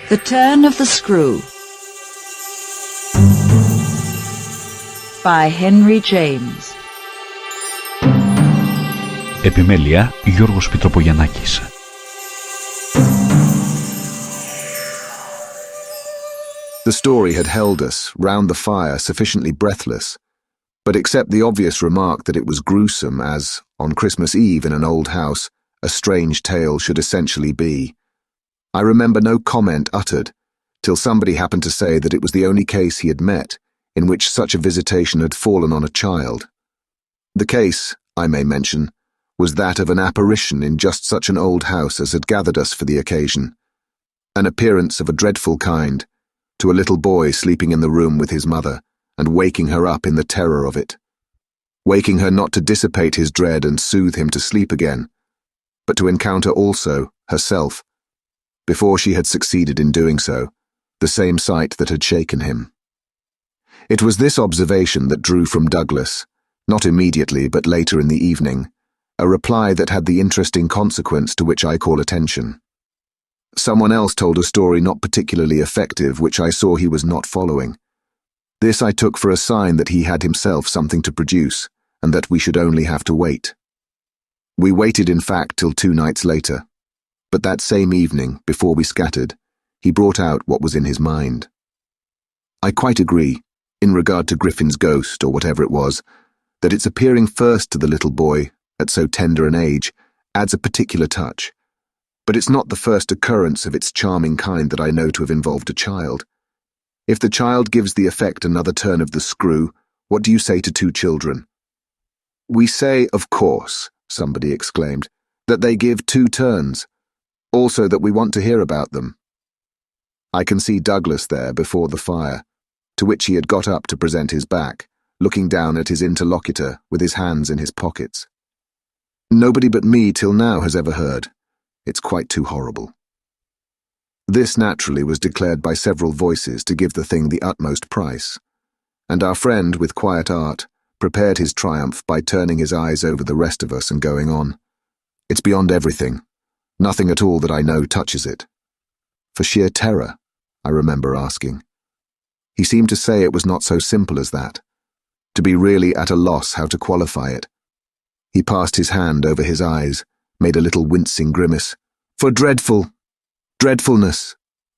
The Turn of the Screw by Henry James. Επιμέλεια Γιώργος Πιτροπογιαννάκης. The story had held us, round the fire, sufficiently breathless, but except the obvious remark that it was gruesome as, on Christmas Eve in an old house, a strange tale should essentially be, I remember no comment uttered, till somebody happened to say that it was the only case he had met in which such a visitation had fallen on a child. The case, I may mention, was that of an apparition in just such an old house as had gathered us for the occasion, an appearance of a dreadful kind, to a little boy sleeping in the room with his mother and waking her up in the terror of it, waking her not to dissipate his dread and soothe him to sleep again, but to encounter also, herself, before she had succeeded in doing so, the same sight that had shaken him. It was this observation that drew from Douglas, not immediately but later in the evening, a reply that had the interesting consequence to which I call attention. Someone else told a story not particularly effective which I saw he was not following. This I took for a sign that he had himself something to produce, and that we should only have to wait. We waited in fact till 2 nights later, but that same evening, before we scattered, he brought out what was in his mind. I quite agree, in regard to Griffin's ghost, or whatever it was, that its appearing first to the little boy, at so tender an age, adds a particular touch. But it's not the first occurrence of its charming kind that I know to have involved a child. If the child gives the effect another turn of the screw, what do you say to 2 children? We say, of course, somebody exclaimed, that they give 2 turns, also that we want to hear about them. I can see Douglas there before the fire, to which he had got up to present his back, looking down at his interlocutor with his hands in his pockets. Nobody but me till now has ever heard. It's quite too horrible. This naturally was declared by several voices to give the thing the utmost price, and our friend with quiet art prepared his triumph by turning his eyes over the rest of us and going on. It's beyond everything. Nothing at all that I know touches it. For sheer terror, I remember asking. He seemed to say it was not so simple as that, to be really at a loss how to qualify it. He passed his hand over his eyes, made a little wincing grimace. For dreadfulness.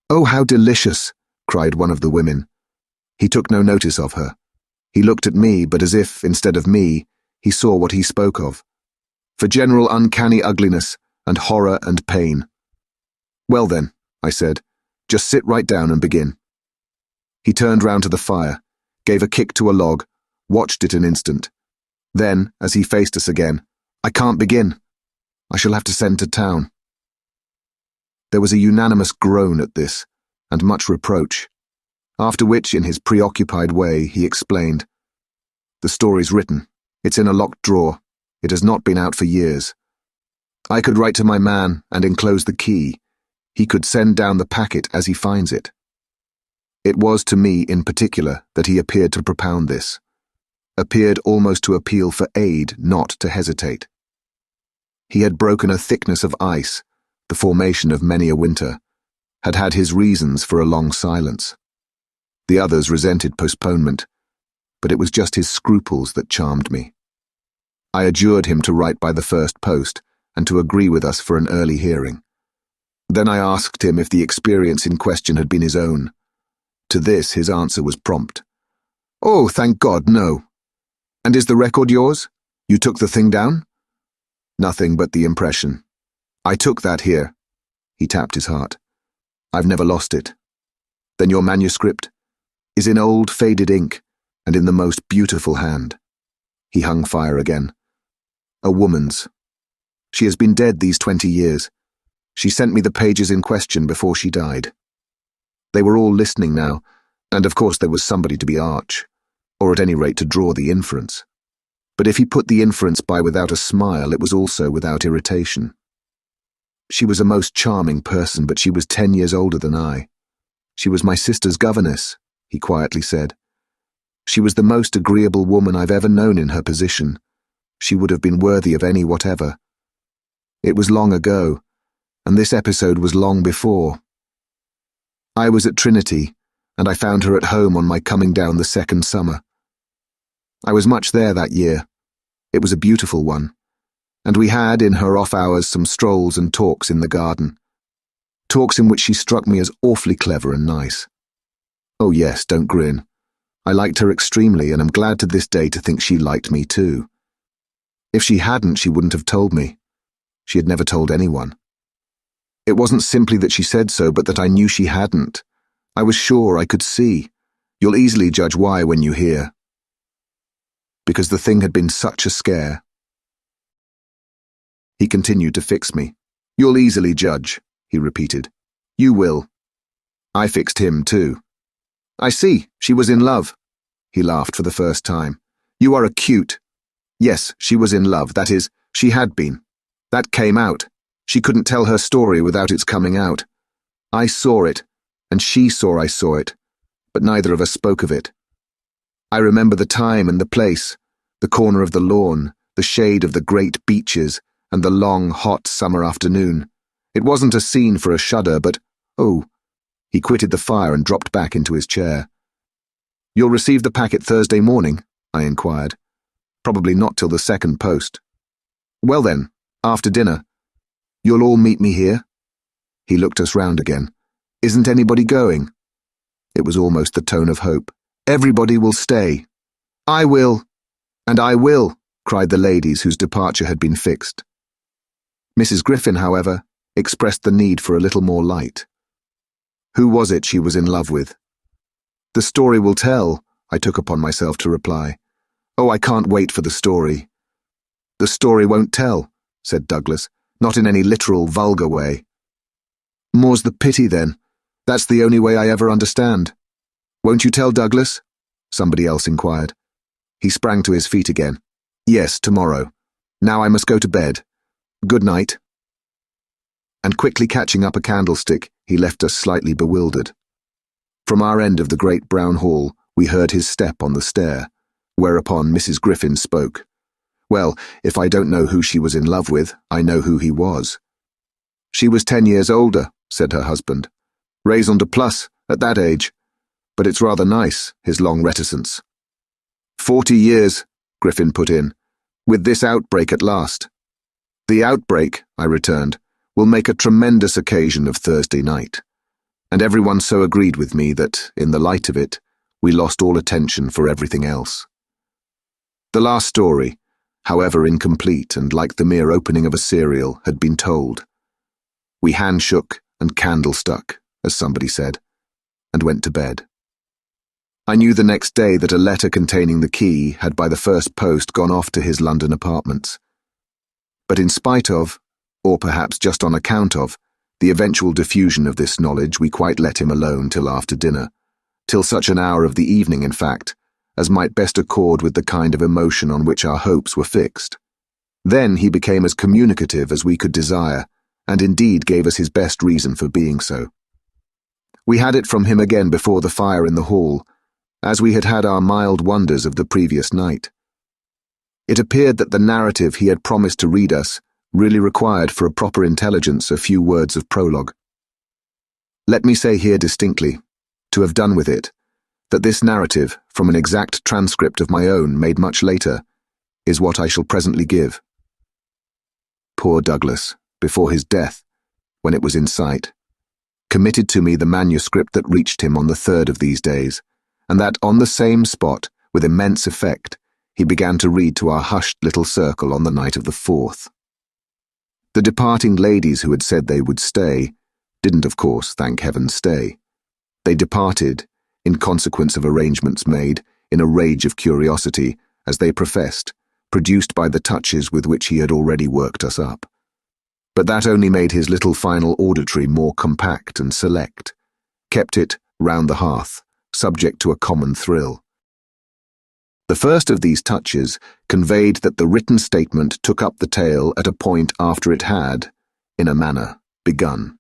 Oh, how delicious, cried one of the women. He took no notice of her. He looked at me, but as if, instead of me, he saw what he spoke of. For general uncanny ugliness, and horror and pain. Well then, I said, just sit right down and begin. He turned round to the fire, gave a kick to a log, watched it an instant. Then, as he faced us again, I can't begin. I shall have to send to town. There was a unanimous groan at this, and much reproach, after which, in his preoccupied way, he explained, The story's written. It's in a locked drawer. It has not been out for years. I could write to my man and enclose the key. He could send down the packet as he finds it. It was to me in particular that he appeared to propound this, appeared almost to appeal for aid, not to hesitate. He had broken a thickness of ice, the formation of many a winter, had had his reasons for a long silence. The others resented postponement, but it was just his scruples that charmed me. I adjured him to write by the first post, and to agree with us for an early hearing. Then I asked him if the experience in question had been his own. To this his answer was prompt. Oh, thank God, no. And is the record yours? You took the thing down? Nothing but the impression. I took that here. He tapped his heart. I've never lost it. Then your manuscript? Is in old faded ink, and in the most beautiful hand. He hung fire again. A woman's. She has been dead these 20 years. She sent me the pages in question before she died. They were all listening now, and of course there was somebody to be arch, or at any rate to draw the inference. But if he put the inference by without a smile, it was also without irritation. She was a most charming person, but she was 10 years older than I. She was my sister's governess, he quietly said. She was the most agreeable woman I've ever known in her position. She would have been worthy of any whatever. It was long ago, and this episode was long before. I was at Trinity, and I found her at home on my coming down the second summer. I was much there that year. It was a beautiful one, and we had, in her off hours, some strolls and talks in the garden. Talks in which she struck me as awfully clever and nice. Oh yes, don't grin. I liked her extremely, and am glad to this day to think she liked me too. If she hadn't, she wouldn't have told me. She had never told anyone. It wasn't simply that she said so, but that I knew she hadn't. I was sure, I could see. You'll easily judge why when you hear. Because the thing had been such a scare. He continued to fix me. You'll easily judge, he repeated. You will. I fixed him too. I see, she was in love. He laughed for the first time. You are acute. Yes, she was in love, that is, she had been. That came out. She couldn't tell her story without its coming out. I saw it, and she saw I saw it, but neither of us spoke of it. I remember the time and the place, the corner of the lawn, the shade of the great beeches, and the long, hot summer afternoon. It wasn't a scene for a shudder, but, oh, he quitted the fire and dropped back into his chair. You'll receive the packet Thursday morning? I inquired. Probably not till the second post. Well then, after dinner. You'll all meet me here? He looked us round again. Isn't anybody going? It was almost the tone of hope. Everybody will stay. I will. And I will, cried the ladies whose departure had been fixed. Mrs. Griffin, however, expressed the need for a little more light. Who was it she was in love with? The story will tell, I took upon myself to reply. Oh, I can't wait for the story. The story won't tell, said Douglas, not in any literal, vulgar way. More's the pity, then. That's the only way I ever understand. Won't you tell Douglas? Somebody else inquired. He sprang to his feet again. Yes, tomorrow. Now I must go to bed. Good night. And quickly catching up a candlestick, he left us slightly bewildered. From our end of the great brown hall, we heard his step on the stair, whereupon Mrs. Griffin spoke. Well, if I don't know who she was in love with, I know who he was. She was 10 years older, said her husband. Raison de plus, at that age. But it's rather nice, his long reticence. 40 years, Griffin put in, with this outbreak at last. The outbreak, I returned, will make a tremendous occasion of Thursday night. And everyone so agreed with me that, in the light of it, we lost all attention for everything else. The last story, however incomplete and like the mere opening of a serial, had been told. We handshook and candle-stuck, as somebody said, and went to bed. I knew the next day that a letter containing the key had by the first post gone off to his London apartments. But in spite of, or perhaps just on account of, the eventual diffusion of this knowledge, we quite let him alone till after dinner, till such an hour of the evening, in fact, as might best accord with the kind of emotion on which our hopes were fixed. Then he became as communicative as we could desire, and indeed gave us his best reason for being so. We had it from him again before the fire in the hall, as we had had our mild wonders of the previous night. It appeared that the narrative he had promised to read us really required for a proper intelligence a few words of prologue. Let me say here distinctly, to have done with it, that this narrative, from an exact transcript of my own made much later, is what I shall presently give. Poor Douglas, before his death, when it was in sight, committed to me the manuscript that reached him on the 3rd of these days, and that on the same spot, with immense effect, he began to read to our hushed little circle on the night of the 4th. The departing ladies who had said they would stay didn't, of course, thank heaven, stay. They departed, in consequence of arrangements made, in a rage of curiosity, as they professed, produced by the touches with which he had already worked us up. But that only made his little final auditory more compact and select, kept it round the hearth, subject to a common thrill. The first of these touches conveyed that the written statement took up the tale at a point after it had, in a manner, begun.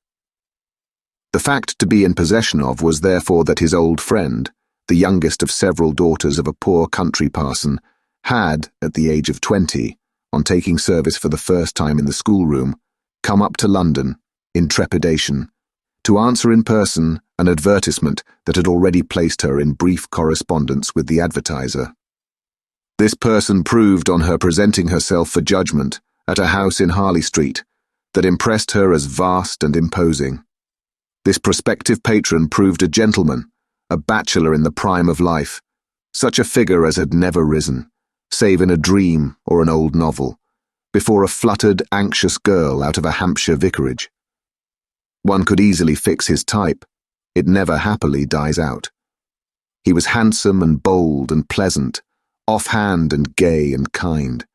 The fact to be in possession of was therefore that his old friend, the youngest of several daughters of a poor country parson, had, at the age of 20, on taking service for the first time in the schoolroom, come up to London, in trepidation, to answer in person an advertisement that had already placed her in brief correspondence with the advertiser. This person proved on her presenting herself for judgment at a house in Harley Street that impressed her as vast and imposing. This prospective patron proved a gentleman, a bachelor in the prime of life, such a figure as had never risen, save in a dream or an old novel, before a fluttered, anxious girl out of a Hampshire vicarage. One could easily fix his type. It never happily dies out. He was handsome and bold and pleasant, offhand and gay and kind.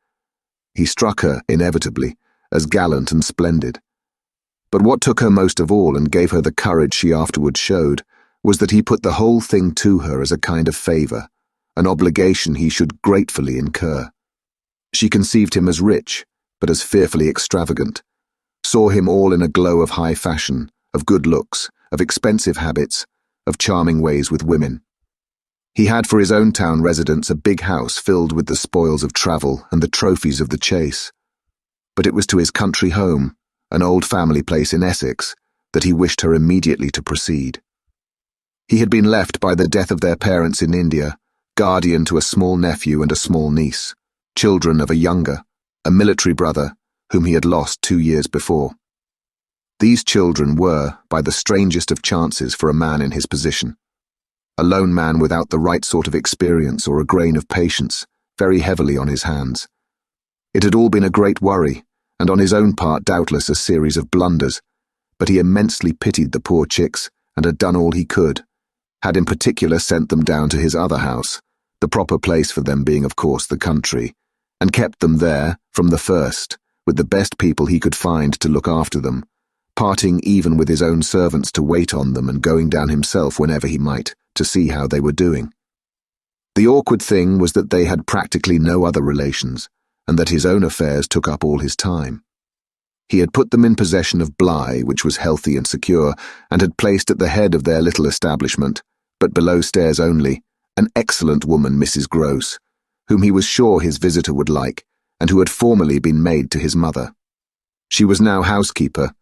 He struck her, inevitably, as gallant and splendid. But what took her most of all and gave her the courage she afterwards showed was that he put the whole thing to her as a kind of favour, an obligation he should gratefully incur. She conceived him as rich, but as fearfully extravagant, saw him all in a glow of high fashion, of good looks, of expensive habits, of charming ways with women. He had for his own town residence a big house filled with the spoils of travel and the trophies of the chase. But it was to his country home, an old family place in Essex, that he wished her immediately to proceed. He had been left by the death of their parents in India, guardian to a small nephew and a small niece, children of a younger, a military brother, whom he had lost 2 years before. These children were, by the strangest of chances for a man in his position, a lone man without the right sort of experience or a grain of patience, very heavily on his hands. It had all been a great worry, and on his own part doubtless a series of blunders, but he immensely pitied the poor chicks and had done all he could, had in particular sent them down to his other house, the proper place for them being of course the country, and kept them there from the first, with the best people he could find to look after them, parting even with his own servants to wait on them and going down himself whenever he might, to see how they were doing. The awkward thing was that they had practically no other relations, and that his own affairs took up all his time. He had put them in possession of Bly, which was healthy and secure, and had placed at the head of their little establishment, but below stairs only, an excellent woman, Mrs. Gross, whom he was sure his visitor would like, and who had formerly been maid to his mother. She was now housekeeper,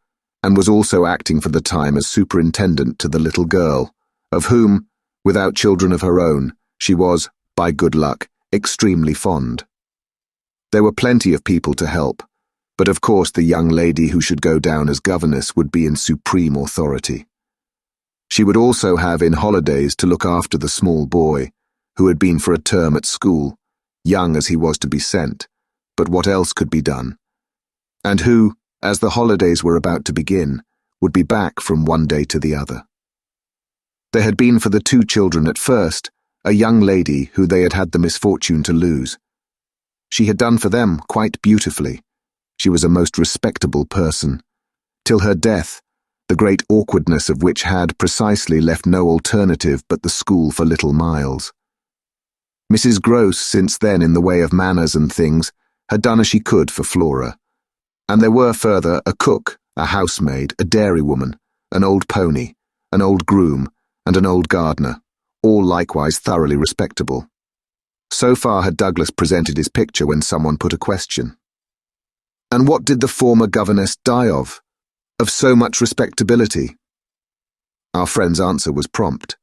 and was also acting for the time as superintendent to the little girl, of whom, without children of her own, she was, by good luck, extremely fond. There were plenty of people to help, but of course the young lady who should go down as governess would be in supreme authority. She would also have in holidays to look after the small boy, who had been for a term at school, young as he was to be sent, but what else could be done? And who, as the holidays were about to begin, would be back from one day to the other. There had been for the 2 children at first a young lady who they had had the misfortune to lose. She had done for them quite beautifully. She was a most respectable person, till her death, the great awkwardness of which had precisely left no alternative but the school for little Miles. Mrs. Gross, since then in the way of manners and things, had done as she could for Flora, and there were further a cook, a housemaid, a dairywoman, an old pony, an old groom, and an old gardener, all likewise thoroughly respectable. So far had Douglas presented his picture when someone put a question. And what did the former governess die of? Of so much respectability? Our friend's answer was prompt.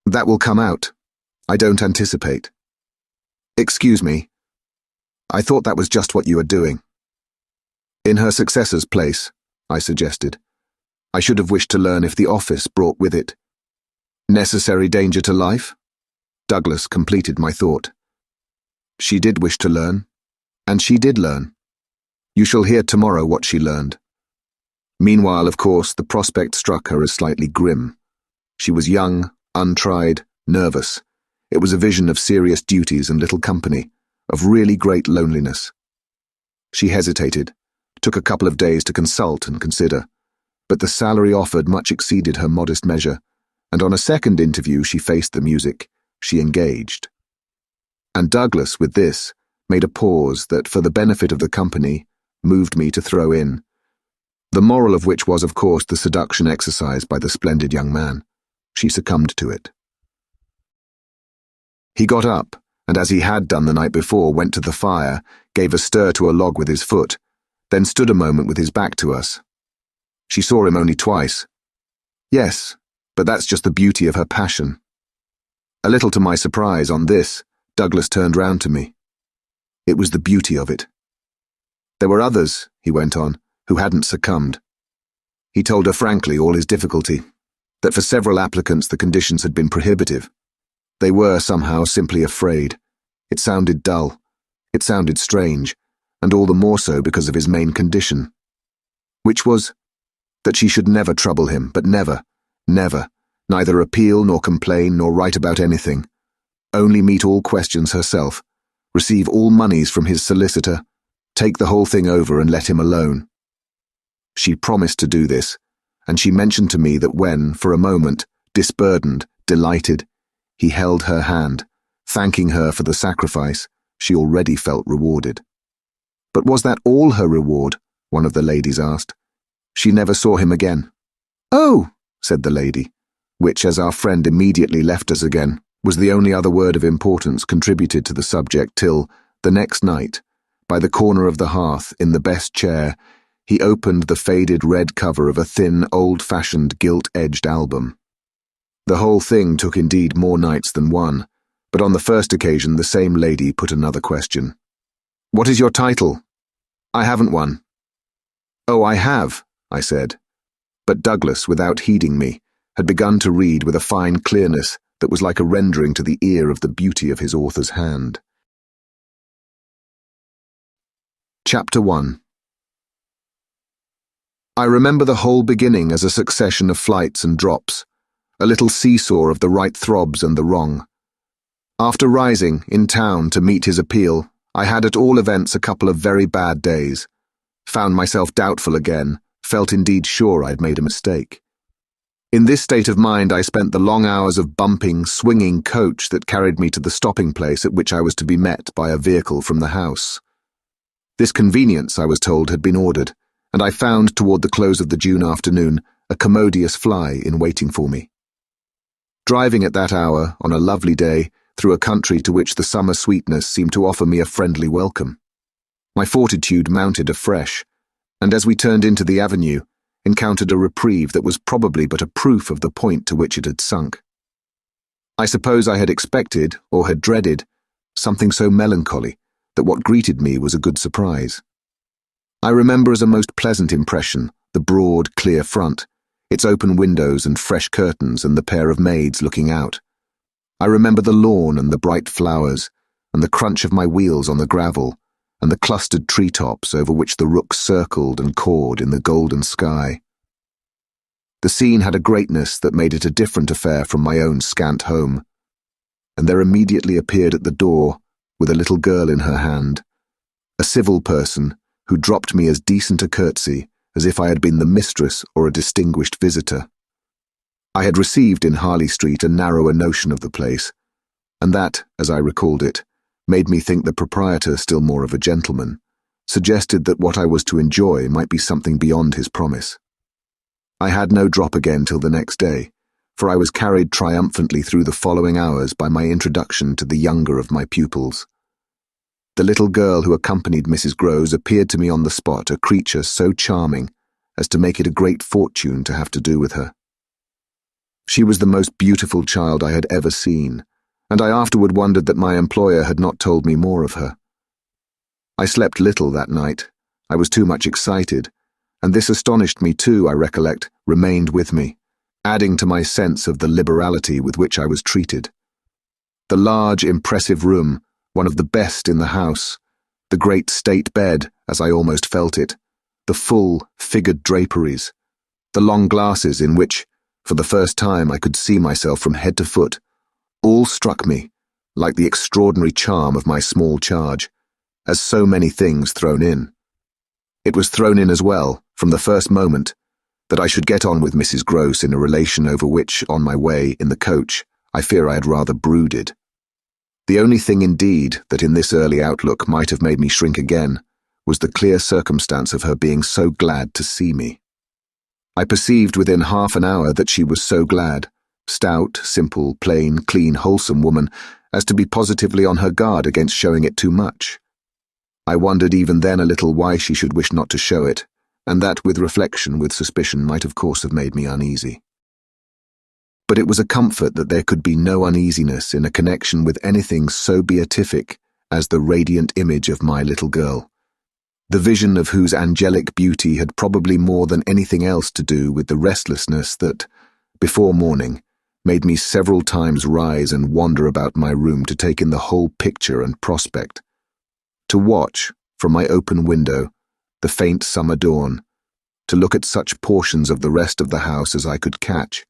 That will come out. I don't anticipate. Excuse me. I thought that was just what you were doing. In her successor's place, I suggested. I should have wished to learn if the office brought with it necessary danger to life. Douglas completed my thought. She did wish to learn, and she did learn. You shall hear tomorrow what she learned. Meanwhile, of course, the prospect struck her as slightly grim. She was young, untried, nervous. It was a vision of serious duties and little company, of really great loneliness. She hesitated, took a couple of days to consult and consider, but the salary offered much exceeded her modest measure, and on a second interview she faced the music. She engaged. And Douglas, with this, made a pause that, for the benefit of the company, moved me to throw in, the moral of which was, of course, the seduction exercised by the splendid young man. She succumbed to it. He got up, and as he had done the night before, went to the fire, gave a stir to a log with his foot, then stood a moment with his back to us. She saw him only twice. Yes, but that's just the beauty of her passion. A little to my surprise, on this, Douglas turned round to me. It was the beauty of it. There were others, he went on, who hadn't succumbed. He told her frankly all his difficulty, that for several applicants the conditions had been prohibitive. They were somehow simply afraid. It sounded dull. It sounded strange, and all the more so because of his main condition. Which was that she should never trouble him, but never, neither appeal nor complain nor write about anything. Only meet all questions herself, receive all moneys from his solicitor, take the whole thing over and let him alone. She promised to do this, and she mentioned to me that when, for a moment, disburdened, delighted, he held her hand, thanking her for the sacrifice, she already felt rewarded. But was that all her reward? One of the ladies asked. She never saw him again. Oh, said the lady, which, as our friend immediately left us again, was the only other word of importance contributed to the subject till, the next night, by the corner of the hearth, in the best chair, he opened the faded red cover of a thin, old-fashioned, gilt-edged album. The whole thing took indeed more nights than one, but on the first occasion the same lady put another question. What is your title? I haven't one. Oh, I have, I said. But Douglas, without heeding me, had begun to read with a fine clearness that was like a rendering to the ear of the beauty of his author's hand. Chapter 1. I remember the whole beginning as a succession of flights and drops, a little seesaw of the right throbs and the wrong. After rising, in town, to meet his appeal, I had at all events a couple of very bad days, found myself doubtful again, felt indeed sure I'd made a mistake. In this state of mind I spent the long hours of bumping, swinging coach that carried me to the stopping place at which I was to be met by a vehicle from the house. This convenience, I was told, had been ordered, and I found toward the close of the June afternoon a commodious fly in waiting for me. Driving at that hour, on a lovely day, through a country to which the summer sweetness seemed to offer me a friendly welcome, my fortitude mounted afresh, and as we turned into the avenue, encountered a reprieve that was probably but a proof of the point to which it had sunk. I suppose I had expected, or had dreaded, something so melancholy that what greeted me was a good surprise. I remember as a most pleasant impression the broad, clear front, its open windows and fresh curtains and the pair of maids looking out. I remember the lawn and the bright flowers, and the crunch of my wheels on the gravel, and the clustered treetops over which the rooks circled and cawed in the golden sky. The scene had a greatness that made it a different affair from my own scant home, and there immediately appeared at the door, with a little girl in her hand, a civil person who dropped me as decent a curtsy as if I had been the mistress or a distinguished visitor. I had received in Harley Street a narrower notion of the place, and that, as I recalled it, made me think the proprietor still more of a gentleman, suggested that what I was to enjoy might be something beyond his promise. I had no drop again till the next day, for I was carried triumphantly through the following hours by my introduction to the younger of my pupils. The little girl who accompanied Mrs. Groves appeared to me on the spot a creature so charming as to make it a great fortune to have to do with her. She was the most beautiful child I had ever seen, and I afterward wondered that my employer had not told me more of her. I slept little that night. I was too much excited, and this astonished me too, I recollect, remained with me, adding to my sense of the liberality with which I was treated. The large, impressive room, one of the best in the house, the great state bed, as I almost felt it, the full, figured draperies, the long glasses in which, for the first time, I could see myself from head to foot, all struck me, like the extraordinary charm of my small charge, as so many things thrown in. It was thrown in as well, from the first moment, that I should get on with Mrs. Gross in a relation over which, on my way, in the coach, I fear I had rather brooded. The only thing, indeed, that in this early outlook might have made me shrink again, was the clear circumstance of her being so glad to see me. I perceived within half an hour that she was so glad, stout, simple, plain, clean, wholesome woman, as to be positively on her guard against showing it too much. I wondered even then a little why she should wish not to show it, and that with reflection, with suspicion, might of course have made me uneasy. but it was a comfort that there could be no uneasiness in a connection with anything so beatific as the radiant image of my little girl, the vision of whose angelic beauty had probably more than anything else to do with the restlessness that, before morning, made me several times rise and wander about my room to take in the whole picture and prospect, to watch, from my open window, the faint summer dawn, to look at such portions of the rest of the house as I could catch,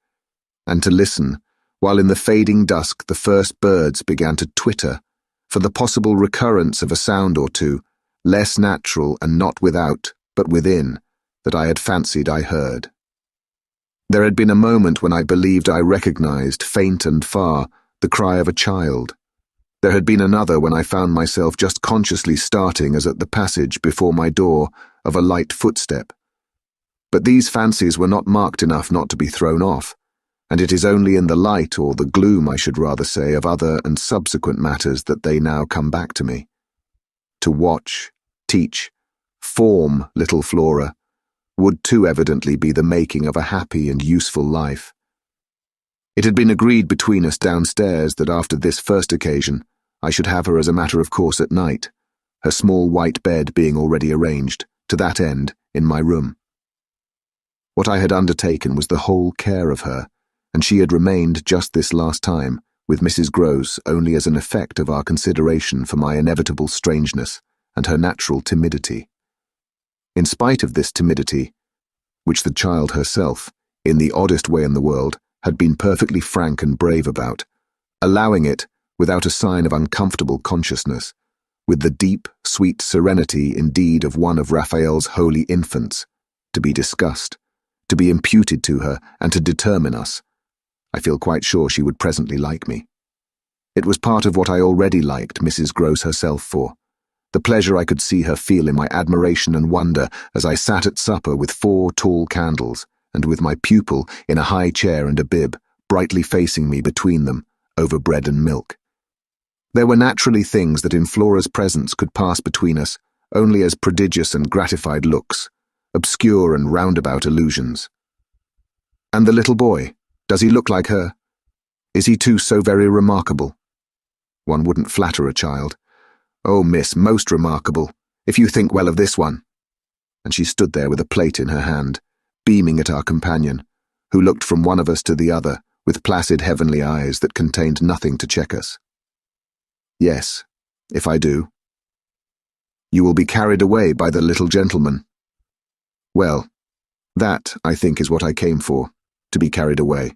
and to listen, while in the fading dusk the first birds began to twitter, for the possible recurrence of a sound or two, less natural and not without, but within, that I had fancied I heard. There had been a moment when I believed I recognized, faint and far, the cry of a child. There had been another when I found myself just consciously starting as at the passage before my door of a light footstep. But these fancies were not marked enough not to be thrown off, and it is only in the light, or the gloom I should rather say, of other and subsequent matters that they now come back to me. To watch, teach, form little Flora would too evidently be the making of a happy and useful life. It had been agreed between us downstairs that after this first occasion I should have her as a matter of course at night, her small white bed being already arranged, to that end, in my room. What I had undertaken was the whole care of her, and she had remained just this last time with Mrs. Gross only as an effect of our consideration for my inevitable strangeness and her natural timidity. In spite of this timidity, which the child herself, in the oddest way in the world, had been perfectly frank and brave about, allowing it, without a sign of uncomfortable consciousness, with the deep, sweet serenity indeed of one of Raphael's holy infants, to be discussed, to be imputed to her, and to determine us, I feel quite sure she would presently like me. It was part of what I already liked Mrs. Gross herself for, the pleasure I could see her feel in my admiration and wonder as I sat at supper with 4 tall candles, and with my pupil in a high chair and a bib, brightly facing me between them, over bread and milk. There were naturally things that in Flora's presence could pass between us only as prodigious and gratified looks, obscure and roundabout allusions. And the little boy, does he look like her? Is he too so very remarkable? One wouldn't flatter a child. Oh, miss, most remarkable, if you think well of this one. And she stood there with a plate in her hand, beaming at our companion, who looked from one of us to the other with placid heavenly eyes that contained nothing to check us. Yes, if I do. You will be carried away by the little gentleman. Well, that, I think, is what I came for, to be carried away.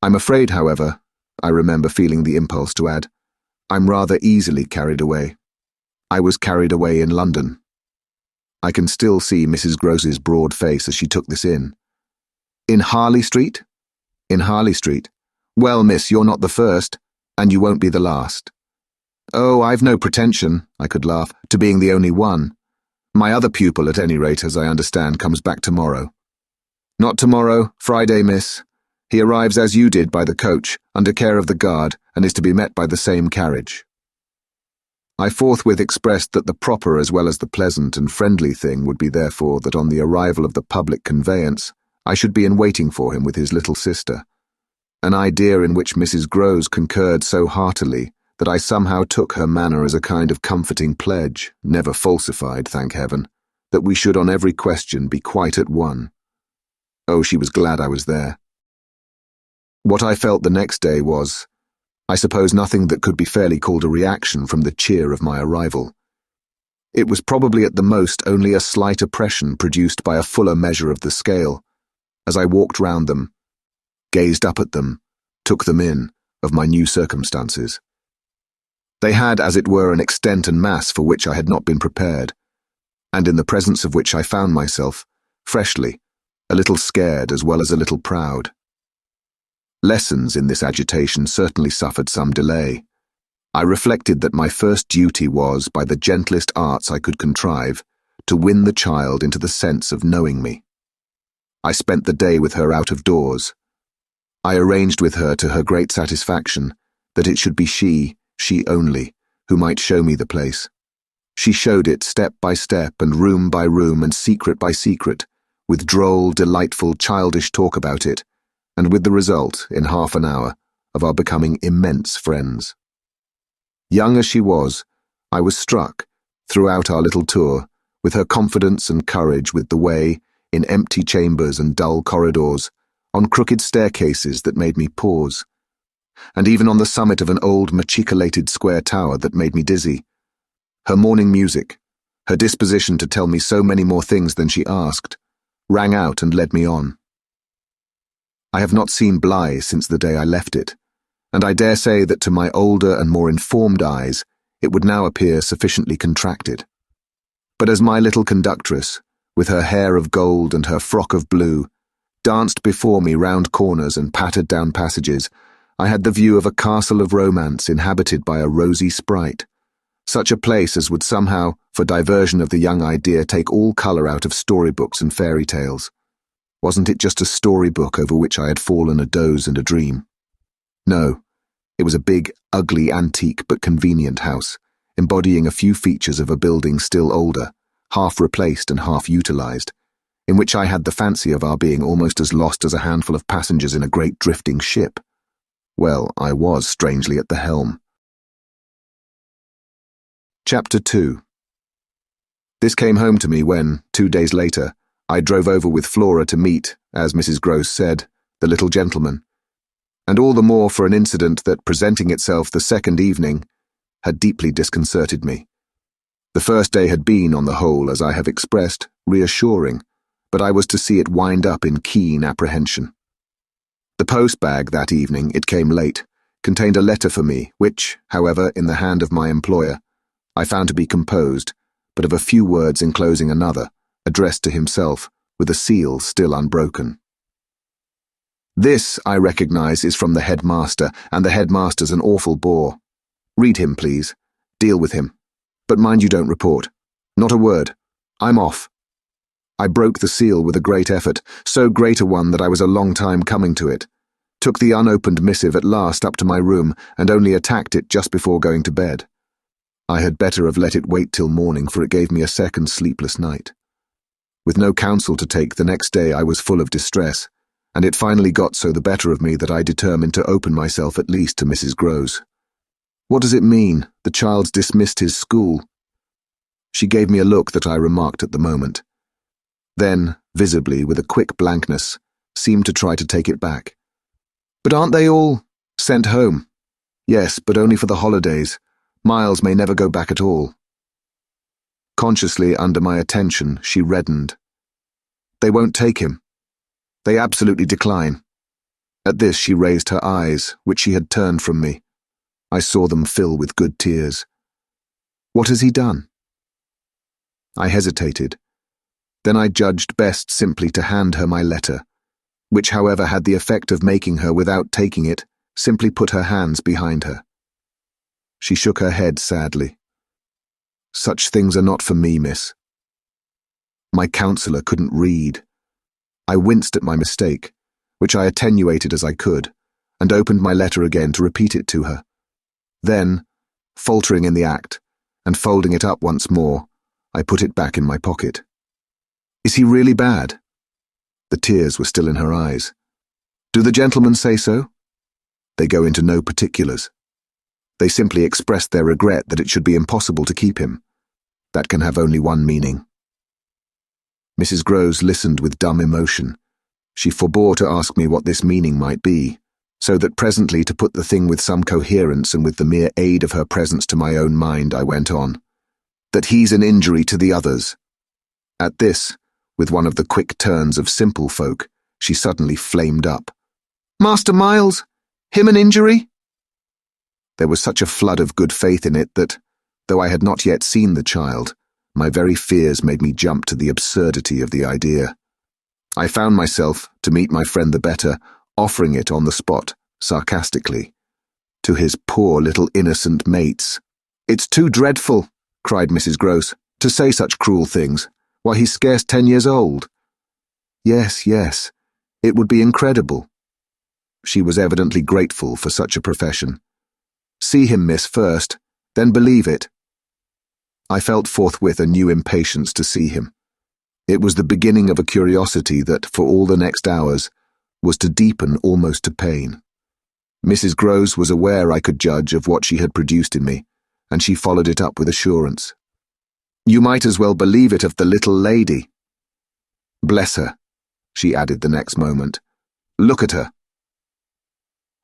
I'm afraid, however, I remember feeling the impulse to add, I'm rather easily carried away. I was carried away in London. I can still see Mrs. Gross's broad face as she took this in. In Harley Street? In Harley Street. Well, miss, you're not the first, and you won't be the last. Oh, I've no pretension, I could laugh, to being the only one. My other pupil, at any rate, as I understand, comes back tomorrow. Not tomorrow, Friday, miss. He arrives as you did by the coach, under care of the guard, and is to be met by the same carriage. I forthwith expressed that the proper as well as the pleasant and friendly thing would be therefore that on the arrival of the public conveyance I should be in waiting for him with his little sister, an idea in which Mrs. Gross concurred so heartily that I somehow took her manner as a kind of comforting pledge, never falsified, thank heaven, that we should on every question be quite at one. Oh, she was glad I was there. What I felt the next day was, I suppose, nothing that could be fairly called a reaction from the cheer of my arrival. It was probably at the most only a slight oppression produced by a fuller measure of the scale, as I walked round them, gazed up at them, took them in, of my new circumstances. They had, as it were, an extent and mass for which I had not been prepared, and in the presence of which I found myself, freshly, a little scared as well as a little proud. Lessons in this agitation certainly suffered some delay. I reflected that my first duty was, by the gentlest arts I could contrive, to win the child into the sense of knowing me. I spent the day with her out of doors. I arranged with her, to her great satisfaction, that it should be she only, who might show me the place. She showed it step by step and room by room and secret by secret, with droll, delightful, childish talk about it, and with the result, in half an hour, of our becoming immense friends. Young as she was, I was struck, throughout our little tour, with her confidence and courage with the way, in empty chambers and dull corridors, on crooked staircases that made me pause, and even on the summit of an old machicolated square tower that made me dizzy. Her morning music, her disposition to tell me so many more things than she asked, rang out and led me on. I have not seen Bly since the day I left it, and I dare say that to my older and more informed eyes it would now appear sufficiently contracted. But as my little conductress, with her hair of gold and her frock of blue, danced before me round corners and pattered down passages, I had the view of a castle of romance inhabited by a rosy sprite, such a place as would somehow, for diversion of the young idea, take all colour out of storybooks and fairy tales. Wasn't it just a storybook over which I had fallen a doze and a dream? No, it was a big, ugly, antique but convenient house, embodying a few features of a building still older, half replaced and half utilised, in which I had the fancy of our being almost as lost as a handful of passengers in a great drifting ship. Well, I was strangely at the helm. Chapter 2. This came home to me when, 2 days later, I drove over with Flora to meet, as Mrs. Gross said, the little gentleman, and all the more for an incident that, presenting itself the second evening, had deeply disconcerted me. The first day had been, on the whole, as I have expressed, reassuring, but I was to see it wind up in keen apprehension. The post-bag that evening, it came late, contained a letter for me, which, however, in the hand of my employer, I found to be composed, but of a few words enclosing another, addressed to himself, with a seal still unbroken. This, I recognise, is from the headmaster, and the headmaster's an awful bore. Read him, please. Deal with him. But mind you don't report. Not a word. I'm off. I broke the seal with a great effort, so great a one that I was a long time coming to it, took the unopened missive at last up to my room, and only attacked it just before going to bed. I had better have let it wait till morning, for it gave me a second sleepless night. With no counsel to take, the next day I was full of distress, and it finally got so the better of me that I determined to open myself at least to Mrs. Gross. What does it mean? The child's dismissed his school. She gave me a look that I remarked at the moment. Then, visibly, with a quick blankness, seemed to try to take it back. But aren't they all sent home? Yes, but only for the holidays. Miles may never go back at all. Consciously, under my attention, she reddened. They won't take him. They absolutely decline. At this she raised her eyes, which she had turned from me. I saw them fill with good tears. What has he done? I hesitated. Then I judged best simply to hand her my letter, which, however, had the effect of making her, without taking it, simply put her hands behind her. She shook her head sadly. Such things are not for me, miss. My counsellor couldn't read. I winced at my mistake, which I attenuated as I could, and opened my letter again to repeat it to her. Then, faltering in the act, and folding it up once more, I put it back in my pocket. Is he really bad? The tears were still in her eyes. Do the gentlemen say so? They go into no particulars. They simply expressed their regret that it should be impossible to keep him. That can have only one meaning. Mrs. Groves listened with dumb emotion. She forbore to ask me what this meaning might be, so that presently, to put the thing with some coherence and with the mere aid of her presence to my own mind, I went on. That he's an injury to the others. At this, with one of the quick turns of simple folk, she suddenly flamed up. Master Miles? Him an injury? There was such a flood of good faith in it that, though I had not yet seen the child, my very fears made me jump to the absurdity of the idea. I found myself, to meet my friend the better, offering it on the spot, sarcastically, to his poor little innocent mates. It's too dreadful, cried Mrs. Gross, to say such cruel things. Why, he's scarce 10 years old. Yes, yes, it would be incredible. She was evidently grateful for such a profession. See him, miss, first, then believe it. I felt forthwith a new impatience to see him. It was the beginning of a curiosity that, for all the next hours, was to deepen almost to pain. Mrs. Gross was aware I could judge of what she had produced in me, and she followed it up with assurance. "You might as well believe it of the little lady." "Bless her," she added the next moment. "Look at her."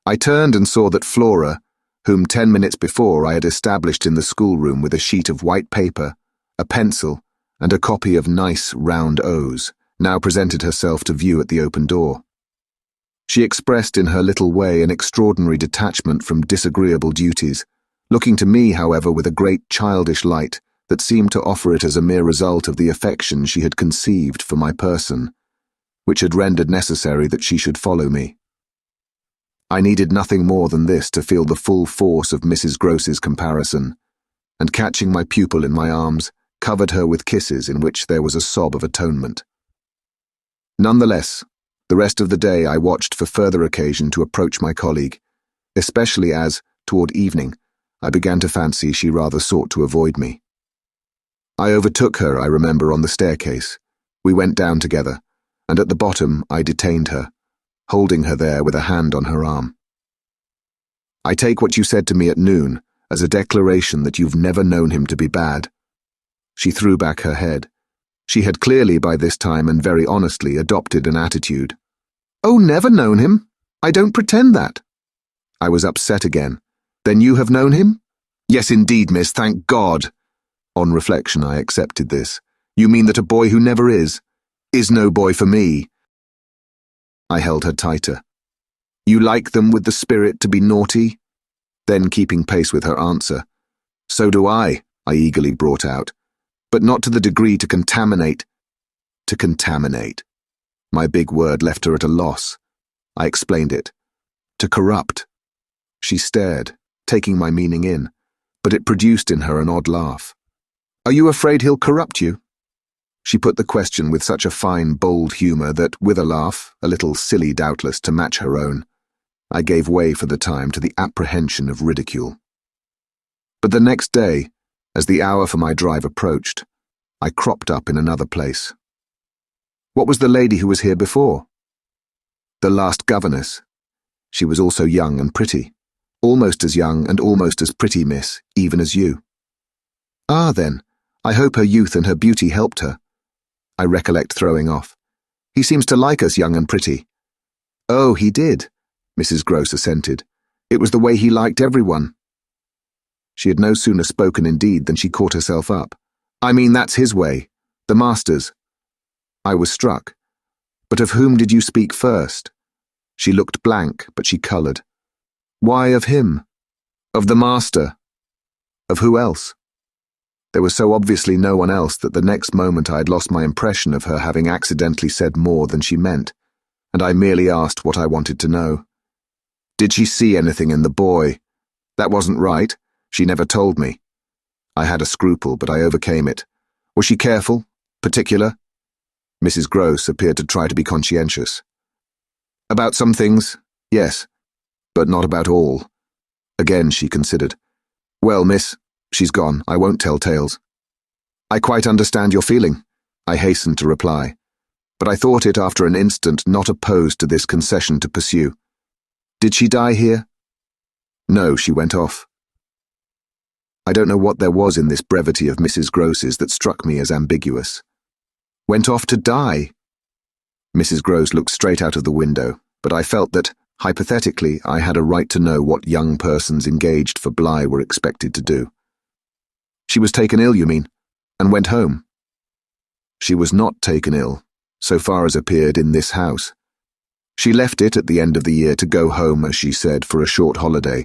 I turned and saw that Flora, whom 10 minutes before I had established in the schoolroom with a sheet of white paper, a pencil, and a copy of nice round O's, now presented herself to view at the open door. She expressed in her little way an extraordinary detachment from disagreeable duties, looking to me, however, with a great childish light that seemed to offer it as a mere result of the affection she had conceived for my person, which had rendered necessary that she should follow me. I needed nothing more than this to feel the full force of Mrs. Gross's comparison, and catching my pupil in my arms, covered her with kisses in which there was a sob of atonement. Nonetheless, the rest of the day I watched for further occasion to approach my colleague, especially as, toward evening, I began to fancy she rather sought to avoid me. I overtook her, I remember, on the staircase. We went down together, and at the bottom I detained her, holding her there with a hand on her arm. "I take what you said to me at noon as a declaration that you've never known him to be bad." She threw back her head. She had clearly by this time and very honestly adopted an attitude. "Oh, never known him? I don't pretend that." I was upset again. "Then you have known him?" "Yes, indeed, miss, thank God." On reflection, I accepted this. "You mean that a boy who never is no boy for me." I held her tighter. "You like them with the spirit to be naughty?" Then, keeping pace with her answer, "So do I eagerly brought out. But not to the degree to contaminate." To contaminate. My big word left her at a loss. I explained it. To corrupt. She stared, taking my meaning in, but it produced in her an odd laugh. "Are you afraid he'll corrupt you?" She put the question with such a fine, bold humour that, with a laugh, a little silly doubtless to match her own, I gave way for the time to the apprehension of ridicule. But the next day, as the hour for my drive approached, I cropped up in another place. "What was the lady who was here before?" "The last governess. She was also young and pretty. Almost as young and almost as pretty, miss, even as you." "Ah, then, I hope her youth and her beauty helped her." I recollect throwing off. "He seems to like us young and pretty." "Oh, he did," Mrs. Gross assented. "It was the way he liked everyone." She had no sooner spoken indeed than she caught herself up. "I mean, that's his way. The master's." I was struck. "But of whom did you speak first?" She looked blank, but she coloured. "Why of him?" "Of the master." "Of who else?" There was so obviously no one else that the next moment I had lost my impression of her having accidentally said more than she meant, and I merely asked what I wanted to know. "Did she see anything in the boy?" "That wasn't right. She never told me." I had a scruple, but I overcame it. "Was she careful? Particular?" Mrs. Gross appeared to try to be conscientious. "About some things, yes, but not about all." Again she considered. "Well, miss, she's gone. I won't tell tales." "I quite understand your feeling," I hastened to reply, but I thought it after an instant not opposed to this concession to pursue. "Did she die here?" "No, she went off." I don't know what there was in this brevity of Mrs. Gross's that struck me as ambiguous. "Went off to die?" Mrs. Gross looked straight out of the window, but I felt that, hypothetically, I had a right to know what young persons engaged for Bly were expected to do. "She was taken ill, you mean, and went home?" "She was not taken ill, so far as appeared in this house. She left it at the end of the year to go home, as she said, for a short holiday,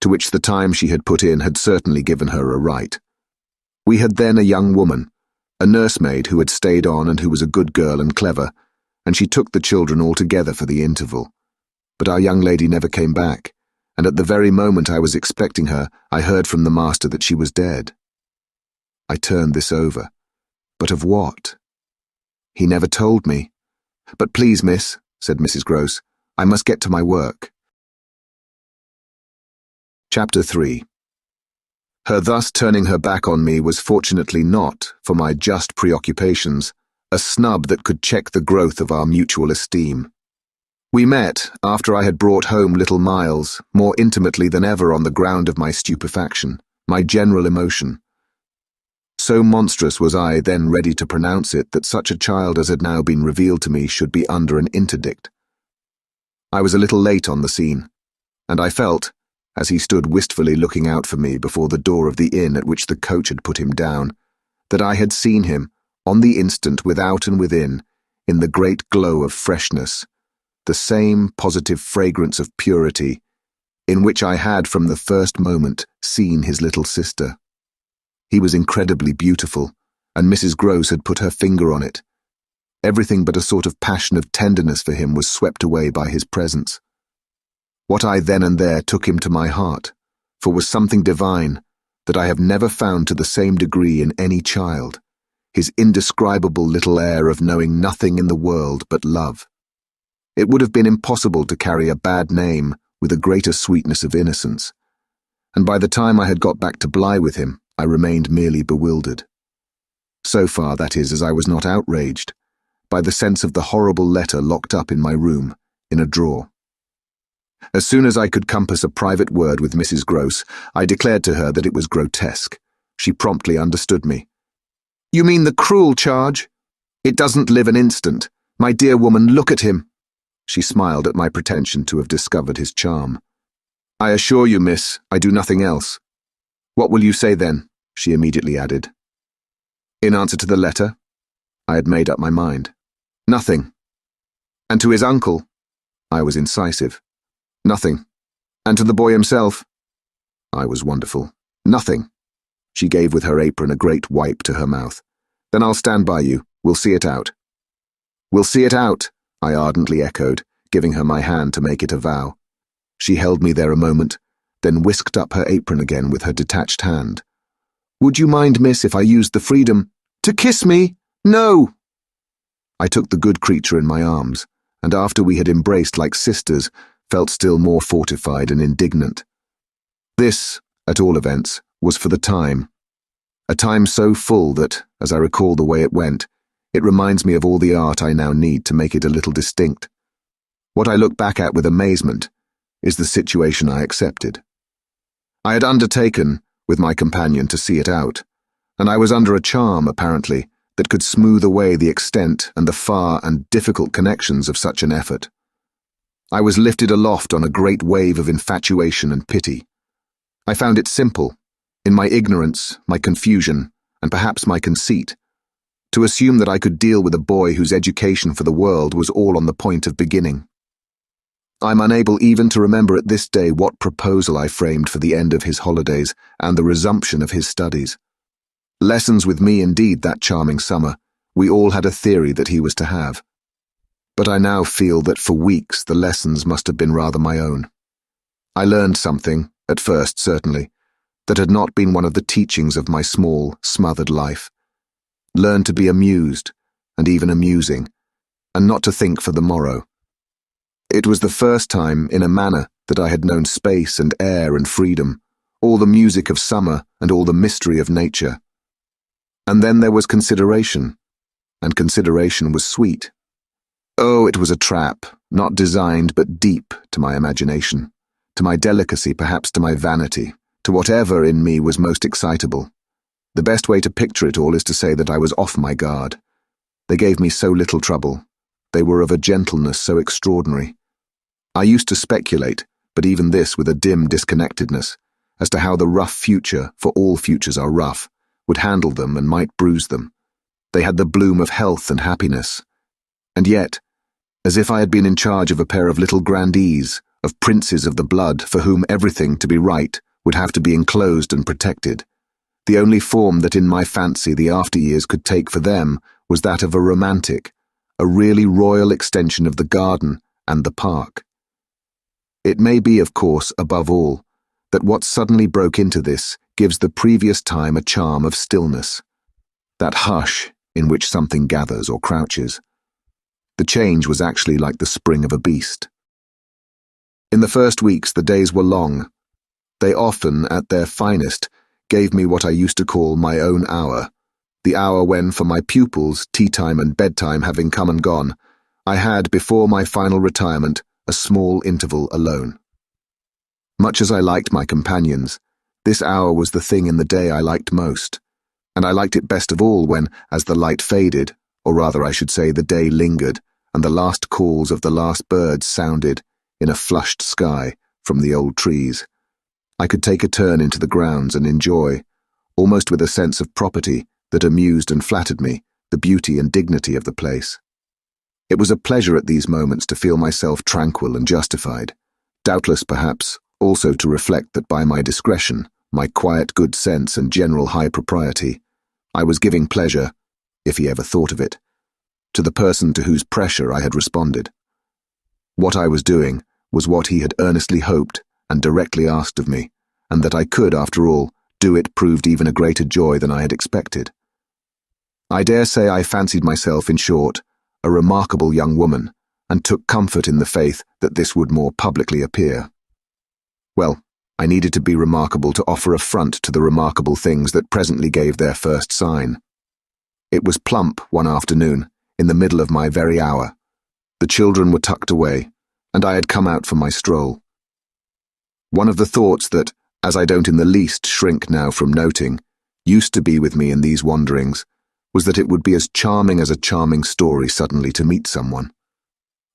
to which the time she had put in had certainly given her a right. We had then a young woman, a nursemaid who had stayed on and who was a good girl and clever, and she took the children all together for the interval. But our young lady never came back, and at the very moment I was expecting her, I heard from the master that she was dead. I turned this over. But of what? He never told me. "But please, miss," said Mrs. Gross, "I must get to my work." Chapter 3. Her thus turning her back on me was fortunately not, for my just preoccupations, a snub that could check the growth of our mutual esteem. We met after I had brought home little Miles, more intimately than ever on the ground of my stupefaction, my general emotion. So monstrous was I then ready to pronounce it that such a child as had now been revealed to me should be under an interdict. I was a little late on the scene, and I felt, as he stood wistfully looking out for me before the door of the inn at which the coach had put him down, that I had seen him, on the instant without and within, in the great glow of freshness, the same positive fragrance of purity, in which I had from the first moment seen his little sister. He was incredibly beautiful, and Mrs. Gross had put her finger on it. Everything but a sort of passion of tenderness for him was swept away by his presence. What I then and there took him to my heart, for was something divine that I have never found to the same degree in any child, his indescribable little air of knowing nothing in the world but love. It would have been impossible to carry a bad name with a greater sweetness of innocence, and by the time I had got back to Bly with him, I remained merely bewildered. So far, that is, as I was not outraged by the sense of the horrible letter locked up in my room, in a drawer. As soon as I could compass a private word with Mrs. Gross, I declared to her that it was grotesque. She promptly understood me. "You mean the cruel charge? It doesn't live an instant. My dear woman, look at him." She smiled at my pretension to have discovered his charm. "I assure you, miss, I do nothing else." "What will you say then?" she immediately added. In answer to the letter, I had made up my mind. "Nothing." "And to his uncle?" I was incisive. "Nothing." "And to the boy himself?" I was wonderful. "Nothing." She gave with her apron a great wipe to her mouth. "Then I'll stand by you. We'll see it out." "We'll see it out," I ardently echoed, giving her my hand to make it a vow. She held me there a moment, then whisked up her apron again with her detached hand. "Would you mind, miss, if I used the freedom—" "To kiss me? No!" I took the good creature in my arms, and after we had embraced like sisters, felt still more fortified and indignant. This, at all events, was for the time. A time so full that, as I recall the way it went, it reminds me of all the art I now need to make it a little distinct. What I look back at with amazement is the situation I accepted. I had undertaken, with my companion, to see it out, and I was under a charm, apparently, that could smooth away the extent and the far and difficult connections of such an effort. I was lifted aloft on a great wave of infatuation and pity. I found it simple, in my ignorance, my confusion, and perhaps my conceit, to assume that I could deal with a boy whose education for the world was all on the point of beginning. I'm unable even to remember at this day what proposal I framed for the end of his holidays and the resumption of his studies. Lessons with me indeed that charming summer, we all had a theory that he was to have. But I now feel that for weeks the lessons must have been rather my own. I learned something, at first certainly, that had not been one of the teachings of my small, smothered life. Learned to be amused, and even amusing, and not to think for the morrow. It was the first time, in a manner, that I had known space and air and freedom, all the music of summer and all the mystery of nature. And then there was consideration, and consideration was sweet. Oh, it was a trap, not designed but deep to my imagination, to my delicacy, perhaps to my vanity, to whatever in me was most excitable. The best way to picture it all is to say that I was off my guard. They gave me so little trouble. They were of a gentleness so extraordinary. I used to speculate, but even this with a dim disconnectedness, as to how the rough future, for all futures are rough, would handle them and might bruise them. They had the bloom of health and happiness. And yet, as if I had been in charge of a pair of little grandees, of princes of the blood for whom everything, to be right, would have to be enclosed and protected, the only form that in my fancy the after years could take for them was that of a romantic, a really royal extension of the garden and the park. It may be, of course, above all, that what suddenly broke into this gives the previous time a charm of stillness, that hush in which something gathers or crouches. The change was actually like the spring of a beast. In the first weeks the days were long. They often, at their finest, gave me what I used to call my own hour, the hour when, for my pupils, tea-time and bedtime having come and gone, I had, before my final retirement, a small interval alone. Much as I liked my companions, this hour was the thing in the day I liked most, and I liked it best of all when, as the light faded, or rather I should say the day lingered, and the last calls of the last birds sounded, in a flushed sky, from the old trees, I could take a turn into the grounds and enjoy, almost with a sense of property that amused and flattered me, the beauty and dignity of the place. It was a pleasure at these moments to feel myself tranquil and justified, doubtless perhaps also to reflect that by my discretion, my quiet good sense and general high propriety, I was giving pleasure, if he ever thought of it, to the person to whose pressure I had responded. What I was doing was what he had earnestly hoped and directly asked of me, and that I could, after all, do it proved even a greater joy than I had expected. I dare say I fancied myself, in short, a remarkable young woman, and took comfort in the faith that this would more publicly appear. Well, I needed to be remarkable to offer a front to the remarkable things that presently gave their first sign. It was plump one afternoon, in the middle of my very hour. The children were tucked away, and I had come out for my stroll. One of the thoughts that, as I don't in the least shrink now from noting, used to be with me in these wanderings, was that it would be as charming as a charming story suddenly to meet someone.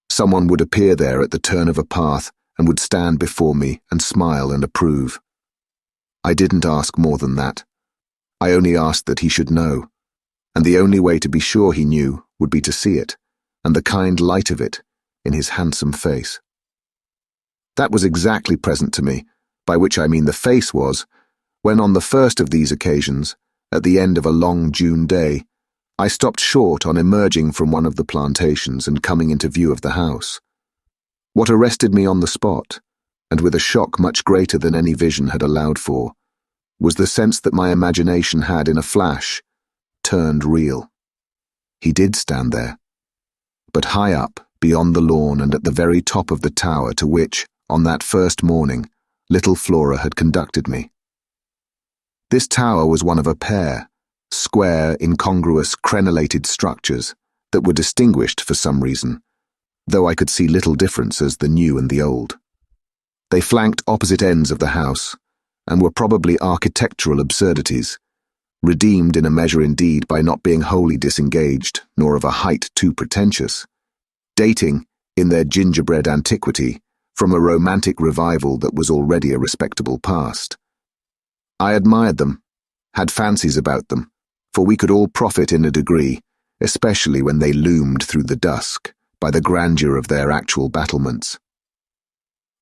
Someone would appear there at the turn of a path and would stand before me and smile and approve. I didn't ask more than that. I only asked that he should know, and the only way to be sure he knew would be to see it, and the kind light of it, in his handsome face. That was exactly present to me, by which I mean the face was, when on the first of these occasions, at the end of a long June day, I stopped short on emerging from one of the plantations and coming into view of the house. What arrested me on the spot, and with a shock much greater than any vision had allowed for, was the sense that my imagination had, in a flash, turned real. He did stand there, but high up, beyond the lawn and at the very top of the tower to which, on that first morning, little Flora had conducted me. This tower was one of a pair, square, incongruous, crenellated structures that were distinguished for some reason, though I could see little difference as the new and the old. They flanked opposite ends of the house, and were probably architectural absurdities, redeemed in a measure indeed by not being wholly disengaged, nor of a height too pretentious, dating, in their gingerbread antiquity, from a romantic revival that was already a respectable past. I admired them, had fancies about them, for we could all profit in a degree, especially when they loomed through the dusk, by the grandeur of their actual battlements.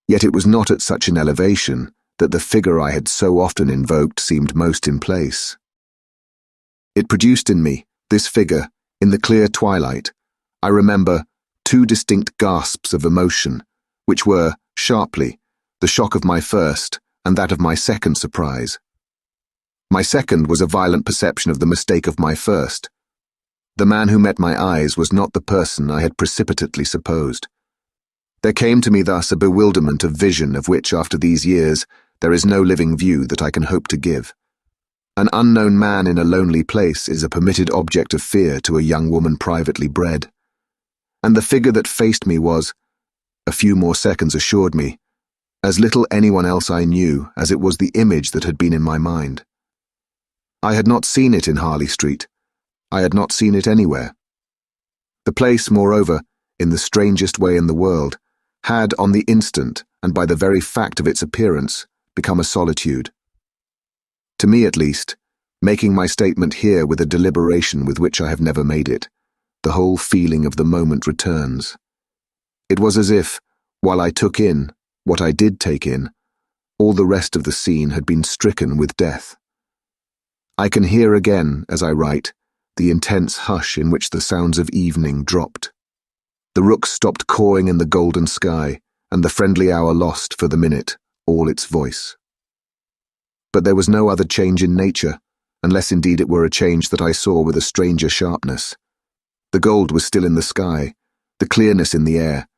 Yet it was not at such an elevation that the figure I had so often invoked seemed most in place. It produced in me, this figure, in the clear twilight, I remember, two distinct gasps of emotion, which were, sharply, the shock of my first and that of my second surprise. My second was a violent perception of the mistake of my first. The man who met my eyes was not the person I had precipitately supposed. There came to me thus a bewilderment of vision of which, after these years, there is no living view that I can hope to give. An unknown man in a lonely place is a permitted object of fear to a young woman privately bred. And the figure that faced me was, a few more seconds assured me, as little anyone else I knew as it was the image that had been in my mind. I had not seen it in Harley Street. I had not seen it anywhere. The place, moreover, in the strangest way in the world, had on the instant, and by the very fact of its appearance, become a solitude. To me at least, making my statement here with a deliberation with which I have never made it, the whole feeling of the moment returns. It was as if, while I took in what I did take in, all the rest of the scene had been stricken with death. I can hear again, as I write, the intense hush in which the sounds of evening dropped. The rooks stopped cawing in the golden sky, and the friendly hour lost, for the minute, all its voice. But there was no other change in nature, unless indeed it were a change that I saw with a stranger sharpness. The gold was still in the sky, the clearness in the air,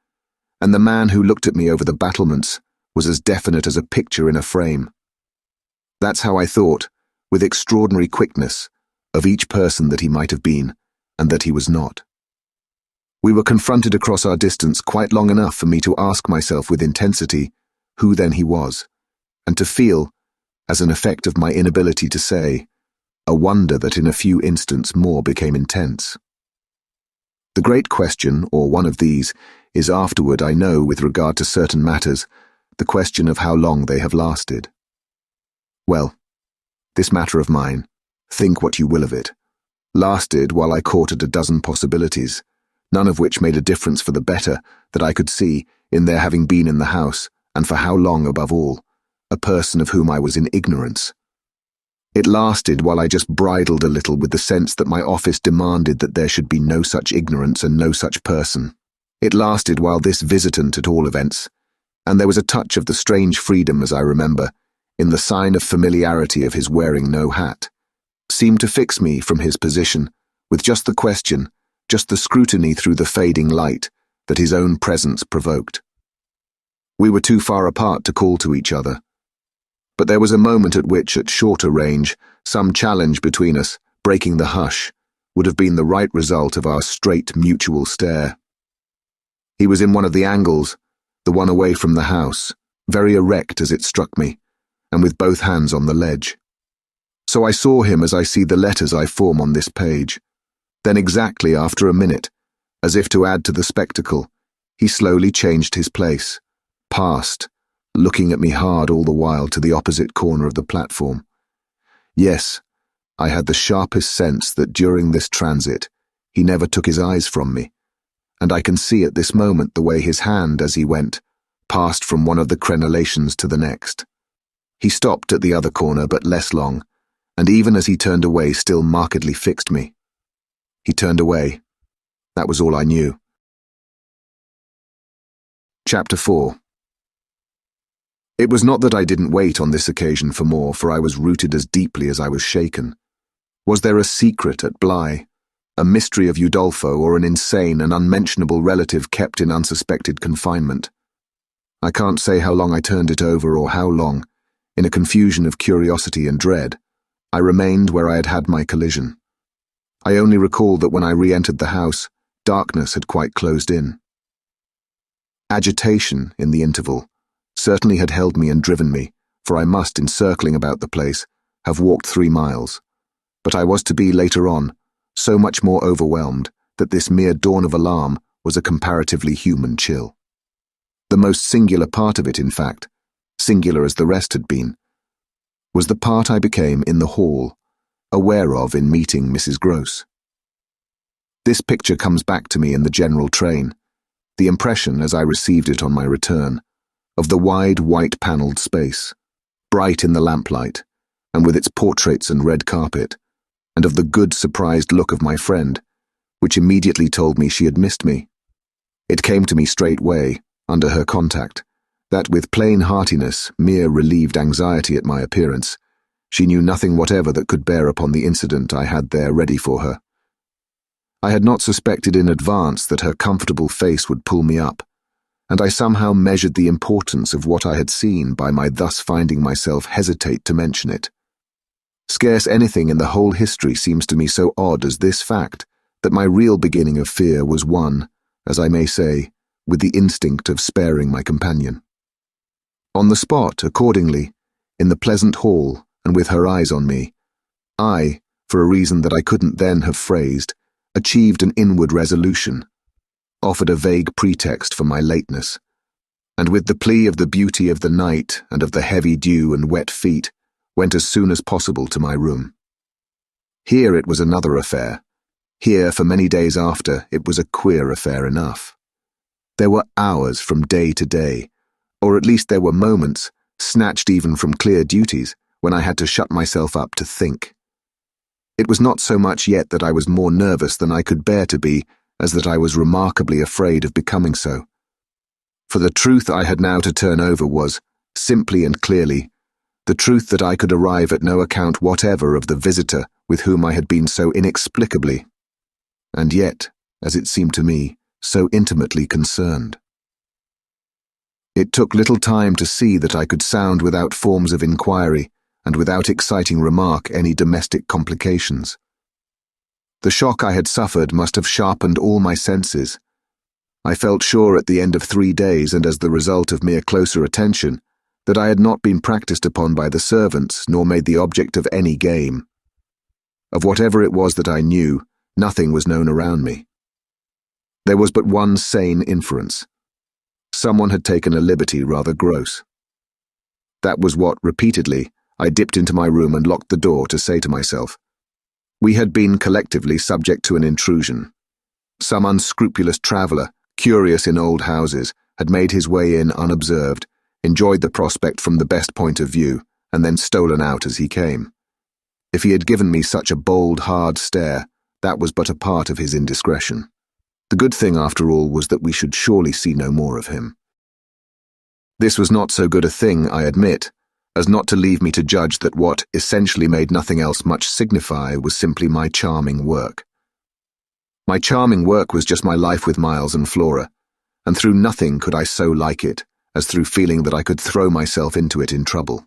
and the man who looked at me over the battlements was as definite as a picture in a frame. That's how I thought, with extraordinary quickness, of each person that he might have been, and that he was not. We were confronted across our distance quite long enough for me to ask myself with intensity who then he was, and to feel, as an effect of my inability to say, a wonder that in a few instants more became intense. The great question, or one of these, is afterward, I know, with regard to certain matters, the question of how long they have lasted. Well, this matter of mine, think what you will of it, lasted while I courted a dozen possibilities, none of which made a difference for the better that I could see in their having been in the house, and for how long above all, a person of whom I was in ignorance. It lasted while I just bridled a little with the sense that my office demanded that there should be no such ignorance and no such person. It lasted while this visitant, at all events, and there was a touch of the strange freedom, as I remember, in the sign of familiarity of his wearing no hat, seemed to fix me from his position, with just the question, just the scrutiny through the fading light that his own presence provoked. We were too far apart to call to each other, but there was a moment at which, at shorter range, some challenge between us, breaking the hush, would have been the right result of our straight mutual stare. He was in one of the angles, the one away from the house, very erect as it struck me, and with both hands on the ledge. So I saw him as I see the letters I form on this page. Then exactly after a minute, as if to add to the spectacle, he slowly changed his place, passed, looking at me hard all the while to the opposite corner of the platform. Yes, I had the sharpest sense that during this transit he never took his eyes from me, and I can see at this moment the way his hand, as he went, passed from one of the crenellations to the next. He stopped at the other corner, but less long, and even as he turned away still markedly fixed me. He turned away. That was all I knew. Chapter 4. It was not that I didn't wait on this occasion for more, for I was rooted as deeply as I was shaken. Was there a secret at Bly, a mystery of Udolpho, or an insane and unmentionable relative kept in unsuspected confinement? I can't say how long I turned it over, or how long, in a confusion of curiosity and dread, I remained where I had had my collision. I only recall that when I re-entered the house, darkness had quite closed in. Agitation, in the interval, certainly had held me and driven me, for I must, in circling about the place, have walked 3 miles. But I was to be, later on, so much more overwhelmed that this mere dawn of alarm was a comparatively human chill. The most singular part of it, in fact, singular as the rest had been, was the part I became in the hall, aware of in meeting Mrs. Gross. This picture comes back to me in the general train, the impression, as I received it on my return, of the wide white-panelled space, bright in the lamplight, and with its portraits and red carpet, and of the good surprised look of my friend, which immediately told me she had missed me. It came to me straightway, under her contact, that with plain heartiness, mere relieved anxiety at my appearance, she knew nothing whatever that could bear upon the incident I had there ready for her. I had not suspected in advance that her comfortable face would pull me up, and I somehow measured the importance of what I had seen by my thus finding myself hesitate to mention it. Scarce anything in the whole history seems to me so odd as this fact, that my real beginning of fear was one, as I may say, with the instinct of sparing my companion. On the spot, accordingly, in the pleasant hall, and with her eyes on me, I, for a reason that I couldn't then have phrased, achieved an inward resolution, offered a vague pretext for my lateness, and with the plea of the beauty of the night and of the heavy dew and wet feet, went as soon as possible to my room. Here it was another affair. Here, for many days after, it was a queer affair enough. There were hours from day to day, or at least there were moments, snatched even from clear duties, when I had to shut myself up to think. It was not so much yet that I was more nervous than I could bear to be, as that I was remarkably afraid of becoming so. For the truth I had now to turn over was, simply and clearly, the truth that I could arrive at no account whatever of the visitor with whom I had been so inexplicably, and yet, as it seemed to me, so intimately concerned. It took little time to see that I could sound without forms of inquiry, and without exciting remark any domestic complications. The shock I had suffered must have sharpened all my senses, I felt sure at the end of 3 days, and as the result of mere closer attention, that I had not been practiced upon by the servants, nor made the object of any game. Of whatever it was that I knew, nothing was known around me. There was but one sane inference. Someone had taken a liberty rather gross. That was what, repeatedly, I dipped into my room and locked the door to say to myself. We had been collectively subject to an intrusion. Some unscrupulous traveller, curious in old houses, had made his way in unobserved, enjoyed the prospect from the best point of view, and then stolen out as he came. If he had given me such a bold, hard stare, that was but a part of his indiscretion. The good thing, after all, was that we should surely see no more of him. This was not so good a thing, I admit, as not to leave me to judge that what essentially made nothing else much signify was simply my charming work. My charming work was just my life with Miles and Flora, and through nothing could I so like it as through feeling that I could throw myself into it in trouble.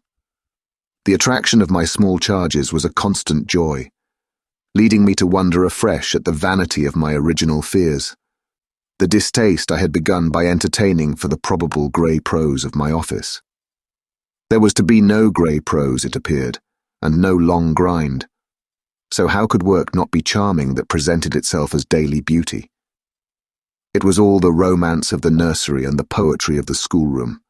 The attraction of my small charges was a constant joy, leading me to wonder afresh at the vanity of my original fears, the distaste I had begun by entertaining for the probable grey prose of my office. There was to be no grey prose, it appeared, and no long grind. So how could work not be charming that presented itself as daily beauty? It was all the romance of the nursery and the poetry of the schoolroom.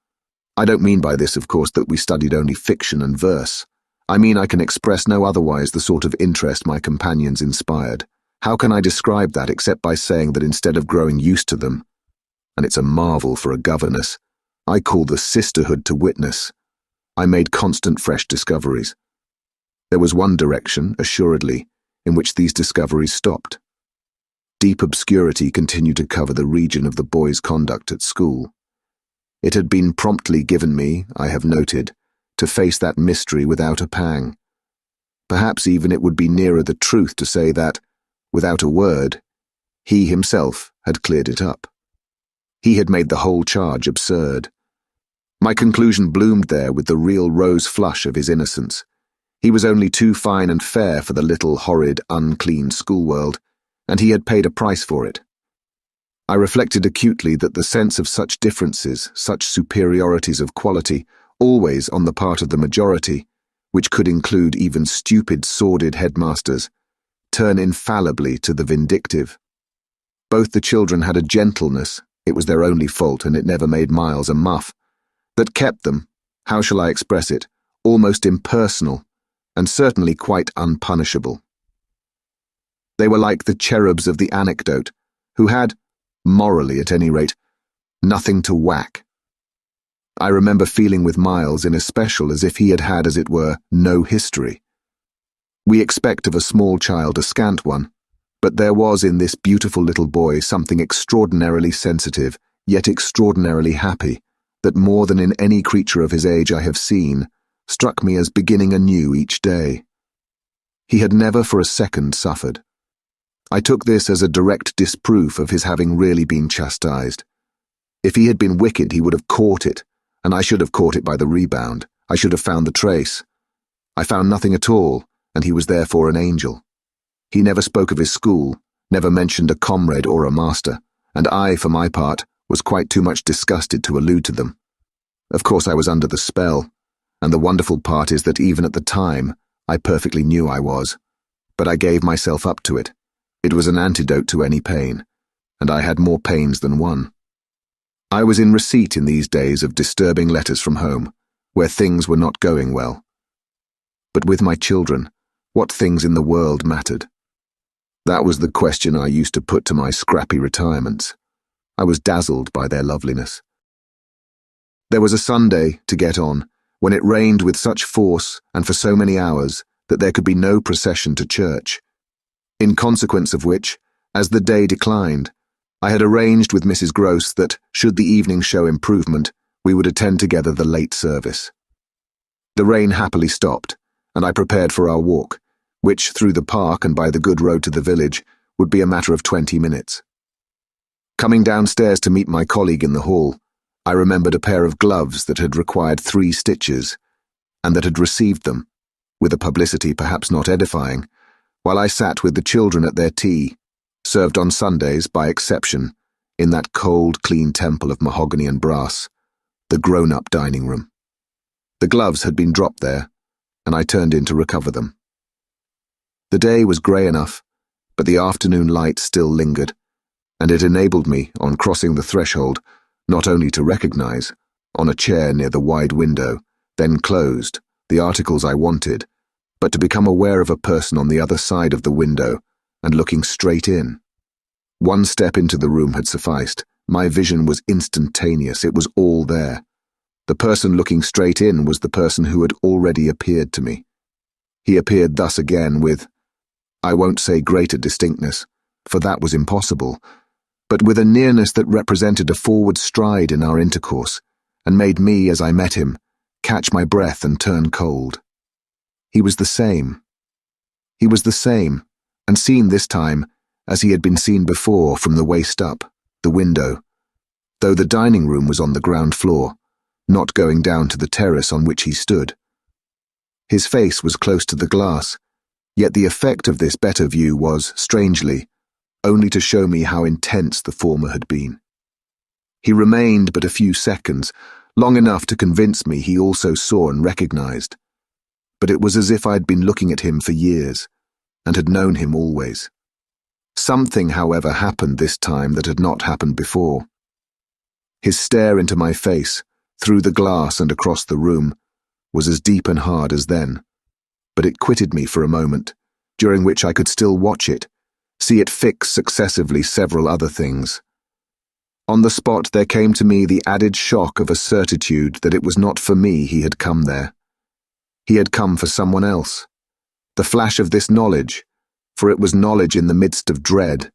I don't mean by this, of course, that we studied only fiction and verse. I mean I can express no otherwise the sort of interest my companions inspired. How can I describe that except by saying that instead of growing used to them, and it's a marvel for a governess, I call the sisterhood to witness, I made constant fresh discoveries. There was one direction, assuredly, in which these discoveries stopped. Deep obscurity continued to cover the region of the boys' conduct at school. It had been promptly given me, I have noted, to face that mystery without a pang. Perhaps even it would be nearer the truth to say that, without a word, he himself had cleared it up. He had made the whole charge absurd. My conclusion bloomed there with the real rose flush of his innocence. He was only too fine and fair for the little, horrid, unclean schoolworld, and he had paid a price for it. I reflected acutely that the sense of such differences, such superiorities of quality, always on the part of the majority, which could include even stupid, sordid headmasters, turn infallibly to the vindictive. Both the children had a gentleness, it was their only fault and it never made Miles a muff, that kept them, how shall I express it, almost impersonal, and certainly quite unpunishable. They were like the cherubs of the anecdote, who had, morally at any rate, nothing to whack. I remember feeling with Miles in especial as if he had had, as it were, no history. We expect of a small child a scant one, but there was in this beautiful little boy something extraordinarily sensitive, yet extraordinarily happy, that more than in any creature of his age I have seen, struck me as beginning anew each day. He had never for a second suffered. I took this as a direct disproof of his having really been chastised. If he had been wicked, he would have caught it, and I should have caught it by the rebound. I should have found the trace. I found nothing at all, and he was therefore an angel. He never spoke of his school, never mentioned a comrade or a master, and I, for my part, was quite too much disgusted to allude to them. Of course I was under the spell, and the wonderful part is that even at the time, I perfectly knew I was. But I gave myself up to it. It was an antidote to any pain, and I had more pains than one. I was in receipt in these days of disturbing letters from home, where things were not going well. But with my children, what things in the world mattered? That was the question I used to put to my scrappy retirements. I was dazzled by their loveliness. There was a Sunday, to get on, when it rained with such force and for so many hours that there could be no procession to church, in consequence of which, as the day declined, I had arranged with Mrs. Gross that, should the evening show improvement, we would attend together the late service. The rain happily stopped, and I prepared for our walk, which, through the park and by the good road to the village, would be a matter of 20 minutes. Coming downstairs to meet my colleague in the hall, I remembered a pair of gloves that had required 3 stitches, and that had received them, with a publicity perhaps not edifying, while I sat with the children at their tea, served on Sundays, by exception, in that cold, clean temple of mahogany and brass, the grown-up dining room. The gloves had been dropped there, and I turned in to recover them. The day was grey enough, but the afternoon light still lingered, and it enabled me, on crossing the threshold, not only to recognize, on a chair near the wide window, then closed, the articles I wanted, but to become aware of a person on the other side of the window and looking straight in. One step into the room had sufficed. My vision was instantaneous. It was all there. The person looking straight in was the person who had already appeared to me. He appeared thus again with, I won't say greater distinctness, for that was impossible, but with a nearness that represented a forward stride in our intercourse, and made me, as I met him, catch my breath and turn cold. He was the same. He was the same, and seen this time, as he had been seen before from the waist up, the window, though the dining room was on the ground floor, not going down to the terrace on which he stood. His face was close to the glass, yet the effect of this better view was, strangely, only to show me how intense the former had been. He remained but a few seconds, long enough to convince me he also saw and recognized, but it was as if I had been looking at him for years, and had known him always. Something, however, happened this time that had not happened before. His stare into my face, through the glass and across the room, was as deep and hard as then, but it quitted me for a moment, during which I could still watch it, see it fix successively several other things. On the spot there came to me the added shock of a certitude that it was not for me he had come there. He had come for someone else. The flash of this knowledge, for it was knowledge in the midst of dread,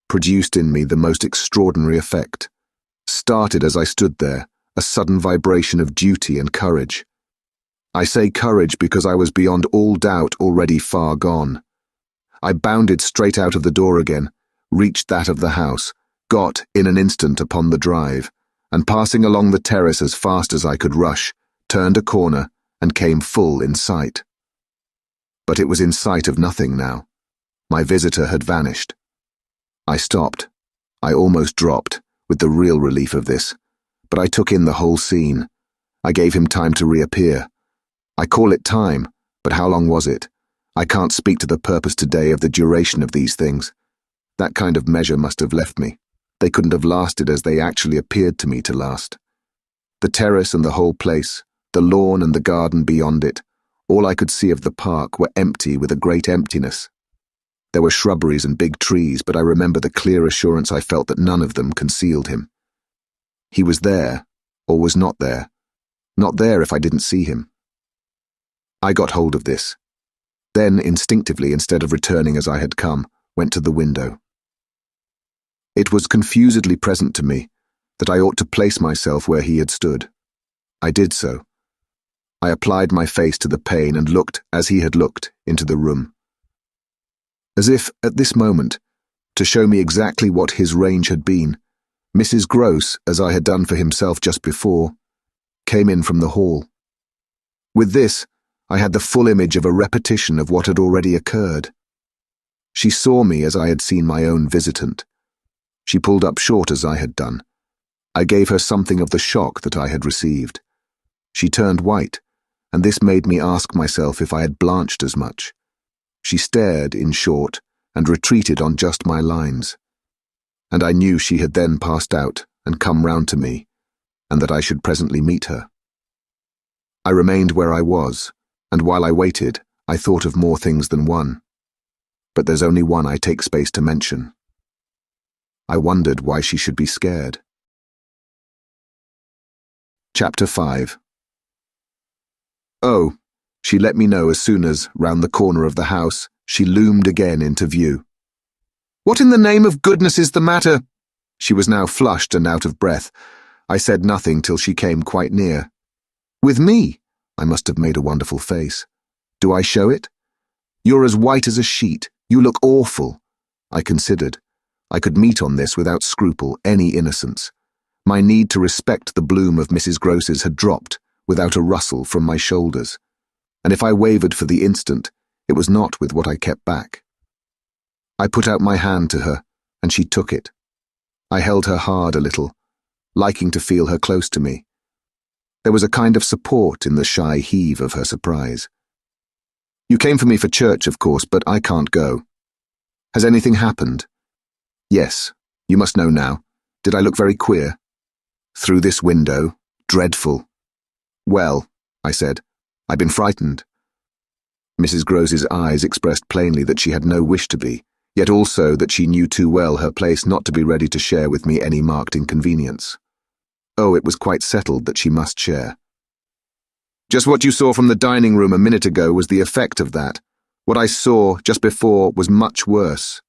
produced in me the most extraordinary effect. Started as I stood there, a sudden vibration of duty and courage. I say courage because I was beyond all doubt already far gone. I bounded straight out of the door again, reached that of the house, got in an instant upon the drive, and passing along the terrace as fast as I could rush, turned a corner and came full in sight. But it was in sight of nothing now. My visitor had vanished. I stopped. I almost dropped, with the real relief of this, but I took in the whole scene. I gave him time to reappear. I call it time, but how long was it? I can't speak to the purpose today of the duration of these things. That kind of measure must have left me. They couldn't have lasted as they actually appeared to me to last. The terrace and the whole place, the lawn and the garden beyond it, all I could see of the park were empty with a great emptiness. There were shrubberies and big trees, but I remember the clear assurance I felt that none of them concealed him. He was there, or was not there. Not there if I didn't see him. I got hold of this. Then, instinctively, instead of returning as I had come, went to the window. It was confusedly present to me that I ought to place myself where he had stood. I did so. I applied my face to the pane and looked, as he had looked, into the room. As if, at this moment, to show me exactly what his range had been, Mrs. Gross, as I had done for himself just before, came in from the hall. With this, I had the full image of a repetition of what had already occurred. She saw me as I had seen my own visitant. She pulled up short as I had done. I gave her something of the shock that I had received. She turned white, and this made me ask myself if I had blanched as much. She stared, in short, and retreated on just my lines. And I knew she had then passed out and come round to me, and that I should presently meet her. I remained where I was, and while I waited, I thought of more things than one. But there's only one I take space to mention. I wondered why she should be scared. Chapter 5. Oh, she let me know as soon as, round the corner of the house, she loomed again into view. What in the name of goodness is the matter? She was now flushed and out of breath. I said nothing till she came quite near. With me? I must have made a wonderful face. Do I show it? You're as white as a sheet. You look awful. I considered. I could meet on this without scruple any innocence. My need to respect the bloom of Mrs. Gross's had dropped, without a rustle, from my shoulders. And if I wavered for the instant, it was not with what I kept back. I put out my hand to her, and she took it. I held her hard a little, liking to feel her close to me. There was a kind of support in the shy heave of her surprise. You came for me for church, of course, but I can't go. Has anything happened? Yes, you must know now. Did I look very queer? Through this window, dreadful. Well, I said, I've been frightened. Mrs. Grose's eyes expressed plainly that she had no wish to be, yet also that she knew too well her place not to be ready to share with me any marked inconvenience. Oh, it was quite settled that she must share. Just what you saw from the dining room a minute ago was the effect of that. What I saw just before was much worse.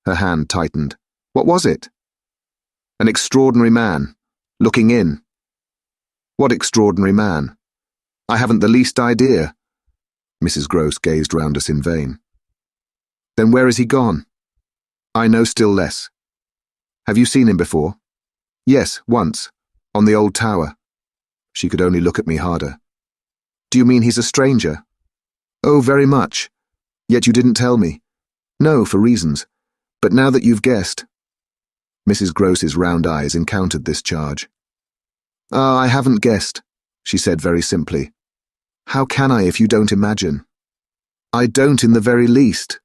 Her hand tightened. What was it? An extraordinary man, looking in. What extraordinary man? I haven't the least idea. Mrs. Grose gazed round us in vain. Then where is he gone? I know still less. Have you seen him before? Yes, once, on the old tower. She could only look at me harder. Do you mean he's a stranger? Oh, very much. Yet you didn't tell me. No, for reasons. But now that you've guessed. Mrs. Grose's round eyes encountered this charge. Ah, I haven't guessed, she said very simply. How can I if you don't imagine? I don't in the very least.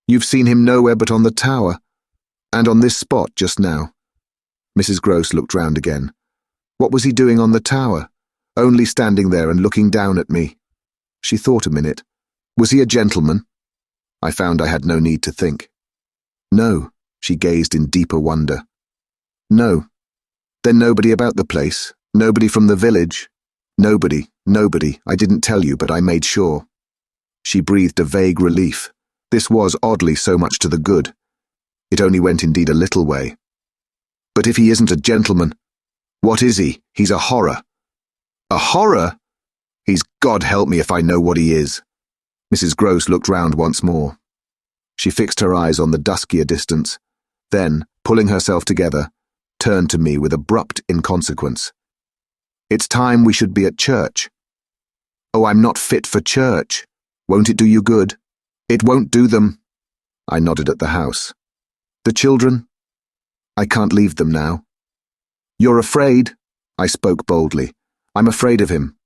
You've seen him nowhere but on the tower, and on this spot just now. Mrs. Grose looked round again. What was he doing on the tower? Only standing there and looking down at me. She thought a minute. Was he a gentleman? I found I had no need to think. No, she gazed in deeper wonder. No. Then nobody about the place? Nobody from the village? Nobody, I didn't tell you, but I made sure. She breathed a vague relief. This was oddly so much to the good. It only went indeed a little way. But if he isn't a gentleman, what is he? He's a horror. A horror? He's God help me if I know what he is. Mrs. Grose looked round once more. She fixed her eyes on the duskier distance, then, pulling herself together, turned to me with abrupt inconsequence. It's time we should be at church. Oh, I'm not fit for church. Won't it do you good? It won't do them. I nodded at the house. The children? I can't leave them now. You're afraid? I spoke boldly. I'm afraid of him.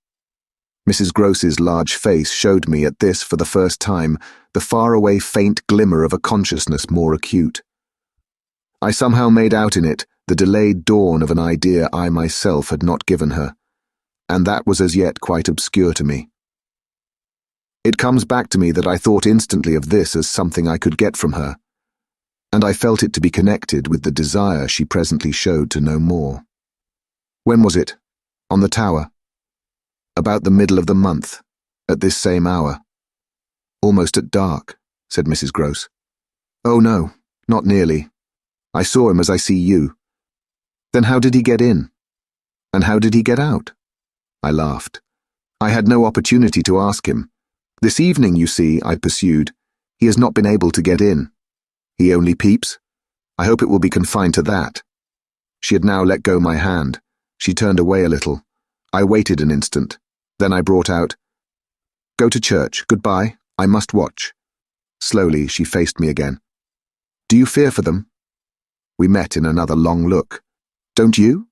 Mrs. Grose's large face showed me at this for the first time the faraway faint glimmer of a consciousness more acute. I somehow made out in it the delayed dawn of an idea I myself had not given her, and that was as yet quite obscure to me. It comes back to me that I thought instantly of this as something I could get from her, and I felt it to be connected with the desire she presently showed to know more. When was it? On the tower? About the middle of the month, at this same hour. Almost at dark, said Mrs. Grose. Oh no, not nearly. I saw him as I see you. Then how did he get in? And how did he get out? I laughed. I had no opportunity to ask him. This evening, you see, I pursued, he has not been able to get in. He only peeps. I hope it will be confined to that. She had now let go my hand. She turned away a little. I waited an instant. Then I brought out, Go to church. Goodbye. I must watch. Slowly, she faced me again. Do you fear for them? We met in another long look. Don't you?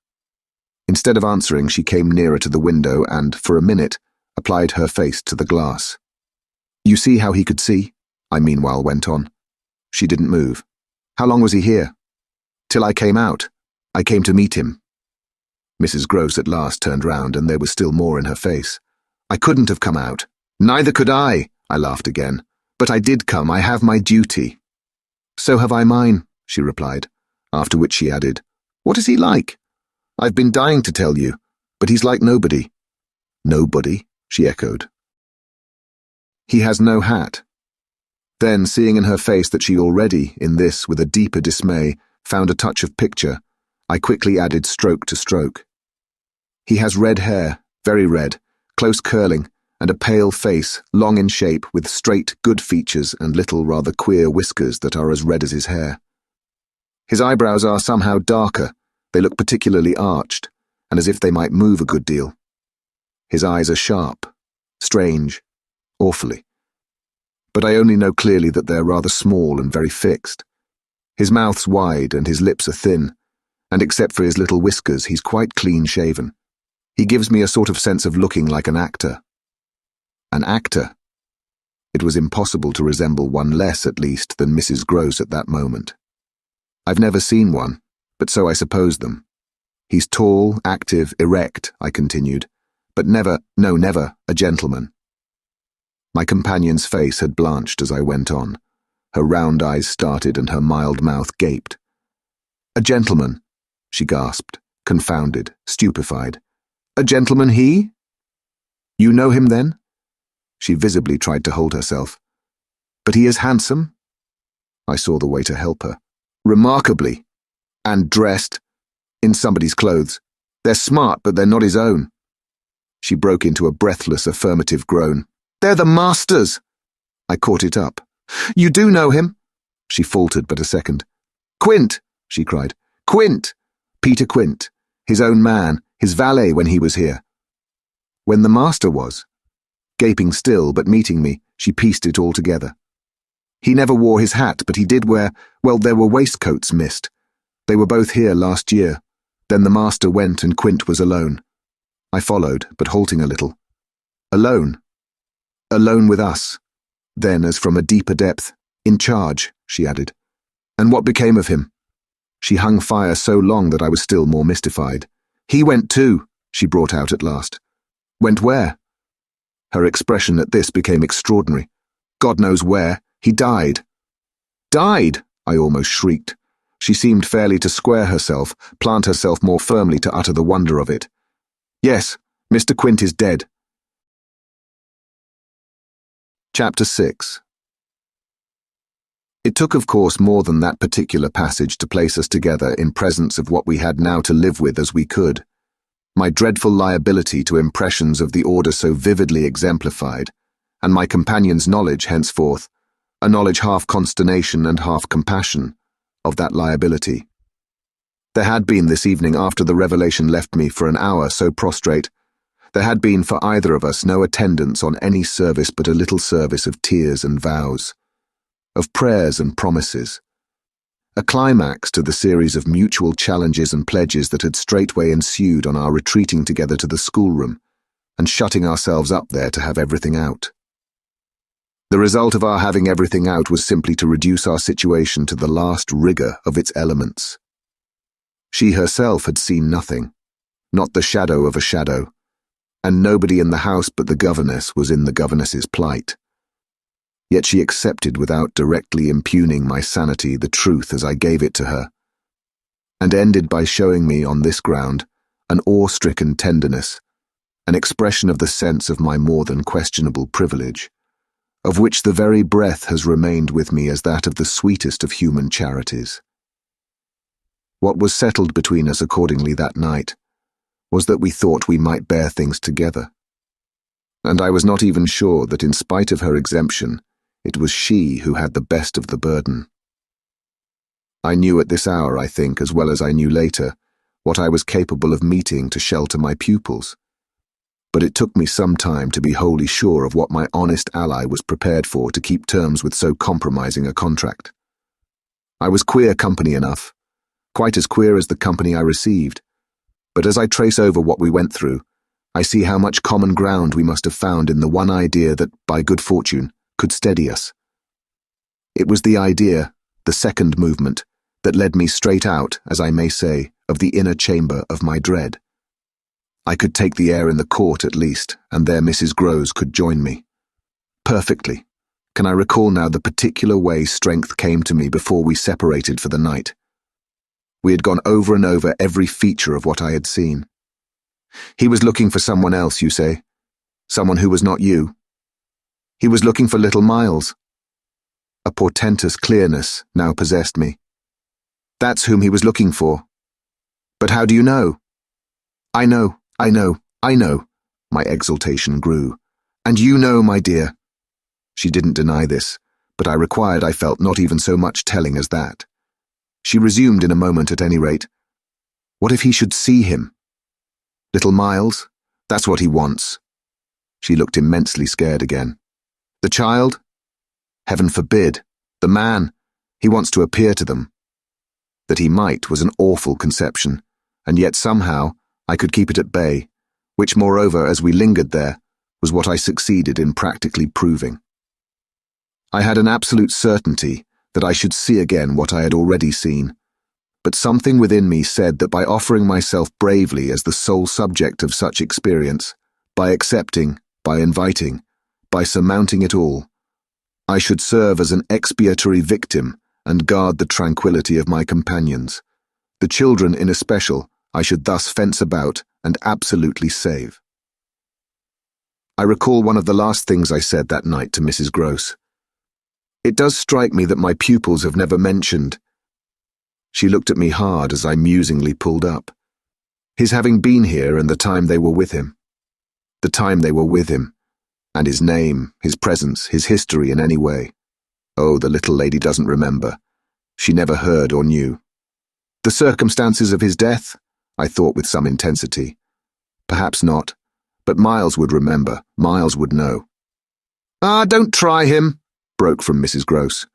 Instead of answering, she came nearer to the window and, for a minute, applied her face to the glass. You see how he could see? I meanwhile went on. She didn't move. How long was he here? Till I came out. I came to meet him. Mrs. Grose at last turned round, and there was still more in her face. I couldn't have come out. Neither could I laughed again. But I did come. I have my duty. So have I mine, she replied, after which she added, What is he like? I've been dying to tell you, but he's like nobody. Nobody, she echoed. He has no hat. Then, seeing in her face that she already, in this with a deeper dismay, found a touch of picture, I quickly added stroke to stroke. He has red hair, very red, close curling, and a pale face, long in shape, with straight, good features and little, rather queer whiskers that are as red as his hair. His eyebrows are somehow darker. They look particularly arched, and as if they might move a good deal. His eyes are sharp, strange, awfully. But I only know clearly that they're rather small and very fixed. His mouth's wide and his lips are thin, and except for his little whiskers, he's quite clean-shaven. He gives me a sort of sense of looking like an actor. An actor? It was impossible to resemble one less, at least, than Mrs. Gross at that moment. I've never seen one, but so I suppose them. He's tall, active, erect, I continued, but never a gentleman. My companion's face had blanched as I went on. Her round eyes started and her mild mouth gaped. A gentleman, she gasped, confounded, stupefied. A gentleman he? You know him then? She visibly tried to hold herself. But he is handsome? I saw the way to help her. Remarkably. And dressed. In somebody's clothes. They're smart, but they're not his own. She broke into a breathless affirmative groan. They're the master's! I caught it up. You do know him? She faltered but a second. Quint, she cried. Quint! Peter Quint. His own man, his valet when he was here. When the master was. Gaping still, but meeting me, she pieced it all together. He never wore his hat, but he did wear, well, there were waistcoats missed. They were both here last year. Then the master went and Quint was alone. I followed, but halting a little. Alone. Alone with us. Then, as from a deeper depth, in charge, she added. And what became of him? She hung fire so long that I was still more mystified. He went too, she brought out at last. Went where? Her expression at this became extraordinary. God knows where. He died. Died? I almost shrieked. She seemed fairly to square herself, plant herself more firmly to utter the wonder of it. Yes, Mr. Quint is dead. Chapter 6. It took, of course, more than that particular passage to place us together in presence of what we had now to live with as we could. My dreadful liability to impressions of the order so vividly exemplified, and my companion's knowledge henceforth, a knowledge half consternation and half compassion, of that liability. There had been this evening after the revelation left me for an hour so prostrate, there had been for either of us no attendance on any service but a little service of tears and vows, of prayers and promises, a climax to the series of mutual challenges and pledges that had straightway ensued on our retreating together to the schoolroom and shutting ourselves up there to have everything out. The result of our having everything out was simply to reduce our situation to the last rigour of its elements. She herself had seen nothing, not the shadow of a shadow, and nobody in the house but the governess was in the governess's plight. Yet she accepted without directly impugning my sanity the truth as I gave it to her, and ended by showing me on this ground an awe-stricken tenderness, an expression of the sense of my more than questionable privilege, of which the very breath has remained with me as that of the sweetest of human charities. What was settled between us accordingly that night was that we thought we might bear things together, and I was not even sure that in spite of her exemption, it was she who had the best of the burden. I knew at this hour, I think, as well as I knew later, what I was capable of meeting to shelter my pupils, but it took me some time to be wholly sure of what my honest ally was prepared for to keep terms with so compromising a contract. I was queer company enough, quite as queer as the company I received, but as I trace over what we went through, I see how much common ground we must have found in the one idea that, by good fortune, could steady us. It was the idea, the second movement, that led me straight out, as I may say, of the inner chamber of my dread. I could take the air in the court at least, and there Mrs. Groves could join me. Perfectly. Can I recall now the particular way strength came to me before we separated for the night? We had gone over and over every feature of what I had seen. He was looking for someone else, you say? Someone who was not you? He was looking for little Miles. A portentous clearness now possessed me. That's whom he was looking for. But how do you know? I know, my exultation grew. And you know, my dear. She didn't deny this, but I required, I felt, not even so much telling as that. She resumed in a moment at any rate. What if he should see him? Little Miles? That's what he wants. She looked immensely scared again. The child? Heaven forbid. The man. He wants to appear to them. That he might was an awful conception, and yet somehow I could keep it at bay, which, moreover, as we lingered there, was what I succeeded in practically proving. I had an absolute certainty that I should see again what I had already seen, but something within me said that by offering myself bravely as the sole subject of such experience, by accepting, by inviting, by surmounting it all, I should serve as an expiatory victim and guard the tranquility of my companions. The children in especial I should thus fence about and absolutely save. I recall one of the last things I said that night to Mrs. Gross. It does strike me that my pupils have never mentioned. She looked at me hard as I musingly pulled up. His having been here and the time they were with him. The time they were with him, and his name, his presence, his history in any way. Oh, the little lady doesn't remember. She never heard or knew. The circumstances of his death? I thought with some intensity. Perhaps not, but Miles would remember, Miles would know. "Ah, don't try him," broke from Mrs. Gross.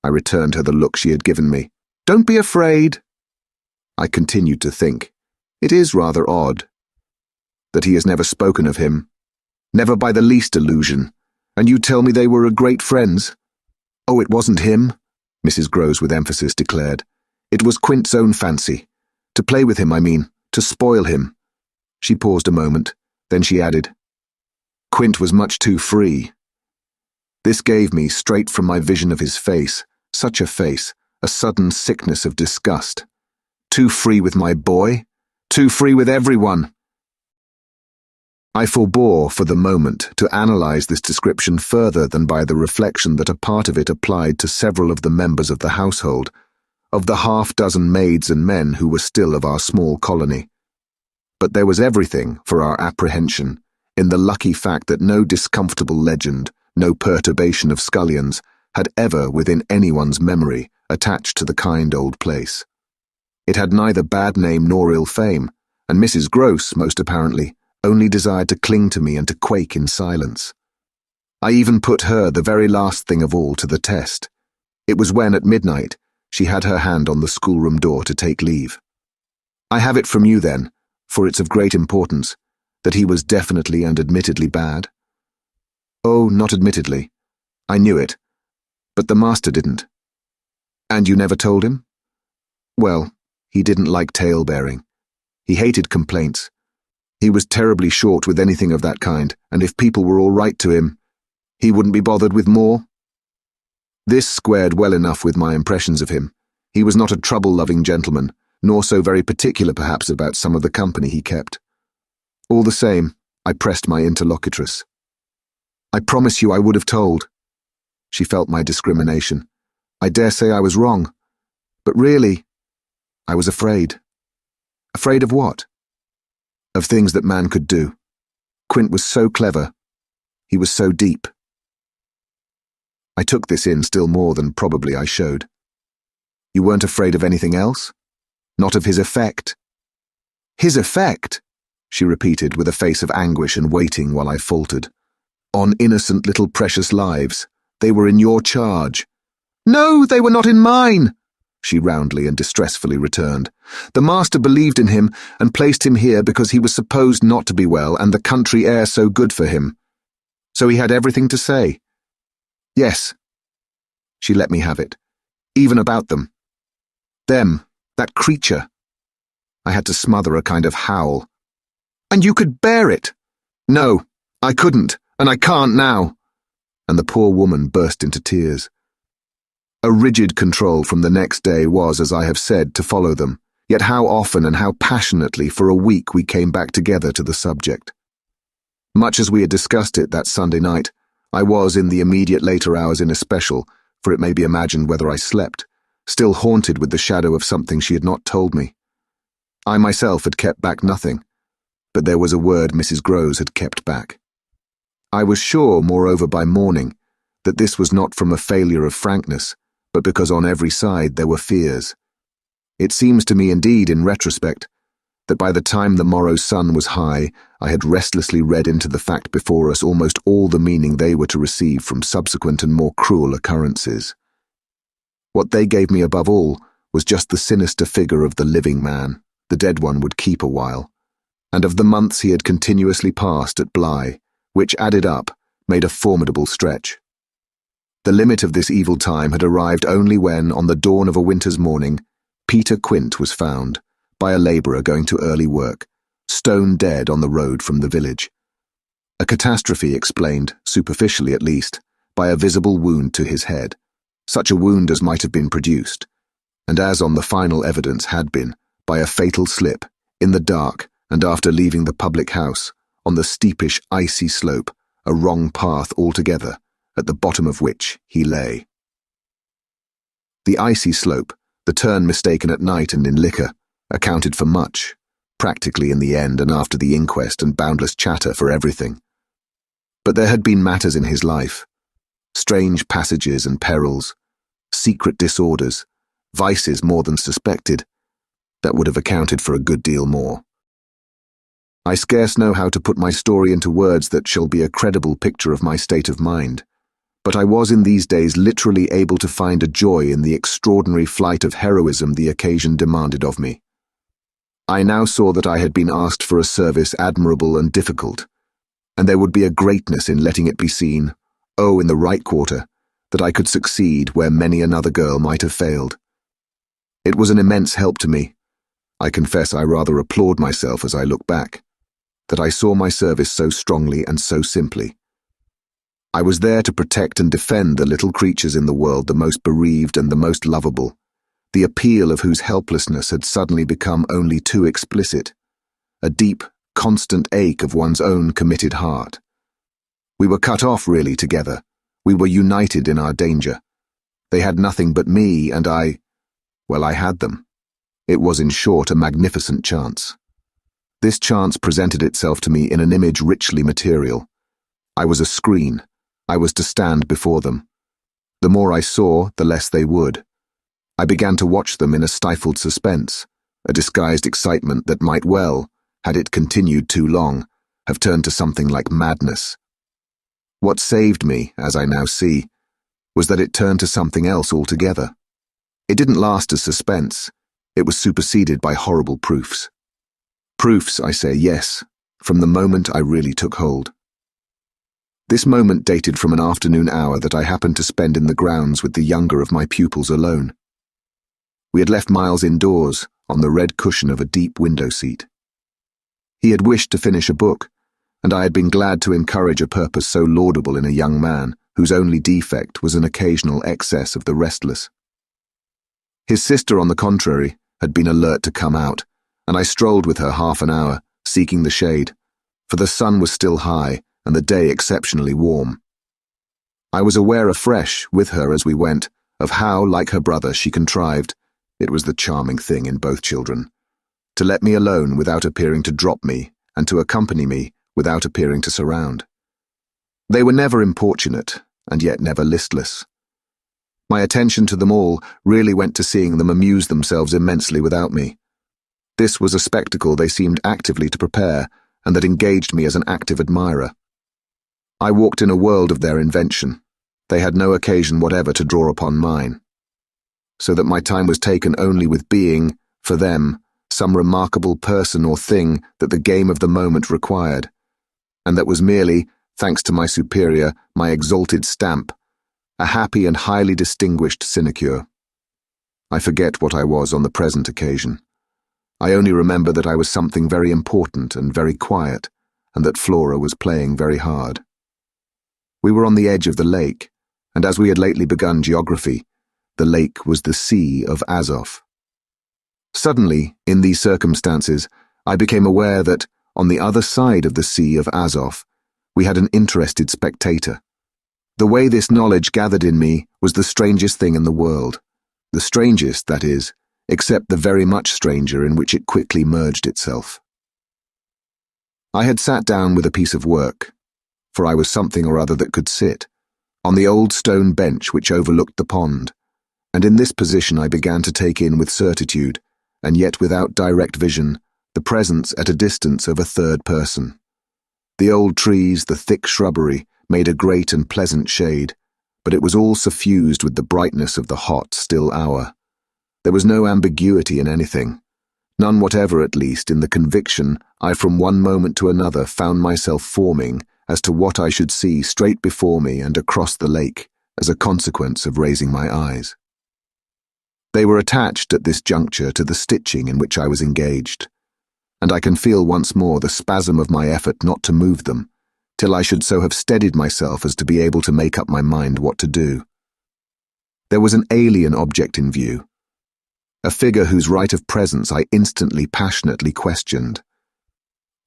I returned her the look she had given me. "Don't be afraid." I continued to think, it is rather odd that he has never spoken of him, never by the least allusion, and you tell me they were great friends. "Oh, it wasn't him," Mrs. Gross with emphasis declared. "It was Quint's own fancy. To play with him, I mean, to spoil him." She paused a moment, then she added, "Quint was much too free." This gave me, straight from my vision of his face, such a face, a sudden sickness of disgust. Too free with my boy? Too free with everyone? I forbore, for the moment, to analyze this description further than by the reflection that a part of it applied to several of the members of the household, of the half-dozen maids and men who were still of our small colony. But there was everything, for our apprehension, in the lucky fact that no discomfortable legend, no perturbation of scullions, had ever, within anyone's memory, attached to the kind old place. It had neither bad name nor ill fame, and Mrs. Gross, most apparently, only desired to cling to me and to quake in silence. I even put her, the very last thing of all, to the test. It was when, at midnight, she had her hand on the schoolroom door to take leave. "I have it from you, then, for it's of great importance, that he was definitely and admittedly bad?" "Oh, not admittedly. I knew it. But the master didn't." "And you never told him?" "Well, he didn't like tale-bearing. He hated complaints. He was terribly short with anything of that kind, and if people were all right to him, he wouldn't be bothered with more." This squared well enough with my impressions of him. He was not a trouble-loving gentleman, nor so very particular perhaps about some of the company he kept. All the same, I pressed my interlocutress. "I promise you I would have told." She felt my discrimination. "I dare say I was wrong. But really, I was afraid." "Afraid of what?" "Of things that man could do. Quint was so clever. He was so deep." I took this in still more than probably I showed. "You weren't afraid of anything else? Not of his effect?" "His effect?" she repeated with a face of anguish and waiting while I faltered. "On innocent little precious lives. They were in your charge." "No, they were not in mine," she roundly and distressfully returned. "The master believed in him and placed him here because he was supposed not to be well and the country air so good for him. So he had everything to say." "Yes." She let me have it. "Even about them. Them, that creature." I had to smother a kind of howl. "And you could bear it?" "No, I couldn't, and I can't now." And the poor woman burst into tears. A rigid control from the next day was, as I have said, to follow them, yet how often and how passionately for a week we came back together to the subject. Much as we had discussed it that Sunday night, I was, in the immediate later hours in especial, for it may be imagined whether I slept, still haunted with the shadow of something she had not told me. I myself had kept back nothing, but there was a word Mrs. Groves had kept back. I was sure, moreover, by morning, that this was not from a failure of frankness, but because on every side there were fears. It seems to me indeed, in retrospect, that by the time the morrow's sun was high, I had restlessly read into the fact before us almost all the meaning they were to receive from subsequent and more cruel occurrences. What they gave me above all was just the sinister figure of the living man. The dead one would keep a while, and of the months he had continuously passed at Bly, which added up, made a formidable stretch. The limit of this evil time had arrived only when, on the dawn of a winter's morning, Peter Quint was found, by a labourer going to early work, stone dead on the road from the village. A catastrophe explained, superficially at least, by a visible wound to his head, such a wound as might have been produced, and as on the final evidence had been, by a fatal slip, in the dark and after leaving the public house, on the steepish, icy slope, a wrong path altogether, at the bottom of which he lay. The icy slope, the turn mistaken at night and in liquor, accounted for much, practically in the end and after the inquest and boundless chatter for everything. But there had been matters in his life, strange passages and perils, secret disorders, vices more than suspected, that would have accounted for a good deal more. I scarce know how to put my story into words that shall be a credible picture of my state of mind, but I was in these days literally able to find a joy in the extraordinary flight of heroism the occasion demanded of me. I now saw that I had been asked for a service admirable and difficult, and there would be a greatness in letting it be seen, in the right quarter, that I could succeed where many another girl might have failed. It was an immense help to me. I confess I rather applaud myself as I look back, that I saw my service so strongly and so simply. I was there to protect and defend the little creatures in the world, the most bereaved and the most lovable, the appeal of whose helplessness had suddenly become only too explicit, a deep, constant ache of one's own committed heart. We were cut off really together. We were united in our danger. They had nothing but me, and I had them. It was, in short, a magnificent chance. This chance presented itself to me in an image richly material. I was a screen. I was to stand before them. The more I saw, the less they would. I began to watch them in a stifled suspense, a disguised excitement that might well, had it continued too long, have turned to something like madness. What saved me, as I now see, was that it turned to something else altogether. It didn't last as suspense. It was superseded by horrible proofs. Proofs, I say, yes, from the moment I really took hold. This moment dated from an afternoon hour that I happened to spend in the grounds with the younger of my pupils alone. We had left Miles indoors, on the red cushion of a deep window seat. He had wished to finish a book, and I had been glad to encourage a purpose so laudable in a young man whose only defect was an occasional excess of the restless. His sister, on the contrary, had been alert to come out, and I strolled with her half an hour, seeking the shade, for the sun was still high and the day exceptionally warm. I was aware afresh, with her as we went, of how, like her brother, she contrived, it was the charming thing in both children, to let me alone without appearing to drop me, and to accompany me without appearing to surround. They were never importunate, and yet never listless. My attention to them all really went to seeing them amuse themselves immensely without me. This was a spectacle they seemed actively to prepare, and that engaged me as an active admirer. I walked in a world of their invention. They had no occasion whatever to draw upon mine, so that my time was taken only with being, for them, some remarkable person or thing that the game of the moment required, and that was merely, thanks to my superior, my exalted stamp, a happy and highly distinguished sinecure. I forget what I was on the present occasion. I only remember that I was something very important and very quiet, and that Flora was playing very hard. We were on the edge of the lake, and as we had lately begun geography, the lake was the Sea of Azov. Suddenly, in these circumstances, I became aware that, on the other side of the Sea of Azov, we had an interested spectator. The way this knowledge gathered in me was the strangest thing in the world. The strangest, that is, except the very much stranger in which it quickly merged itself. I had sat down with a piece of work, for I was something or other that could sit, on the old stone bench which overlooked the pond, and in this position I began to take in with certitude, and yet without direct vision, the presence at a distance of a third person. The old trees, the thick shrubbery, made a great and pleasant shade, but it was all suffused with the brightness of the hot, still hour. There was no ambiguity in anything. None whatever, at least, in the conviction I from one moment to another found myself forming as to what I should see straight before me and across the lake as a consequence of raising my eyes. They were attached at this juncture to the stitching in which I was engaged, and I can feel once more the spasm of my effort not to move them, till I should so have steadied myself as to be able to make up my mind what to do. There was an alien object in view, a figure whose right of presence I instantly passionately questioned.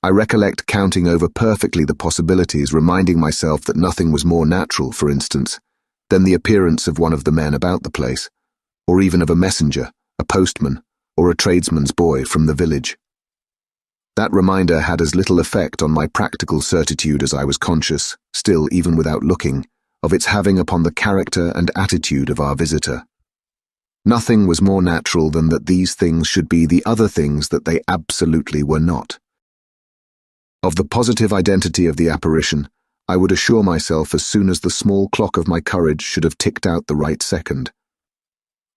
I recollect counting over perfectly the possibilities, reminding myself that nothing was more natural, for instance, than the appearance of one of the men about the place, or even of a messenger, a postman, or a tradesman's boy from the village. That reminder had as little effect on my practical certitude as I was conscious, still even without looking, of its having upon the character and attitude of our visitor. Nothing was more natural than that these things should be the other things that they absolutely were not. Of the positive identity of the apparition, I would assure myself as soon as the small clock of my courage should have ticked out the right second.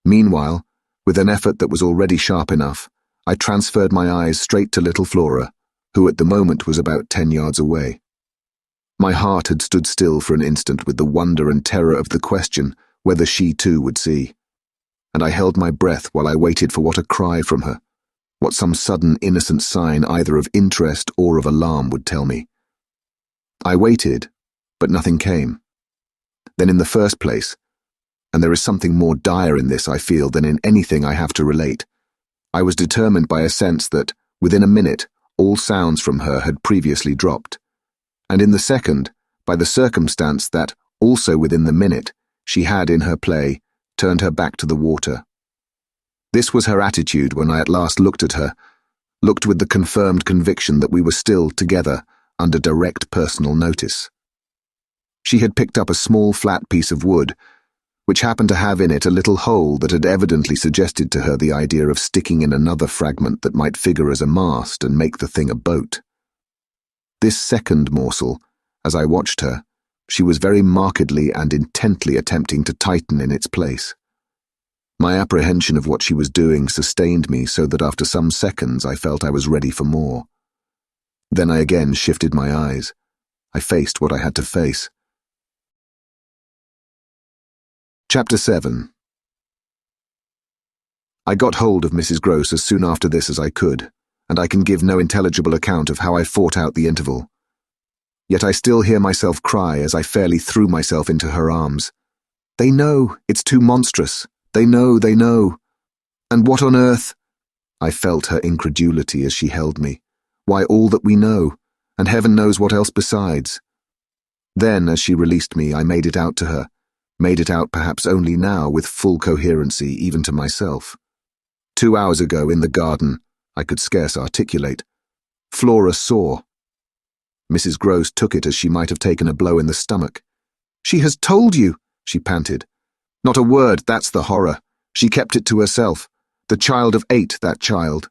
Meanwhile, with an effort that was already sharp enough, I transferred my eyes straight to little Flora, who at the moment was about 10 yards away. My heart had stood still for an instant with the wonder and terror of the question whether she too would see, and I held my breath while I waited for what a cry from her, what some sudden innocent sign either of interest or of alarm would tell me. I waited, but nothing came. Then in the first place, and there is something more dire in this, I feel, than in anything I have to relate, I was determined by a sense that, within a minute, all sounds from her had previously dropped, and in the second, by the circumstance that, also within the minute, she had, in her play, turned her back to the water. This was her attitude when I at last looked at her, looked with the confirmed conviction that we were still together under direct personal notice. She had picked up a small flat piece of wood, which happened to have in it a little hole that had evidently suggested to her the idea of sticking in another fragment that might figure as a mast and make the thing a boat. This second morsel, as I watched her, she was very markedly and intently attempting to tighten in its place. My apprehension of what she was doing sustained me so that after some seconds I felt I was ready for more. Then I again shifted my eyes. I faced what I had to face. Chapter 7. I got hold of Mrs. Gross as soon after this as I could, and I can give no intelligible account of how I fought out the interval. Yet I still hear myself cry as I fairly threw myself into her arms. "They know, it's too monstrous. They know, they know. And what on earth?" I felt her incredulity as she held me. "Why, all that we know, and heaven knows what else besides." Then, as she released me, I made it out to her, made it out perhaps only now with full coherency even to myself. 2 hours ago in the garden, I could scarce articulate. Flora saw. Mrs. Gross took it as she might have taken a blow in the stomach. "She has told you," she panted. "Not a word, that's the horror. She kept it to herself. The child of 8, that child."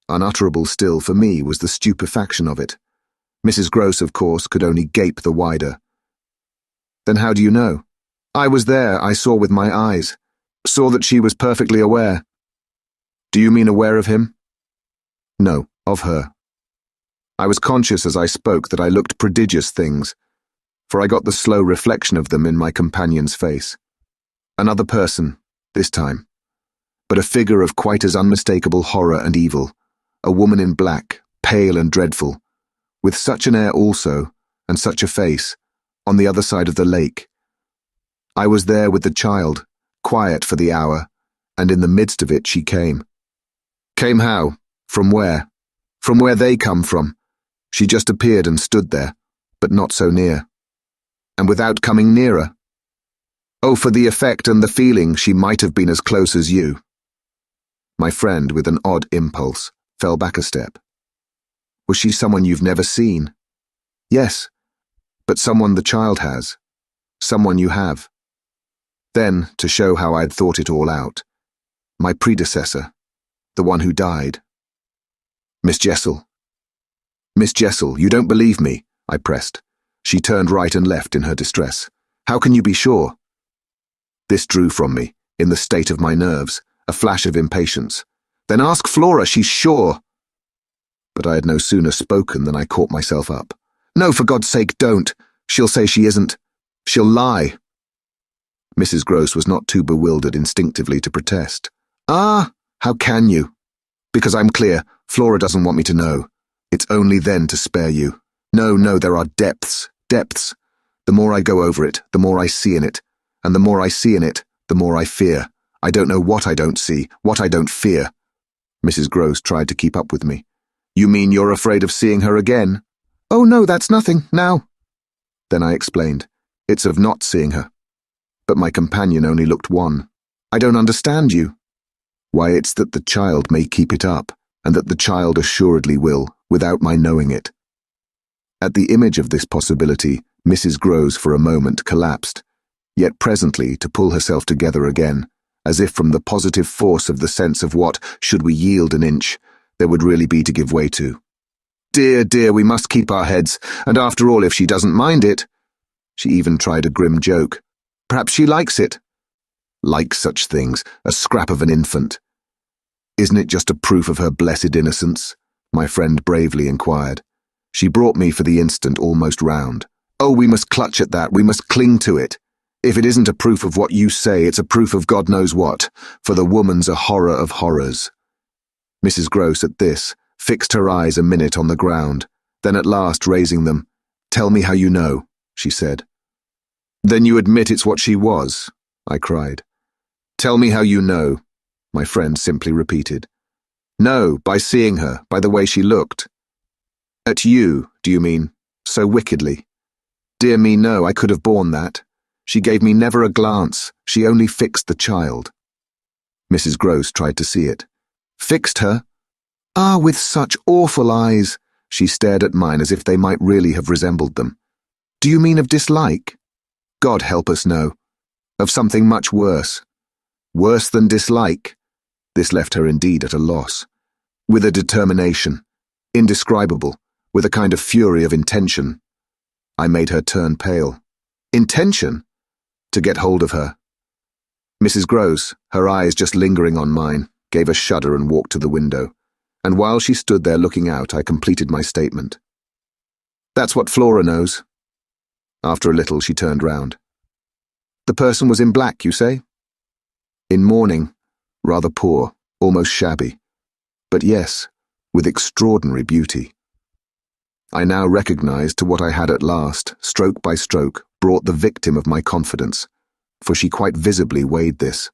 Unutterable still for me was the stupefaction of it. Mrs. Gross, of course, could only gape the wider. "Then how do you know?" "I was there, I saw with my eyes. Saw that she was perfectly aware." "Do you mean aware of him?" "No, of her." I was conscious as I spoke that I looked prodigious things, for I got the slow reflection of them in my companion's face. Another person, this time, but a figure of quite as unmistakable horror and evil, a woman in black, pale and dreadful, with such an air also, and such a face, on the other side of the lake. I was there with the child, quiet for the hour, and in the midst of it she came. Came how? From where? From where they come from. She just appeared and stood there, but not so near. And without coming nearer. Oh, for the effect and the feeling, she might have been as close as you. My friend, with an odd impulse, fell back a step. Was she someone you've never seen? Yes, but someone the child has. Someone you have. Then, to show how I'd thought it all out, my predecessor, the one who died. Miss Jessel. Miss Jessel, you don't believe me, I pressed. She turned right and left in her distress. How can you be sure? This drew from me, in the state of my nerves, a flash of impatience. "Then ask Flora, she's sure." But I had no sooner spoken than I caught myself up. "No, for God's sake, don't. She'll say she isn't. She'll lie." Mrs. Gross was not too bewildered instinctively to protest. "Ah, how can you? Because I'm clear, Flora doesn't want me to know. It's only then to spare you. No, there are depths. The more I go over it, the more I see in it. And the more I see in it, the more I fear. I don't know what I don't see, what I don't fear." Mrs. Gross tried to keep up with me. "You mean you're afraid of seeing her again?" "Oh no, that's nothing, now." Then I explained. "It's of not seeing her." But my companion only looked wan. "I don't understand you." "Why, it's that the child may keep it up, and that the child assuredly will, without my knowing it." At the image of this possibility, Mrs. Gross for a moment collapsed, yet presently to pull herself together again, as if from the positive force of the sense of what, should we yield an inch, there would really be to give way to. Dear, we must keep our heads, and after all, if she doesn't mind it." She even tried a grim joke. "Perhaps she likes it." Like such things, a scrap of an infant. "Isn't it just a proof of her blessed innocence?" my friend bravely inquired. She brought me for the instant almost round. "Oh, we must clutch at that, we must cling to it. If it isn't a proof of what you say, it's a proof of God knows what, for the woman's a horror of horrors." Mrs. Gross, at this, fixed her eyes a minute on the ground, then at last raising them, "Tell me how you know," she said. "Then you admit it's what she was?" I cried. "Tell me how you know," my friend simply repeated. "No, by seeing her, by the way she looked." "At you, do you mean? So wickedly?" "Dear me, no, I could have borne that. She gave me never a glance, she only fixed the child." Mrs. Gross tried to see it. "Fixed her? Ah, with such awful eyes." She stared at mine as if they might really have resembled them. "Do you mean of dislike?" "God help us, no. Of something much worse." "Worse than dislike?" This left her indeed at a loss. "With a determination, indescribable, with a kind of fury of intention." I made her turn pale. "Intention?" "To get hold of her." Mrs. Gross, her eyes just lingering on mine, gave a shudder and walked to the window, and while she stood there looking out, I completed my statement. "That's what Flora knows." After a little, she turned round. "The person was in black, you say?" "In mourning, rather poor, almost shabby. But yes, with extraordinary beauty." I now recognized to what I had at last, stroke by stroke, brought the victim of my confidence, for she quite visibly weighed this.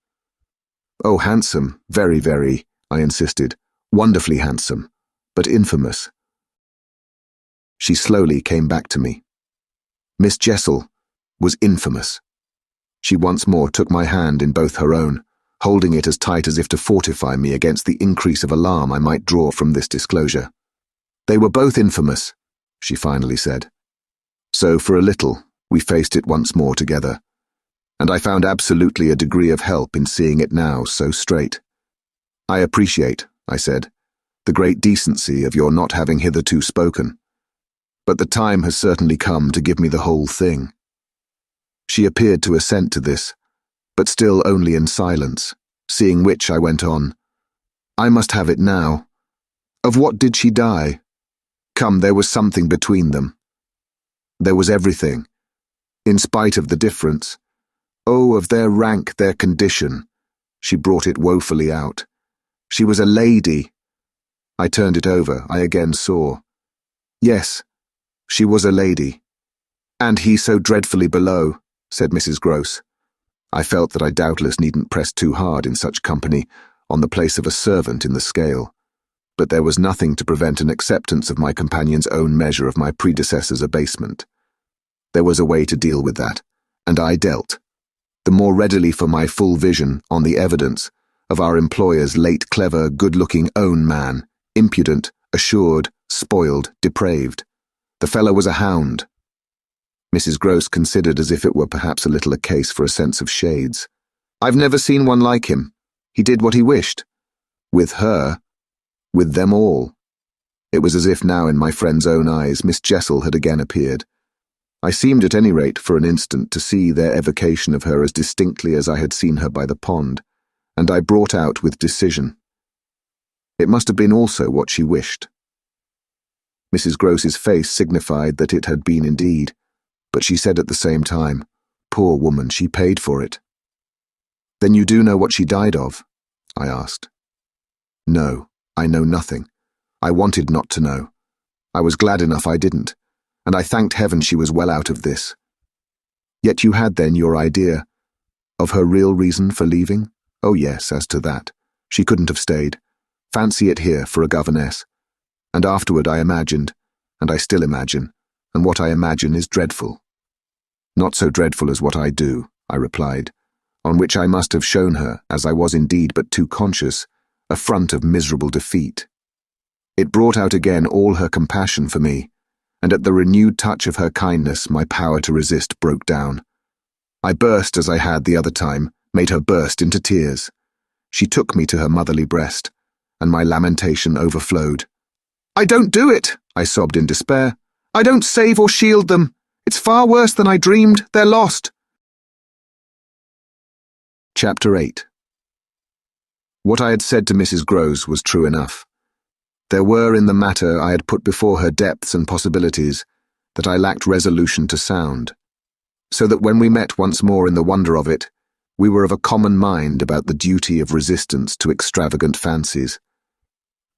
"Oh, handsome, very, I insisted, wonderfully handsome, but infamous." She slowly came back to me. Miss Jessel was infamous. She once more took my hand in both her own, holding it as tight as if to fortify me against the increase of alarm I might draw from this disclosure. "They were both infamous," she finally said. So for a little, we faced it once more together, and I found absolutely a degree of help in seeing it now so straight. "I appreciate," I said, "the great decency of your not having hitherto spoken, but the time has certainly come to give me the whole thing." She appeared to assent to this, but still only in silence, seeing which I went on. "I must have it now. Of what did she die? Come, there was something between them. There was everything, in spite of the difference. Oh, of their rank, their condition." She brought it woefully out. "She was a lady." I turned it over, I again saw. Yes, she was a lady. "And he so dreadfully below," said Mrs. Gross. I felt that I doubtless needn't press too hard in such company, on the place of a servant in the scale. But there was nothing to prevent an acceptance of my companion's own measure of my predecessor's abasement. There was a way to deal with that, and I dealt, the more readily for my full vision, on the evidence, of our employer's late clever, good-looking own man, impudent, assured, spoiled, depraved. The fellow was a hound. Mrs. Gross considered as if it were perhaps a little a case for a sense of shades. "I've never seen one like him. He did what he wished. With her. With them all." It was as if now in my friend's own eyes Miss Jessel had again appeared. I seemed at any rate for an instant to see their evocation of her as distinctly as I had seen her by the pond, and I brought out with decision. It must have been also what she wished. Mrs. Groce's face signified that it had been indeed, but she said at the same time, "Poor woman, she paid for it." "Then you do know what she died of?" I asked. "No, I know nothing. I wanted not to know. I was glad enough I didn't, and I thanked heaven she was well out of this." "Yet you had then your idea of her real reason for leaving?" "Oh yes, as to that. She couldn't have stayed. Fancy it here for a governess. And afterward I imagined, and I still imagine, and what I imagine is dreadful." "Not so dreadful as what I do," I replied, on which I must have shown her, as I was indeed but too conscious, a front of miserable defeat. It brought out again all her compassion for me, and at the renewed touch of her kindness my power to resist broke down. I burst as I had the other time, made her burst into tears. She took me to her motherly breast, and my lamentation overflowed. "I don't do it," I sobbed in despair. "I don't save or shield them. It's far worse than I dreamed. They're lost." Chapter 8. What I had said to Mrs. Grose was true enough. There were in the matter I had put before her depths and possibilities that I lacked resolution to sound, so that when we met once more in the wonder of it, we were of a common mind about the duty of resistance to extravagant fancies.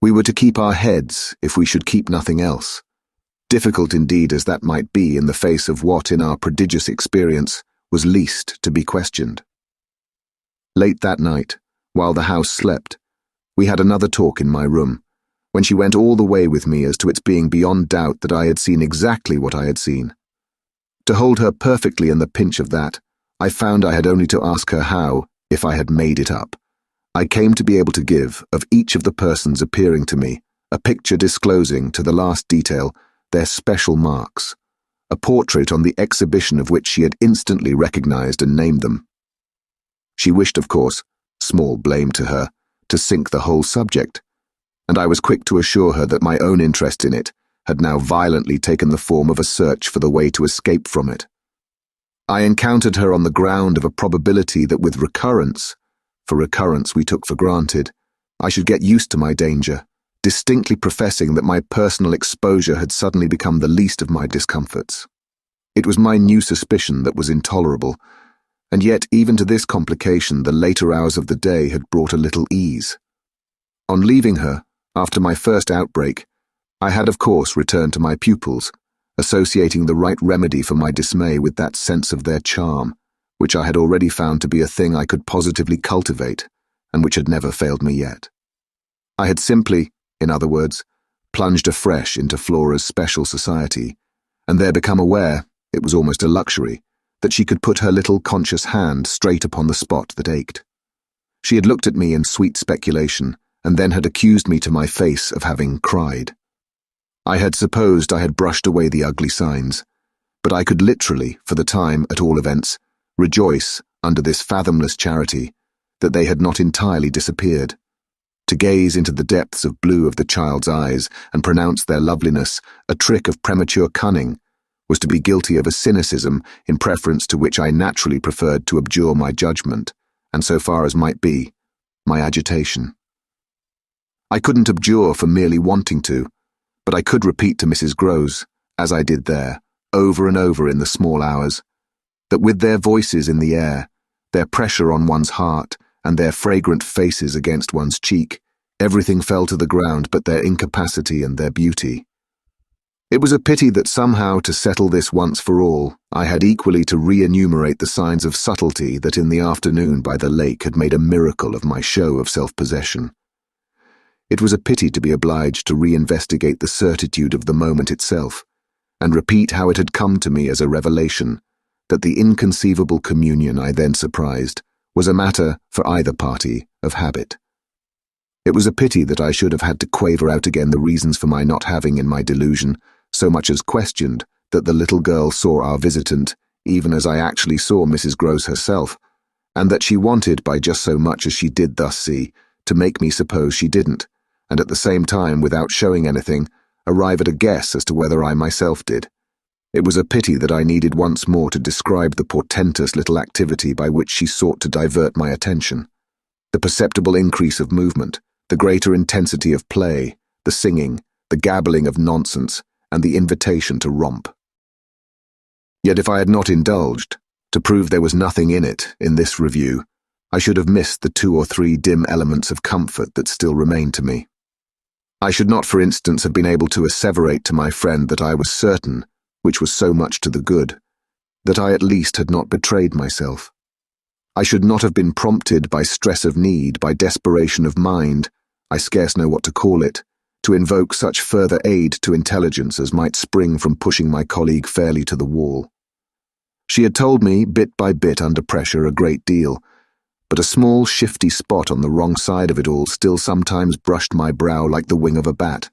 We were to keep our heads if we should keep nothing else, difficult indeed as that might be in the face of what in our prodigious experience was least to be questioned. Late that night, while the house slept, we had another talk in my room, when she went all the way with me as to its being beyond doubt that I had seen exactly what I had seen. To hold her perfectly in the pinch of that, I found I had only to ask her how, if I had made it up, I came to be able to give, of each of the persons appearing to me, a picture disclosing, to the last detail, their special marks, a portrait on the exhibition of which she had instantly recognized and named them. She wished, of course, small blame to her, to sink the whole subject, and I was quick to assure her that my own interest in it had now violently taken the form of a search for the way to escape from it. I encountered her on the ground of a probability that with recurrence, for recurrence we took for granted, I should get used to my danger, distinctly professing that my personal exposure had suddenly become the least of my discomforts. It was my new suspicion that was intolerable, and yet even to this complication the later hours of the day had brought a little ease. On leaving her, after my first outbreak, I had of course returned to my pupils, associating the right remedy for my dismay with that sense of their charm, which I had already found to be a thing I could positively cultivate, and which had never failed me yet. I had simply, in other words, plunged afresh into Flora's special society, and there become aware, it was almost a luxury, that she could put her little conscious hand straight upon the spot that ached. She had looked at me in sweet speculation, and then had accused me to my face of having cried. I had supposed I had brushed away the ugly signs, but I could literally, for the time at all events, rejoice, under this fathomless charity, that they had not entirely disappeared. To gaze into the depths of blue of the child's eyes and pronounce their loveliness a trick of premature cunning was to be guilty of a cynicism in preference to which I naturally preferred to abjure my judgment, and so far as might be, my agitation. I couldn't abjure for merely wanting to, but I could repeat to Mrs. Grose, as I did there, over and over in the small hours, that with their voices in the air, their pressure on one's heart, and their fragrant faces against one's cheek, everything fell to the ground but their incapacity and their beauty. It was a pity that somehow, to settle this once for all, I had equally to re-enumerate the signs of subtlety that in the afternoon by the lake had made a miracle of my show of self-possession. It was a pity to be obliged to re-investigate the certitude of the moment itself, and repeat how it had come to me as a revelation that the inconceivable communion I then surprised was a matter, for either party, of habit. It was a pity that I should have had to quaver out again the reasons for my not having in my delusion so much as questioned that the little girl saw our visitant even as I actually saw Mrs. Grose herself, and that she wanted, by just so much as she did thus see, to make me suppose she didn't, and at the same time, without showing anything, arrive at a guess as to whether I myself did. It was a pity that I needed once more to describe the portentous little activity by which she sought to divert my attention. the perceptible increase of movement, the greater intensity of play, the singing, the gabbling of nonsense, and the invitation to romp. Yet if I had not indulged, to prove there was nothing in it, in this review, I should have missed the 2 or 3 dim elements of comfort that still remained to me. I should not, for instance, have been able to asseverate to my friend that I was certain, which was so much to the good, that I at least had not betrayed myself. I should not have been prompted by stress of need, by desperation of mind, I scarce know what to call it, to invoke such further aid to intelligence as might spring from pushing my colleague fairly to the wall. She had told me, bit by bit under pressure, a great deal, but a small shifty spot on the wrong side of it all still sometimes brushed my brow like the wing of a bat.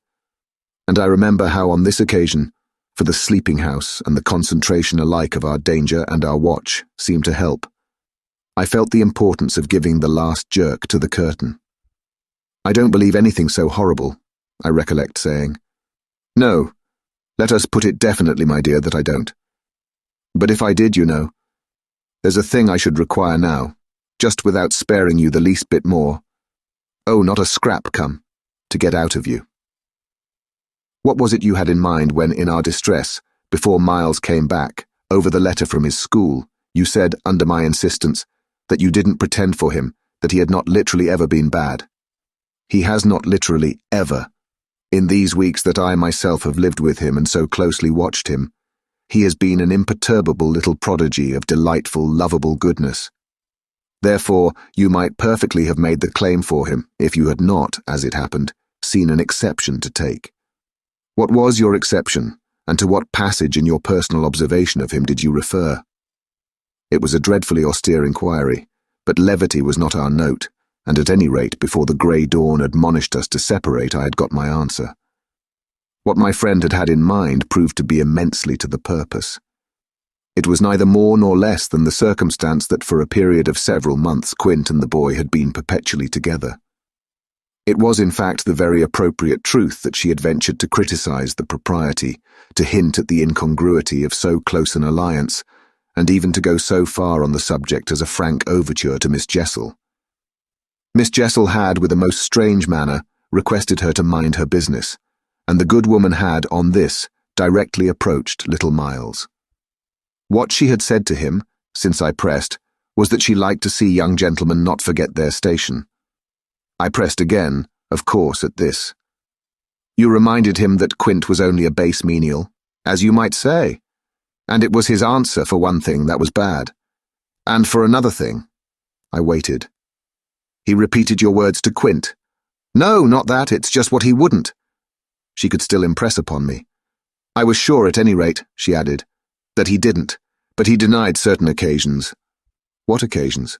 And I remember how on this occasion, for the sleeping house and the concentration alike of our danger and our watch seemed to help, I felt the importance of giving the last jerk to the curtain. I don't believe anything so horrible, I recollect saying. No, let us put it definitely, my dear, that I don't. But if I did, you know, there's a thing I should require now, just without sparing you the least bit more. Oh, not a scrap, come, to get out of you. What was it you had in mind when, in our distress, before Miles came back, over the letter from his school, you said, under my insistence, that you didn't pretend for him, that he had not literally ever been bad? He has not literally ever. In these weeks that I myself have lived with him and so closely watched him, he has been an imperturbable little prodigy of delightful, lovable goodness. Therefore, you might perfectly have made the claim for him, if you had not, as it happened, seen an exception to take. What was your exception, and to what passage in your personal observation of him did you refer? It was a dreadfully austere inquiry, but levity was not our note, and at any rate, before the grey dawn admonished us to separate, I had got my answer. What my friend had had in mind proved to be immensely to the purpose. It was neither more nor less than the circumstance that for a period of several months Quint and the boy had been perpetually together. It was in fact the very appropriate truth that she had ventured to criticize the propriety, to hint at the incongruity of so close an alliance, and even to go so far on the subject as a frank overture to Miss Jessel. Miss Jessel had, with a most strange manner, requested her to mind her business, and the good woman had, on this, directly approached little Miles. What she had said to him, since I pressed, was that she liked to see young gentlemen not forget their station. I pressed again, of course, at this. You reminded him that Quint was only a base menial, as you might say, and it was his answer, for one thing, that was bad. And for another thing, I waited. He repeated your words to Quint. No, not that, it's just what he wouldn't. She could still impress upon me. I was sure, at any rate, she added, that he didn't, but he denied certain occasions. What occasions?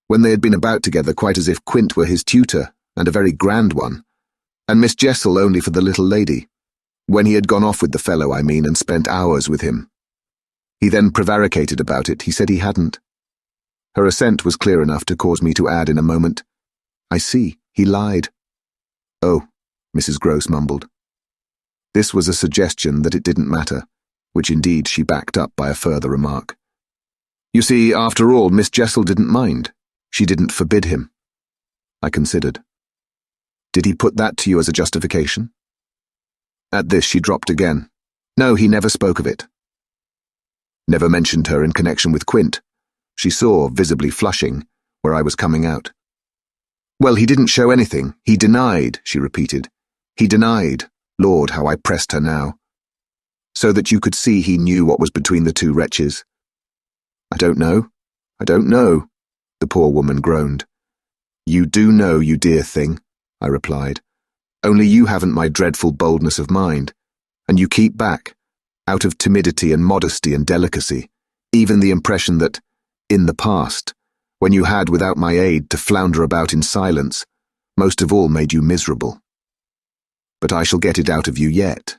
When they had been about together quite as if Quint were his tutor, and a very grand one, and Miss Jessel only for the little lady. When he had gone off with the fellow, I mean, and spent hours with him. He then prevaricated about it. He said he hadn't. Her assent was clear enough to cause me to add in a moment, I see, he lied. Oh, Mrs. Gross mumbled. This was a suggestion that it didn't matter, which indeed she backed up by a further remark. You see, after all, Miss Jessel didn't mind. She didn't forbid him. I considered. Did he put that to you as a justification? At this she dropped again. No, he never spoke of it. Never mentioned her in connection with Quint. She saw, visibly flushing, where I was coming out. Well, he didn't show anything. He denied, she repeated. He denied. Lord, how I pressed her now. So that you could see he knew what was between the two wretches. I don't know, the poor woman groaned. You do know, you dear thing, I replied. Only you haven't my dreadful boldness of mind, and you keep back, out of timidity and modesty and delicacy, even the impression that, in the past, when you had without my aid to flounder about in silence, most of all made you miserable. But I shall get it out of you yet.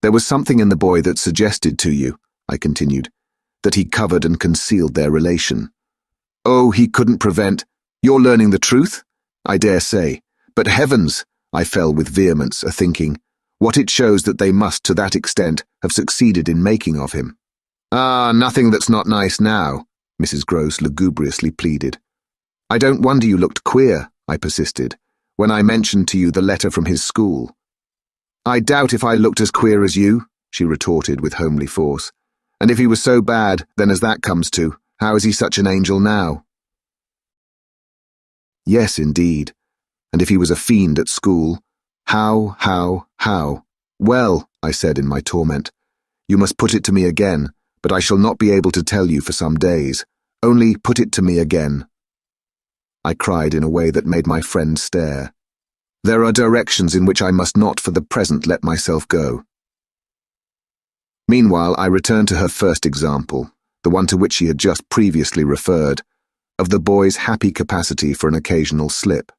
There was something in the boy that suggested to you, I continued, that he covered and concealed their relation. Oh, he couldn't prevent. You're learning the truth? I dare say. But heavens, I fell with vehemence, a-thinking, what it shows that they must, to that extent, have succeeded in making of him. Ah, nothing that's not nice now, Mrs. Gross lugubriously pleaded. I don't wonder you looked queer, I persisted, when I mentioned to you the letter from his school. I doubt if I looked as queer as you, she retorted with homely force. And if he was so bad, then as that comes to, how is he such an angel now? Yes, indeed. And if he was a fiend at school, how? Well, I said in my torment, you must put it to me again, but I shall not be able to tell you for some days. Only put it to me again. I cried in a way that made my friend stare. There are directions in which I must not for the present let myself go. Meanwhile, I returned to her first example, the one to which she had just previously referred, of the boy's happy capacity for an occasional slip.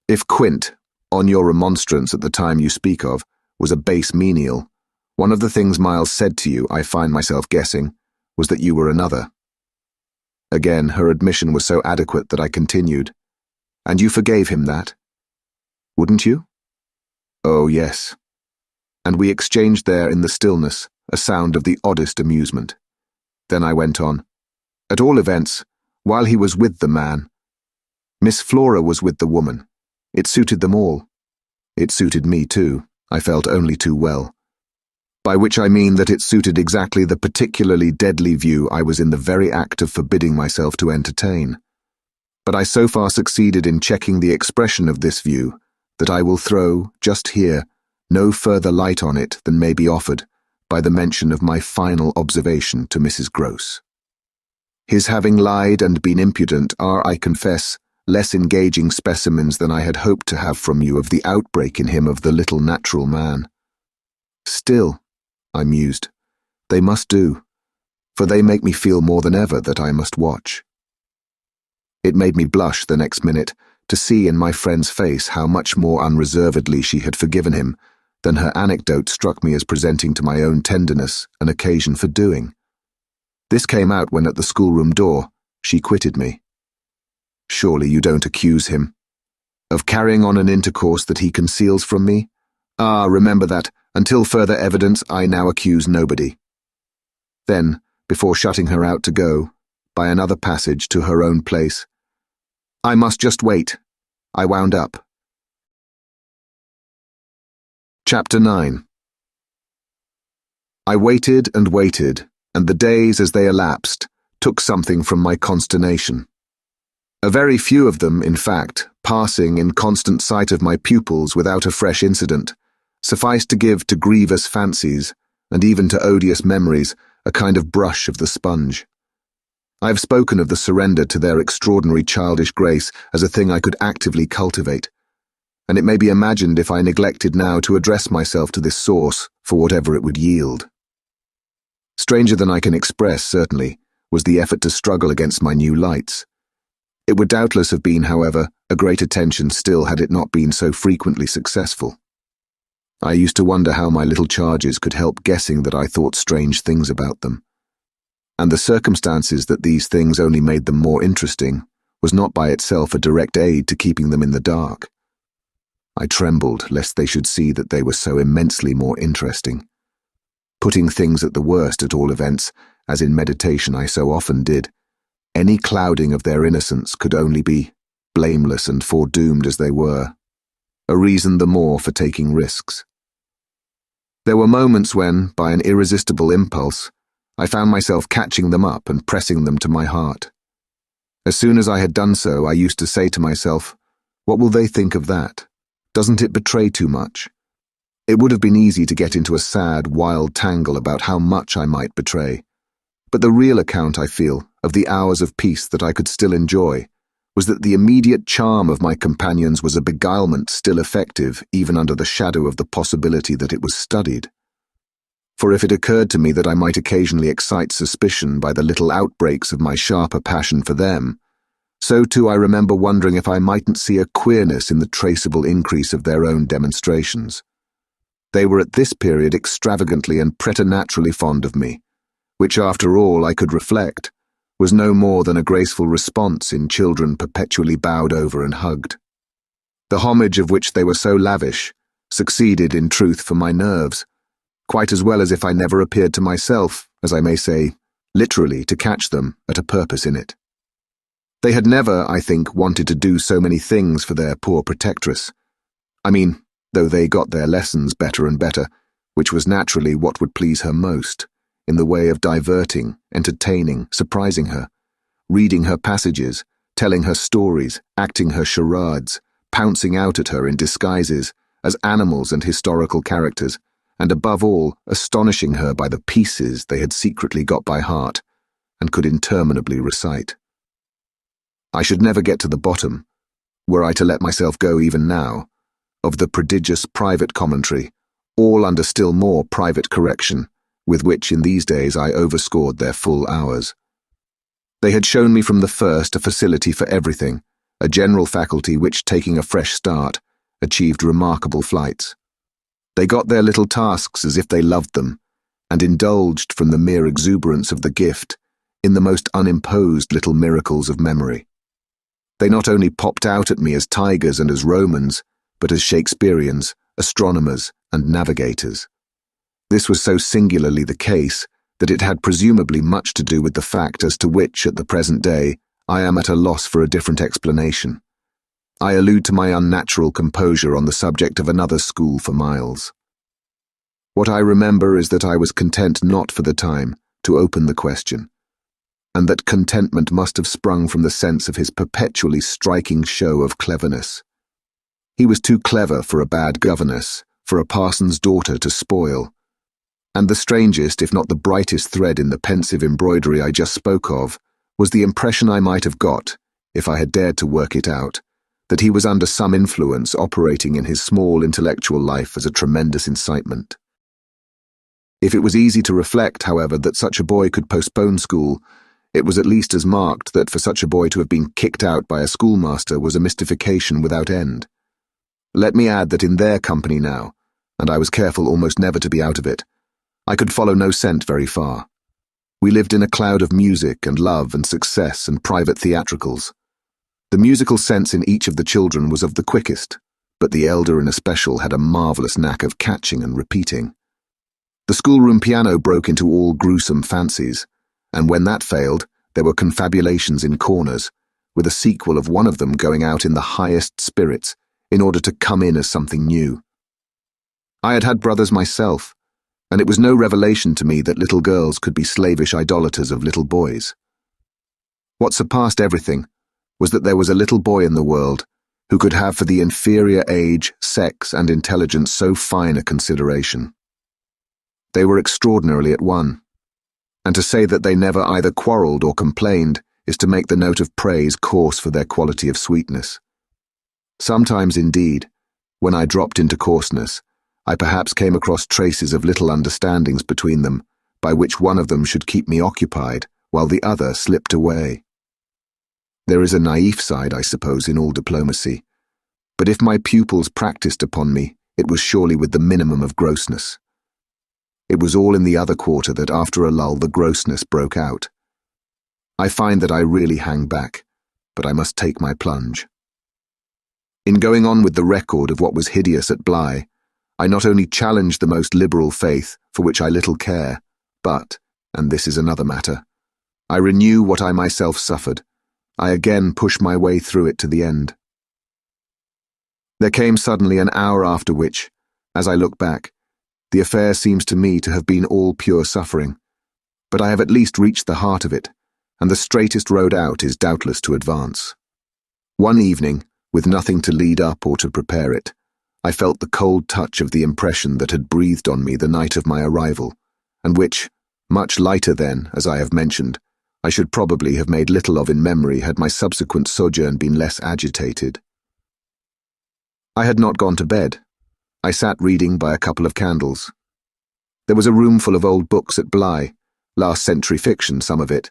If Quint, on your remonstrance at the time you speak of, was a base menial, one of the things Miles said to you, I find myself guessing, was that you were another. Again, her admission was so adequate that I continued. And you forgave him that? Wouldn't you? Oh, yes. And we exchanged there in the stillness a sound of the oddest amusement. Then I went on. At all events, while he was with the man, Miss Flora was with the woman. It suited them all. It suited me too, I felt only too well. By which I mean that it suited exactly the particularly deadly view I was in the very act of forbidding myself to entertain. But I so far succeeded in checking the expression of this view that I will throw, just here, no further light on it than may be offered by the mention of my final observation to Mrs. Gross. His having lied and been impudent are, I confess, less engaging specimens than I had hoped to have from you of the outbreak in him of the little natural man. Still, I mused, they must do, for they make me feel more than ever that I must watch. It made me blush the next minute to see in my friend's face how much more unreservedly she had forgiven him than her anecdote struck me as presenting to my own tenderness an occasion for doing. This came out when at the schoolroom door she quitted me. Surely you don't accuse him of carrying on an intercourse that he conceals from me? Ah, remember that, until further evidence, I now accuse nobody. Then, before shutting her out to go, by another passage to her own place, I must just wait, I wound up. Chapter 9. I waited, and the days as they elapsed took something from my consternation. A very few of them, in fact, passing in constant sight of my pupils without a fresh incident, sufficed to give to grievous fancies, and even to odious memories, a kind of brush of the sponge. I have spoken of the surrender to their extraordinary childish grace as a thing I could actively cultivate, and it may be imagined if I neglected now to address myself to this source for whatever it would yield. Stranger than I can express, certainly, was the effort to struggle against my new lights. It would doubtless have been, however, a great attention still had it not been so frequently successful. I used to wonder how my little charges could help guessing that I thought strange things about them. And the circumstances that these things only made them more interesting was not by itself a direct aid to keeping them in the dark. I trembled lest they should see that they were so immensely more interesting. Putting things at the worst at all events, as in meditation I so often did, any clouding of their innocence could only be, blameless and foredoomed as they were, a reason the more for taking risks. There were moments when, by an irresistible impulse, I found myself catching them up and pressing them to my heart. As soon as I had done so, I used to say to myself, what will they think of that? Doesn't it betray too much? It would have been easy to get into a sad, wild tangle about how much I might betray. But the real account, I feel, of the hours of peace that I could still enjoy was that the immediate charm of my companions was a beguilement still effective even under the shadow of the possibility that it was studied. For if it occurred to me that I might occasionally excite suspicion by the little outbreaks of my sharper passion for them, so too I remember wondering if I mightn't see a queerness in the traceable increase of their own demonstrations. They were at this period extravagantly and preternaturally fond of me, which after all, I could reflect, was no more than a graceful response in children perpetually bowed over and hugged. The homage of which they were so lavish succeeded in truth for my nerves, quite as well as if I never appeared to myself, as I may say, literally to catch them at a purpose in it. They had never, I think, wanted to do so many things for their poor protectress. I mean, though they got their lessons better and better, which was naturally what would please her most, in the way of diverting, entertaining, surprising her, reading her passages, telling her stories, acting her charades, pouncing out at her in disguises, as animals and historical characters, and above all, astonishing her by the pieces they had secretly got by heart, and could interminably recite. I should never get to the bottom, were I to let myself go even now, of the prodigious private commentary, all under still more private correction, with which in these days I overscored their full hours. They had shown me from the first a facility for everything, a general faculty which, taking a fresh start, achieved remarkable flights. They got their little tasks as if they loved them, and indulged from the mere exuberance of the gift in the most unimposed little miracles of memory. They not only popped out at me as tigers and as Romans, but as Shakespeareans, astronomers, and navigators. This was so singularly the case that it had presumably much to do with the fact as to which, at the present day, I am at a loss for a different explanation. I allude to my unnatural composure on the subject of another school for Miles. What I remember is that I was content not for the time to open the question, and that contentment must have sprung from the sense of his perpetually striking show of cleverness. He was too clever for a bad governess, for a parson's daughter to spoil. And the strangest, if not the brightest thread in the pensive embroidery I just spoke of, was the impression I might have got, if I had dared to work it out, that he was under some influence operating in his small intellectual life as a tremendous incitement. If it was easy to reflect, however, that such a boy could postpone school, it was at least as marked that for such a boy to have been kicked out by a schoolmaster was a mystification without end. Let me add that in their company now, and I was careful almost never to be out of it, I could follow no scent very far. We lived in a cloud of music and love and success and private theatricals. The musical sense in each of the children was of the quickest, but the elder in especial had a marvellous knack of catching and repeating. The schoolroom piano broke into all gruesome fancies, and when that failed, there were confabulations in corners, with a sequel of one of them going out in the highest spirits in order to come in as something new. I had had brothers myself, and it was no revelation to me that little girls could be slavish idolaters of little boys. What surpassed everything was that there was a little boy in the world who could have for the inferior age, sex, and intelligence so fine a consideration. They were extraordinarily at one, and to say that they never either quarrelled or complained is to make the note of praise coarse for their quality of sweetness. Sometimes, indeed, when I dropped into coarseness, I perhaps came across traces of little understandings between them, by which one of them should keep me occupied, while the other slipped away. There is a naïf side, I suppose, in all diplomacy, but if my pupils practised upon me, it was surely with the minimum of grossness. It was all in the other quarter that after a lull the grossness broke out. I find that I really hang back, but I must take my plunge. In going on with the record of what was hideous at Bly, I not only challenged the most liberal faith, for which I little care, but, and this is another matter, I renew what I myself suffered. I again push my way through it to the end. There came suddenly an hour after which, as I look back, the affair seems to me to have been all pure suffering, but I have at least reached the heart of it, and the straightest road out is doubtless to advance. One evening, with nothing to lead up or to prepare it, I felt the cold touch of the impression that had breathed on me the night of my arrival, and which, much lighter then, as I have mentioned, I should probably have made little of in memory had my subsequent sojourn been less agitated. I had not gone to bed. I sat reading by a couple of candles. There was a room full of old books at Bly, last-century fiction, some of it,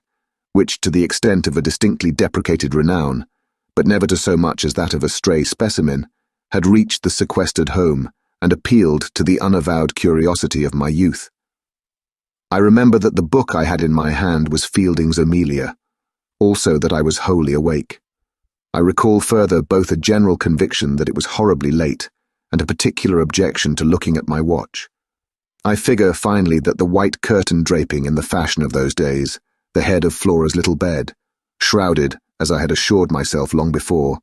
which, to the extent of a distinctly deprecated renown, but never to so much as that of a stray specimen, had reached the sequestered home and appealed to the unavowed curiosity of my youth. I remember that the book I had in my hand was Fielding's Amelia, also that I was wholly awake. I recall further both a general conviction that it was horribly late and a particular objection to looking at my watch. I figure, finally, that the white curtain draping in the fashion of those days, the head of Flora's little bed, shrouded, as I had assured myself long before,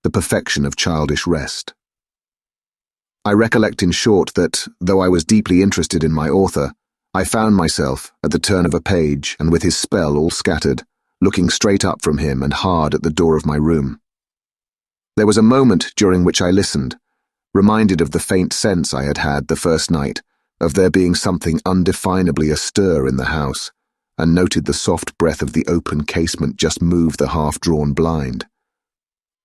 the perfection of childish rest. I recollect in short that, though I was deeply interested in my author, I found myself, at the turn of a page and with his spell all scattered, looking straight up from him and hard at the door of my room. There was a moment during which I listened, reminded of the faint sense I had had the first night of there being something undefinably astir in the house, and noted the soft breath of the open casement just move the half-drawn blind.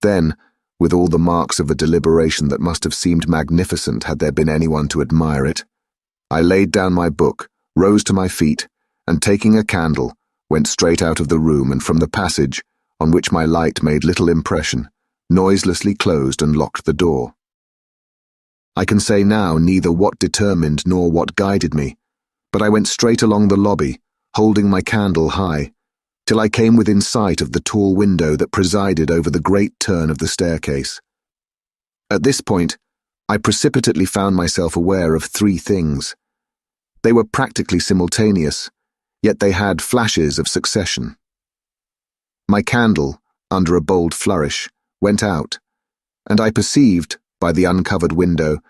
Then, with all the marks of a deliberation that must have seemed magnificent had there been anyone to admire it, I laid down my book, rose to my feet, and taking a candle, went straight out of the room and from the passage, on which my light made little impression, noiselessly closed and locked the door. I can say now neither what determined nor what guided me, but I went straight along the lobby, holding my candle high, till I came within sight of the tall window that presided over the great turn of the staircase. At this point, I precipitately found myself aware of three things. They were practically simultaneous, yet they had flashes of succession. My candle, under a bold flourish, went out, and I perceived, by the uncovered window,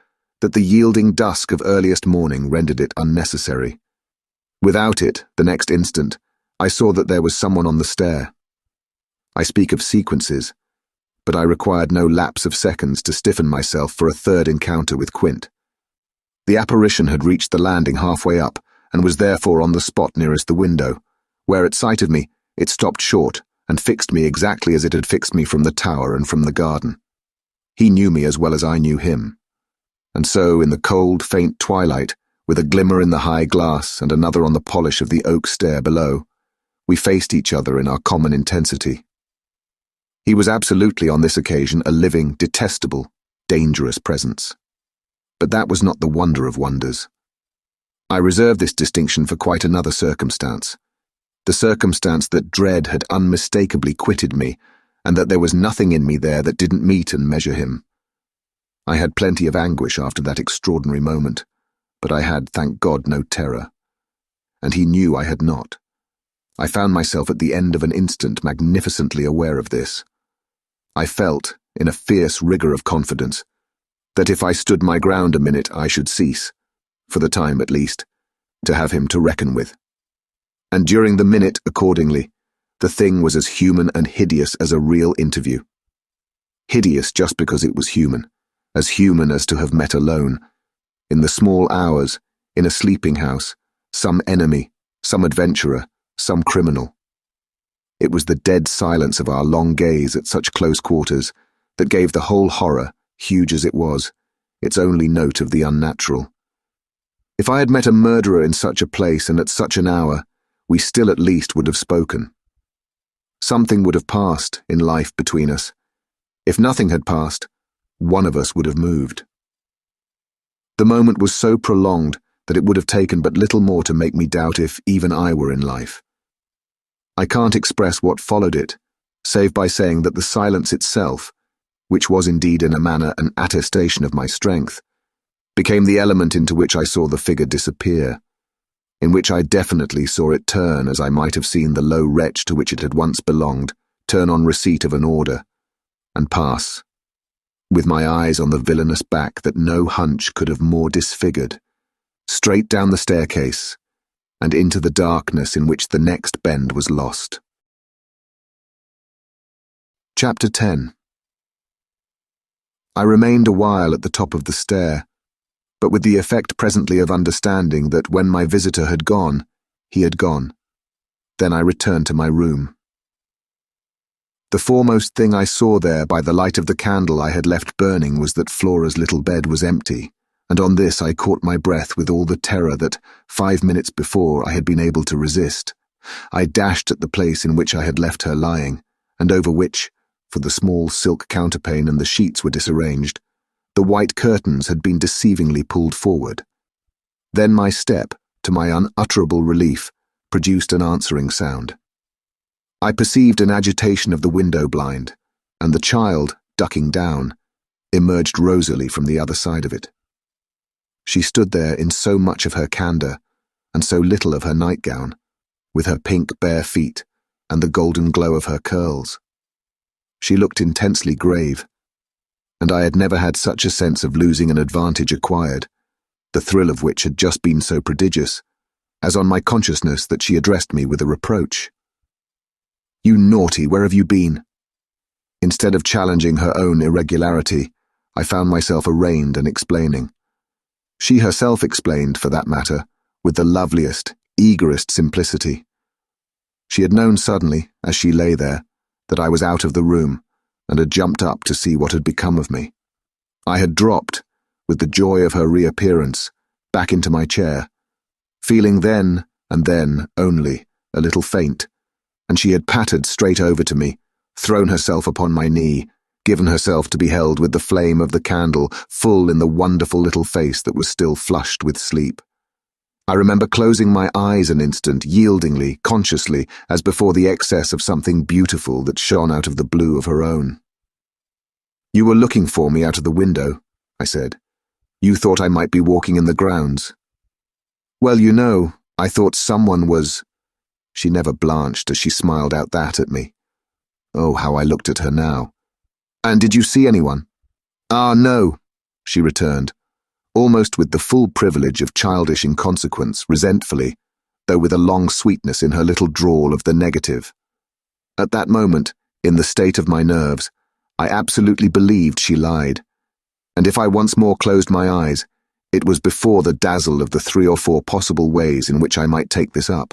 that the yielding dusk of earliest morning rendered it unnecessary. Without it, the next instant, I saw that there was someone on the stair. I speak of sequences, but I required no lapse of seconds to stiffen myself for a third encounter with Quint. The apparition had reached the landing halfway up, and was therefore on the spot nearest the window, where at sight of me it stopped short and fixed me exactly as it had fixed me from the tower and from the garden. He knew me as well as I knew him. And so, in the cold, faint twilight, with a glimmer in the high glass and another on the polish of the oak stair below, we faced each other in our common intensity. He was absolutely on this occasion a living, detestable, dangerous presence. But that was not the wonder of wonders. I reserve this distinction for quite another circumstance, the circumstance that dread had unmistakably quitted me, and that there was nothing in me there that didn't meet and measure him. I had plenty of anguish after that extraordinary moment, but I had, thank God, no terror. And he knew I had not. I found myself at the end of an instant magnificently aware of this. I felt, in a fierce rigour of confidence, that if I stood my ground a minute I should cease, for the time at least, to have him to reckon with. And during the minute, accordingly, the thing was as human and hideous as a real interview. Hideous just because it was human as to have met alone, in the small hours, in a sleeping house, some enemy, some adventurer, some criminal. It was the dead silence of our long gaze at such close quarters that gave the whole horror, huge as it was, its only note of the unnatural. If I had met a murderer in such a place and at such an hour, we still at least would have spoken. Something would have passed in life between us. If nothing had passed, one of us would have moved. The moment was so prolonged that it would have taken but little more to make me doubt if even I were in life. I can't express what followed it, save by saying that the silence itself, which was indeed in a manner an attestation of my strength, became the element into which I saw the figure disappear, in which I definitely saw it turn as I might have seen the low wretch to which it had once belonged turn on receipt of an order, and pass, with my eyes on the villainous back that no hunch could have more disfigured, straight down the staircase, and into the darkness in which the next bend was lost. Chapter 10. I remained a while at the top of the stair, but with the effect presently of understanding that when my visitor had gone, he had gone. Then I returned to my room. The foremost thing I saw there by the light of the candle I had left burning was that Flora's little bed was empty, and on this I caught my breath with all the terror that, 5 minutes before, I had been able to resist. I dashed at the place in which I had left her lying, and over which, for the small silk counterpane and the sheets were disarranged, the white curtains had been deceivingly pulled forward. Then my step, to my unutterable relief, produced an answering sound. I perceived an agitation of the window blind, and the child, ducking down, emerged rosily from the other side of it. She stood there in so much of her candour, and so little of her nightgown, with her pink bare feet, and the golden glow of her curls, She looked intensely grave, and I had never had such a sense of losing an advantage acquired, the thrill of which had just been so prodigious, as on my consciousness that she addressed me with a reproach. "You naughty, where have you been?" Instead of challenging her own irregularity, I found myself arraigned and explaining. She herself explained, for that matter, with the loveliest, eagerest simplicity. She had known suddenly, as she lay there, that I was out of the room, and had jumped up to see what had become of me. I had dropped, with the joy of her reappearance, back into my chair, feeling then, and then only, a little faint, and she had pattered straight over to me, thrown herself upon my knee, given herself to be held with the flame of the candle full in the wonderful little face that was still flushed with sleep. I remember closing my eyes an instant, yieldingly, consciously, as before the excess of something beautiful that shone out of the blue of her own. "You were looking for me out of the window," I said. "You thought I might be walking in the grounds." "Well, you know, I thought someone was—" She never blanched as she smiled out that at me. Oh, how I looked at her now. "And did you see anyone?" "Ah, no," she returned, almost with the full privilege of childish inconsequence, resentfully, though with a long sweetness in her little drawl of the negative. At that moment, in the state of my nerves, I absolutely believed she lied, and if I once more closed my eyes, it was before the dazzle of the 3 or 4 possible ways in which I might take this up.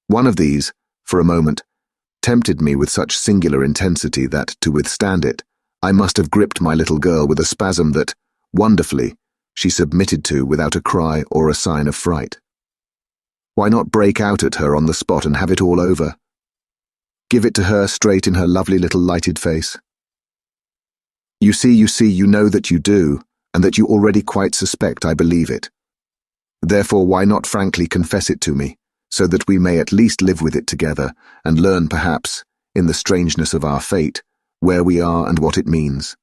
One of these, for a moment, tempted me with such singular intensity that, to withstand it, I must have gripped my little girl with a spasm that, wonderfully, she submitted to without a cry or a sign of fright. Why not break out at her on the spot and have it all over? Give it to her straight in her lovely little lighted face? You see, you know that you do, and that you already quite suspect I believe it. Therefore, why not frankly confess it to me, so that we may at least live with it together, and learn perhaps, in the strangeness of our fate, where we are and what it means.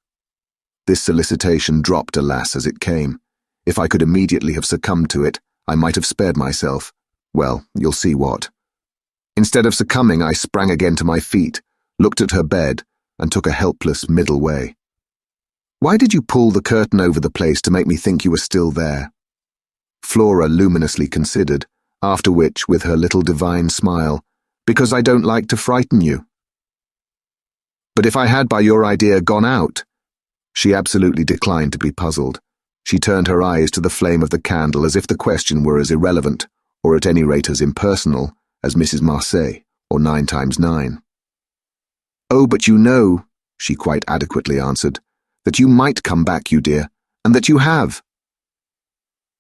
This solicitation dropped, alas, as it came. If I could immediately have succumbed to it, I might have spared myself. Well, you'll see what. Instead of succumbing, I sprang again to my feet, looked at her bed, and took a helpless middle way. "Why did you pull the curtain over the place to make me think you were still there?" Flora luminously considered, after which, with her little divine smile, "Because I don't like to frighten you." "But if I had, by your idea, gone out—" She absolutely declined to be puzzled. She turned her eyes to the flame of the candle as if the question were as irrelevant, or at any rate as impersonal, as Mrs. Marseille, or 9 times 9. "Oh, but you know," she quite adequately answered, "that you might come back, you dear, and that you have."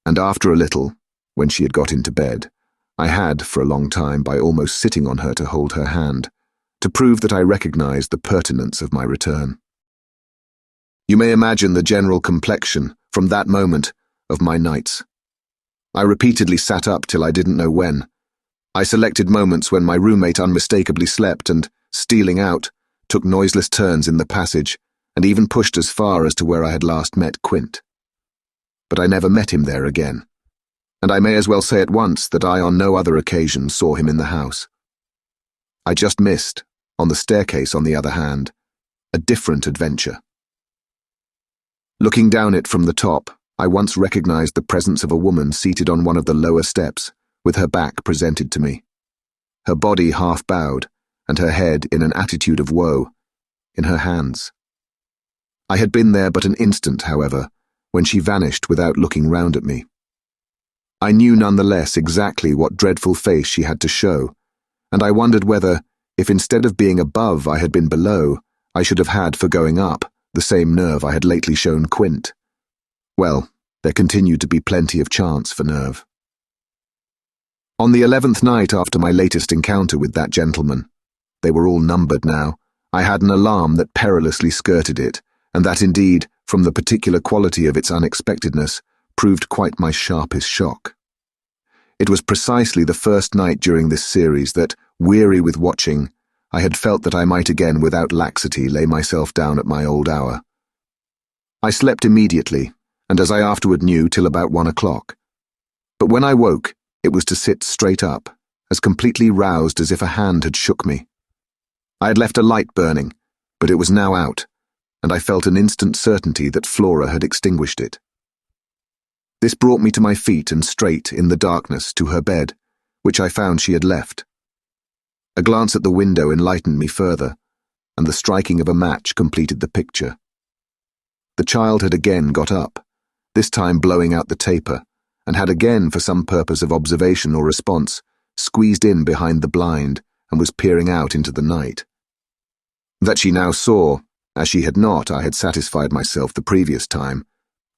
And after a little, when she had got into bed, I had, for a long time, by almost sitting on her to hold her hand, to prove that I recognized the pertinence of my return. You may imagine the general complexion, from that moment, of my nights. I repeatedly sat up till I didn't know when. I selected moments when my roommate unmistakably slept and, stealing out, took noiseless turns in the passage, and even pushed as far as to where I had last met Quint. But I never met him there again, and I may as well say at once that I on no other occasion saw him in the house. I just missed, on the staircase on the other hand, a different adventure. Looking down it from the top, I once recognized the presence of a woman seated on one of the lower steps, with her back presented to me, her body half bowed, and her head in an attitude of woe, in her hands. I had been there but an instant, however, when she vanished without looking round at me. I knew nonetheless exactly what dreadful face she had to show, and I wondered whether, if instead of being above I had been below, I should have had for going up the same nerve I had lately shown Quint. Well, there continued to be plenty of chance for nerve. On the 11th night after my latest encounter with that gentleman, they were all numbered now, I had an alarm that perilously skirted it, and that indeed, from the particular quality of its unexpectedness, proved quite my sharpest shock. It was precisely the first night during this series that, weary with watching, I had felt that I might again without laxity lay myself down at my old hour. I slept immediately, and as I afterward knew, till about 1 o'clock. But when I woke, it was to sit straight up, as completely roused as if a hand had shook me. I had left a light burning, but it was now out, and I felt an instant certainty that Flora had extinguished it. This brought me to my feet and straight, in the darkness, to her bed, which I found she had left. A glance at the window enlightened me further, and the striking of a match completed the picture. The child had again got up, this time blowing out the taper, and had again, for some purpose of observation or response, squeezed in behind the blind and was peering out into the night. That she now saw, as she had not, I had satisfied myself the previous time,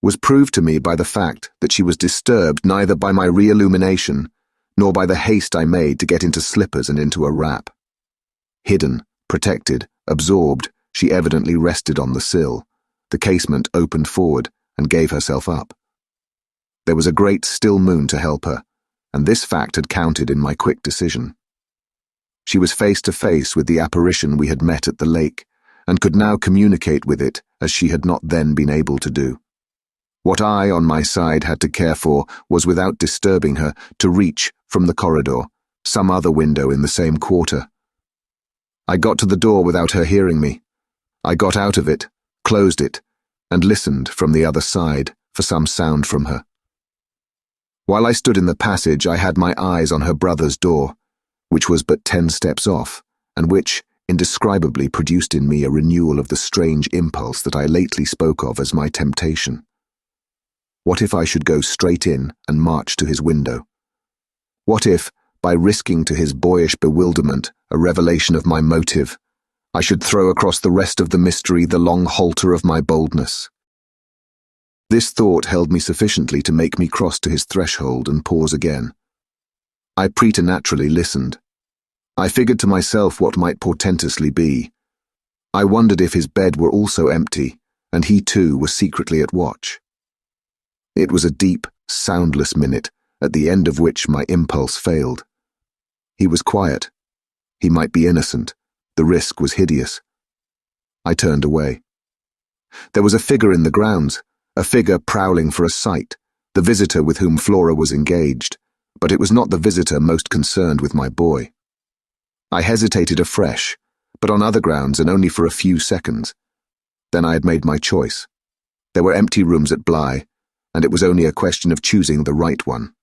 was proved to me by the fact that she was disturbed neither by my re-illumination nor by the haste I made to get into slippers and into a wrap. Hidden, protected, absorbed, she evidently rested on the sill. The casement opened forward and gave herself up. There was a great still moon to help her, and this fact had counted in my quick decision. She was face to face with the apparition we had met at the lake, and could now communicate with it as she had not then been able to do. What I, on my side, had to care for was, without disturbing her, to reach, from the corridor, some other window in the same quarter. I got to the door without her hearing me. I got out of it, closed it, and listened from the other side for some sound from her. While I stood in the passage, I had my eyes on her brother's door, which was but 10 steps off, and which, indescribably, produced in me a renewal of the strange impulse that I lately spoke of as my temptation. What if I should go straight in and march to his window? What if, by risking to his boyish bewilderment a revelation of my motive, I should throw across the rest of the mystery the long halter of my boldness? This thought held me sufficiently to make me cross to his threshold and pause again. I preternaturally listened. I figured to myself what might portentously be. I wondered if his bed were also empty, and he too was secretly at watch. It was a deep, soundless minute, at the end of which my impulse failed. He was quiet. He might be innocent. The risk was hideous. I turned away. There was a figure in the grounds, a figure prowling for a sight, the visitor with whom Flora was engaged, but it was not the visitor most concerned with my boy. I hesitated afresh, but on other grounds and only for a few seconds. Then I had made my choice. There were empty rooms at Bly, and it was only a question of choosing the right one.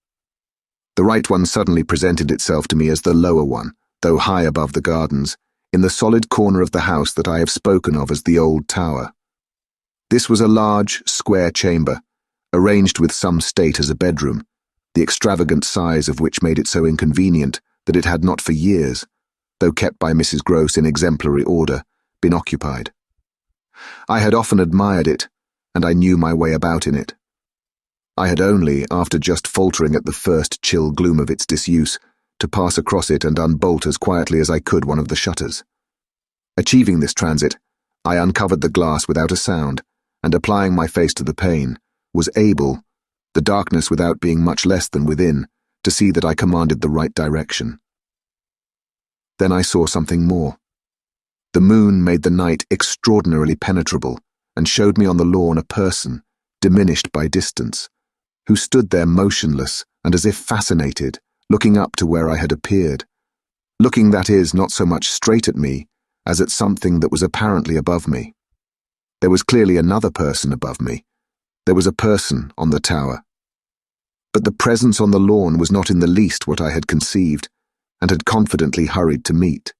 The right one suddenly presented itself to me as the lower one, though high above the gardens, in the solid corner of the house that I have spoken of as the Old Tower. This was a large, square chamber, arranged with some state as a bedroom, the extravagant size of which made it so inconvenient that it had not for years, though kept by Mrs. Gross in exemplary order, been occupied. I had often admired it, and I knew my way about in it. I had only, after just faltering at the first chill gloom of its disuse, to pass across it and unbolt as quietly as I could one of the shutters. Achieving this transit, I uncovered the glass without a sound, and applying my face to the pane, was able, the darkness without being much less than within, to see that I commanded the right direction. Then I saw something more. The moon made the night extraordinarily penetrable, and showed me on the lawn a person, diminished by distance, who stood there motionless and as if fascinated, looking up to where I had appeared. Looking, that is, not so much straight at me, as at something that was apparently above me. There was clearly another person above me. There was a person on the tower. But the presence on the lawn was not in the least what I had conceived, and had confidently hurried to meet.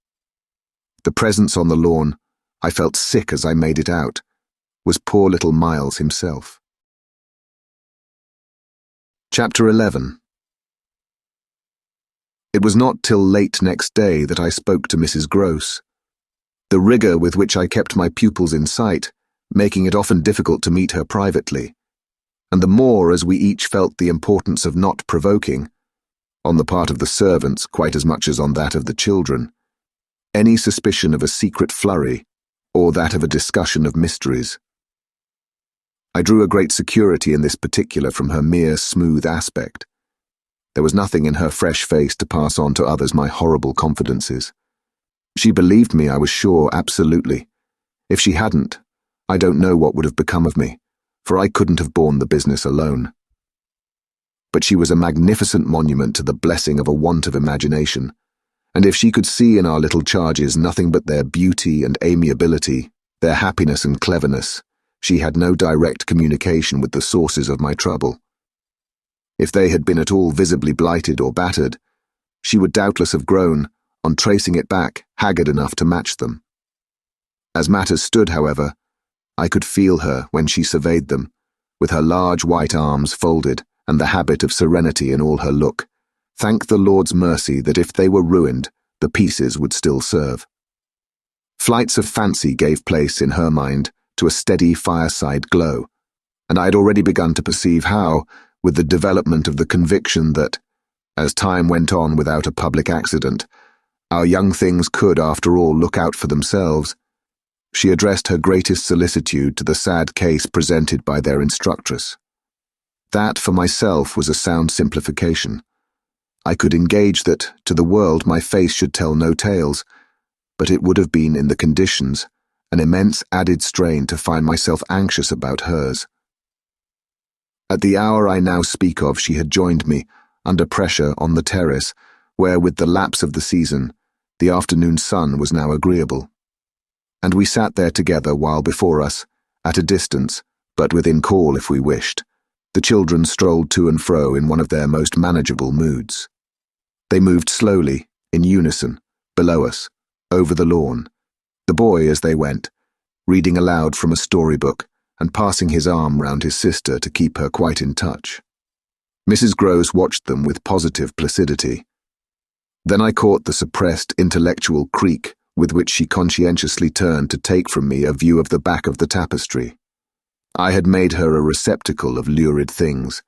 The presence on the lawn, I felt sick as I made it out, was poor little Miles himself. Chapter 11. It was not till late next day that I spoke to Mrs. Gross. The rigour with which I kept my pupils in sight, making it often difficult to meet her privately, and the more as we each felt the importance of not provoking, on the part of the servants quite as much as on that of the children, any suspicion of a secret flurry, or that of a discussion of mysteries. I drew a great security in this particular from her mere smooth aspect. There was nothing in her fresh face to pass on to others my horrible confidences. She believed me, I was sure, absolutely. If she hadn't, I don't know what would have become of me, for I couldn't have borne the business alone. But she was a magnificent monument to the blessing of a want of imagination, and if she could see in our little charges nothing but their beauty and amiability, their happiness and cleverness, she had no direct communication with the sources of my trouble. If they had been at all visibly blighted or battered, she would doubtless have grown, on tracing it back, haggard enough to match them. As matters stood, however, I could feel her when she surveyed them, with her large white arms folded and the habit of serenity in all her look. Thank the Lord's mercy that if they were ruined, the pieces would still serve. Flights of fancy gave place, in her mind, to a steady fireside glow, and I had already begun to perceive how, with the development of the conviction that, as time went on without a public accident, our young things could, after all, look out for themselves, she addressed her greatest solicitude to the sad case presented by their instructress. That, for myself, was a sound simplification. I could engage that, to the world, my face should tell no tales, but it would have been, in the conditions, an immense added strain to find myself anxious about hers. At the hour I now speak of, she had joined me, under pressure, on the terrace, where, with the lapse of the season, the afternoon sun was now agreeable. And we sat there together while before us, at a distance, but within call if we wished, the children strolled to and fro in one of their most manageable moods. They moved slowly, in unison, below us, over the lawn, the boy, as they went, reading aloud from a storybook and passing his arm round his sister to keep her quite in touch. Mrs. Groves watched them with positive placidity. Then I caught the suppressed intellectual creak with which she conscientiously turned to take from me a view of the back of the tapestry. I had made her a receptacle of lurid things,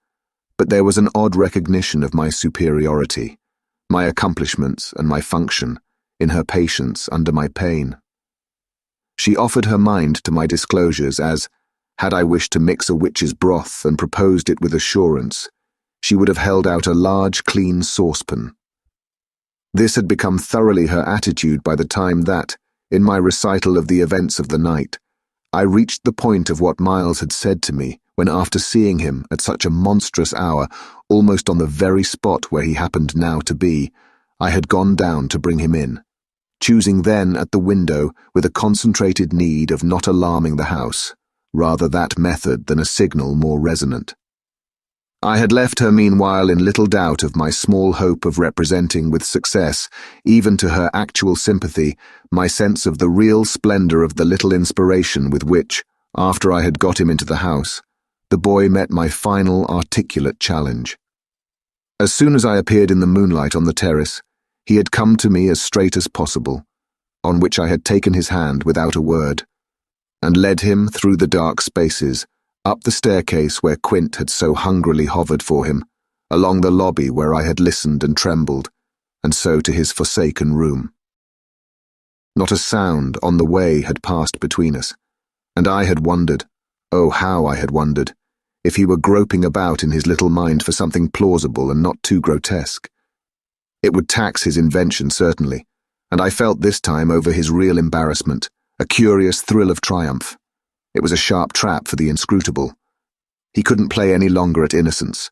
but there was an odd recognition of my superiority, my accomplishments and my function, in her patience under my pain. She offered her mind to my disclosures as, had I wished to mix a witch's broth and proposed it with assurance, she would have held out a large, clean saucepan. This had become thoroughly her attitude by the time that, in my recital of the events of the night, I reached the point of what Miles had said to me when, after seeing him at such a monstrous hour, almost on the very spot where he happened now to be, I had gone down to bring him in, choosing then at the window with a concentrated need of not alarming the house, rather that method than a signal more resonant. I had left her meanwhile in little doubt of my small hope of representing with success, even to her actual sympathy, my sense of the real splendor of the little inspiration with which, after I had got him into the house, the boy met my final articulate challenge. As soon as I appeared in the moonlight on the terrace, he had come to me as straight as possible, on which I had taken his hand without a word, and led him through the dark spaces, up the staircase where Quint had so hungrily hovered for him, along the lobby where I had listened and trembled, and so to his forsaken room. Not a sound on the way had passed between us, and I had wondered, oh how I had wondered, if he were groping about in his little mind for something plausible and not too grotesque. It would tax his invention certainly, and I felt this time over his real embarrassment, a curious thrill of triumph. It was a sharp trap for the inscrutable. He couldn't play any longer at innocence,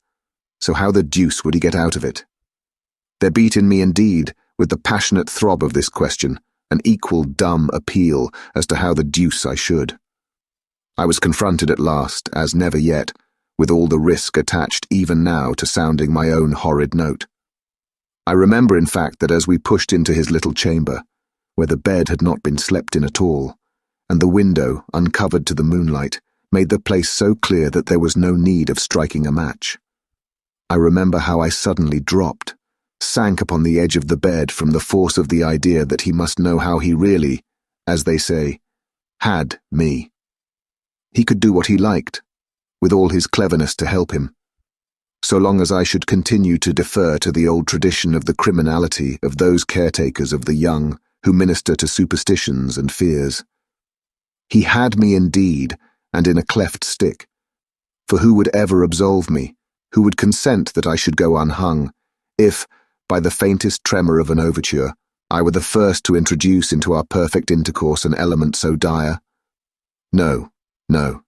so how the deuce would he get out of it? There beat in me indeed, with the passionate throb of this question, an equal dumb appeal as to how the deuce I should. I was confronted at last, as never yet, with all the risk attached even now to sounding my own horrid note. I remember, in fact, that as we pushed into his little chamber, where the bed had not been slept in at all, and the window, uncovered to the moonlight, made the place so clear that there was no need of striking a match. I remember how I suddenly dropped, sank upon the edge of the bed from the force of the idea that he must know how he really, as they say, had me. He could do what he liked, with all his cleverness to help him, so long as I should continue to defer to the old tradition of the criminality of those caretakers of the young who minister to superstitions and fears. He had me indeed, and in a cleft stick, for who would ever absolve me, who would consent that I should go unhung, if, by the faintest tremor of an overture, I were the first to introduce into our perfect intercourse an element so dire? No, no.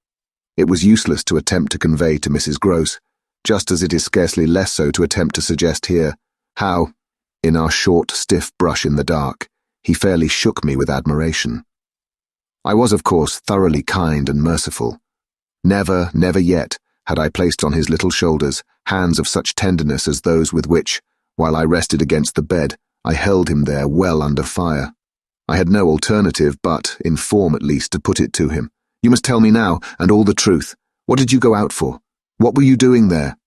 It was useless to attempt to convey to Mrs. Groves, just as it is scarcely less so to attempt to suggest here, how, In our short, stiff brush in the dark, he fairly shook me with admiration. I was, of course, thoroughly kind and merciful. Never, never yet had I placed on his little shoulders hands of such tenderness as those with which, while I rested against the bed, I held him there well under fire. I had no alternative but, in form at least, to put it to him. "You must tell me now, and all the truth. What did you go out for? What were you doing there?"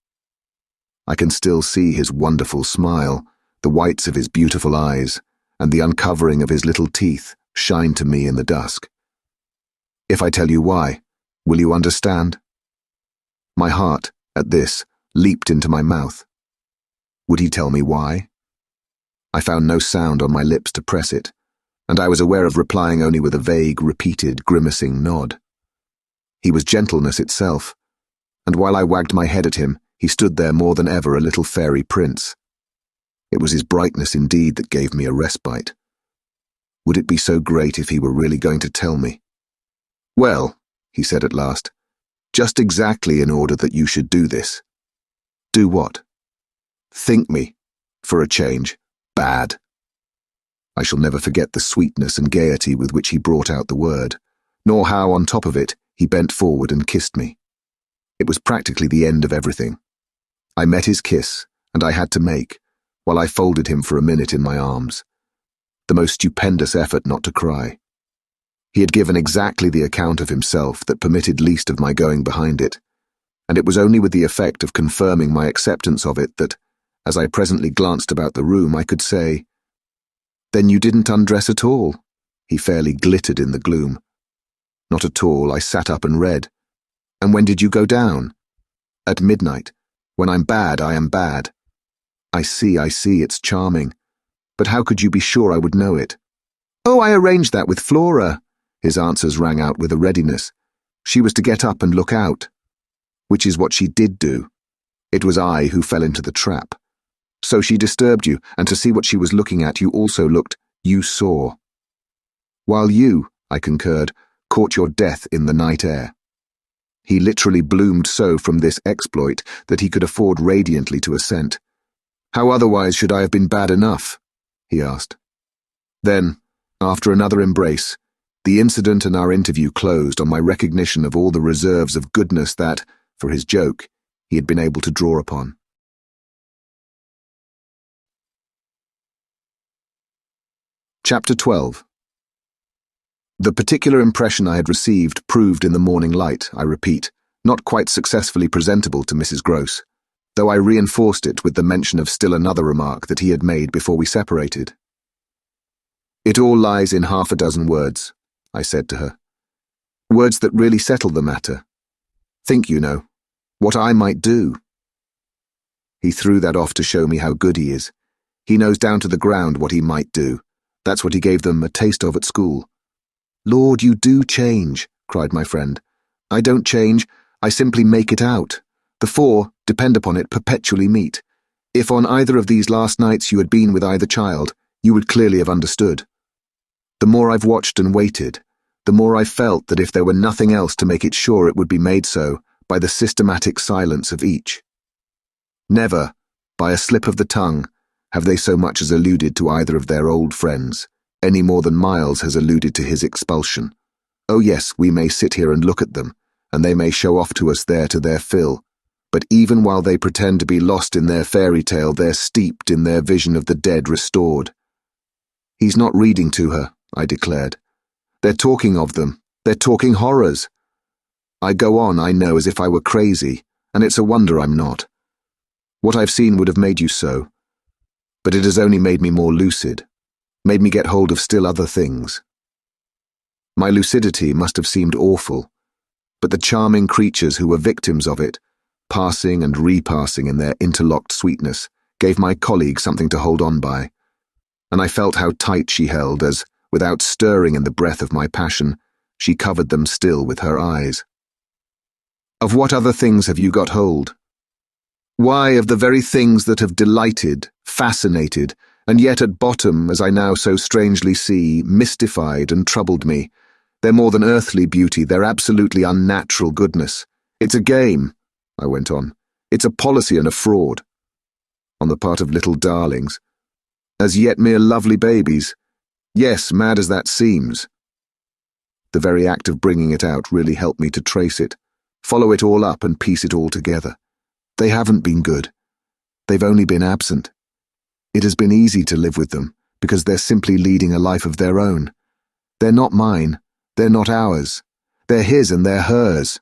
I can still see his wonderful smile, the whites of his beautiful eyes, and the uncovering of his little teeth shine to me in the dusk. "If I tell you why, will you understand?" My heart, at this, leaped into my mouth. Would he tell me why? I found no sound on my lips to press it, and I was aware of replying only with a vague, repeated, grimacing nod. He was gentleness itself, and while I wagged my head at him, he stood there more than ever a little fairy prince. It was his brightness indeed that gave me a respite. Would it be so great if he were really going to tell me? "Well," he said at last, "just exactly in order that you should do this." "Do what?" "Think me, for a change, bad." I shall never forget the sweetness and gaiety with which he brought out the word, nor how, on top of it, he bent forward and kissed me. It was practically the end of everything. I met his kiss, and I had to make, while I folded him for a minute in my arms. The most stupendous effort not to cry. He had given exactly the account of himself that permitted least of my going behind it, and it was only with the effect of confirming my acceptance of it that, as I presently glanced about the room, I could say, "Then you didn't undress at all?" He fairly glittered in the gloom. "Not at all. I sat up and read." "And when did you go down?" "At midnight. When I'm bad, I am bad." I see, it's charming. But how could you be sure I would know it?" "Oh, I arranged that with Flora." His answers rang out with a readiness. "She was to get up and look out." "Which is what she did do. It was I who fell into the trap. So she disturbed you, and to see what she was looking at, you also looked, you saw." "While you," I concurred, "caught your death in the night air." He literally bloomed so from this exploit that he could afford radiantly to assent. "How otherwise should I have been bad enough?" he asked. Then, after another embrace, the incident and our interview closed on my recognition of all the reserves of goodness that, for his joke, he had been able to draw upon. Chapter 12. The particular impression I had received proved in the morning light, I repeat, not quite successfully presentable to Mrs. Gross, though I reinforced it with the mention of still another remark that he had made before we separated. "It all lies in half a dozen words," I said to her. "Words that really settle the matter. Think, you know, what I might do." He threw that off to show me how good he is. He knows down to the ground what he might do. That's what he gave them a taste of at school. "Lord, you do change," cried my friend. "I don't change, I simply make it out. The four, depend upon it, perpetually meet. If on either of these last nights you had been with either child, you would clearly have understood. The more I've watched and waited, the more I've felt that if there were nothing else to make it sure it would be made so, by the systematic silence of each. Never, by a slip of the tongue, have they so much as alluded to either of their old friends, any more than Miles has alluded to his expulsion. Oh yes, we may sit here and look at them, and they may show off to us there to their fill, but even while they pretend to be lost in their fairy tale, they're steeped in their vision of the dead restored." "He's not reading to her," I declared. "They're talking of them. They're talking horrors." I go on, I know, as if I were crazy, and it's a wonder I'm not. What I've seen would have made you so, but it has only made me more lucid, made me get hold of still other things. My lucidity must have seemed awful, but the charming creatures who were victims of it, passing and repassing in their interlocked sweetness, gave my colleague something to hold on by, and I felt how tight she held as, without stirring in the breath of my passion, she covered them still with her eyes. "Of what other things have you got hold?" "Why, of the very things that have delighted, fascinated, and yet at bottom, as I now so strangely see, mystified and troubled me. They're more than earthly beauty, they're absolutely unnatural goodness. It's a game," I went on. "It's a policy and a fraud. On the part of little darlings. as yet mere lovely babies. Yes, mad as that seems. The very act of bringing it out really helped me to trace it, follow it all up and piece it all together. They haven't been good. They've only been absent. It has been easy to live with them, because they're simply leading a life of their own. They're not mine. They're not ours. They're his and they're hers.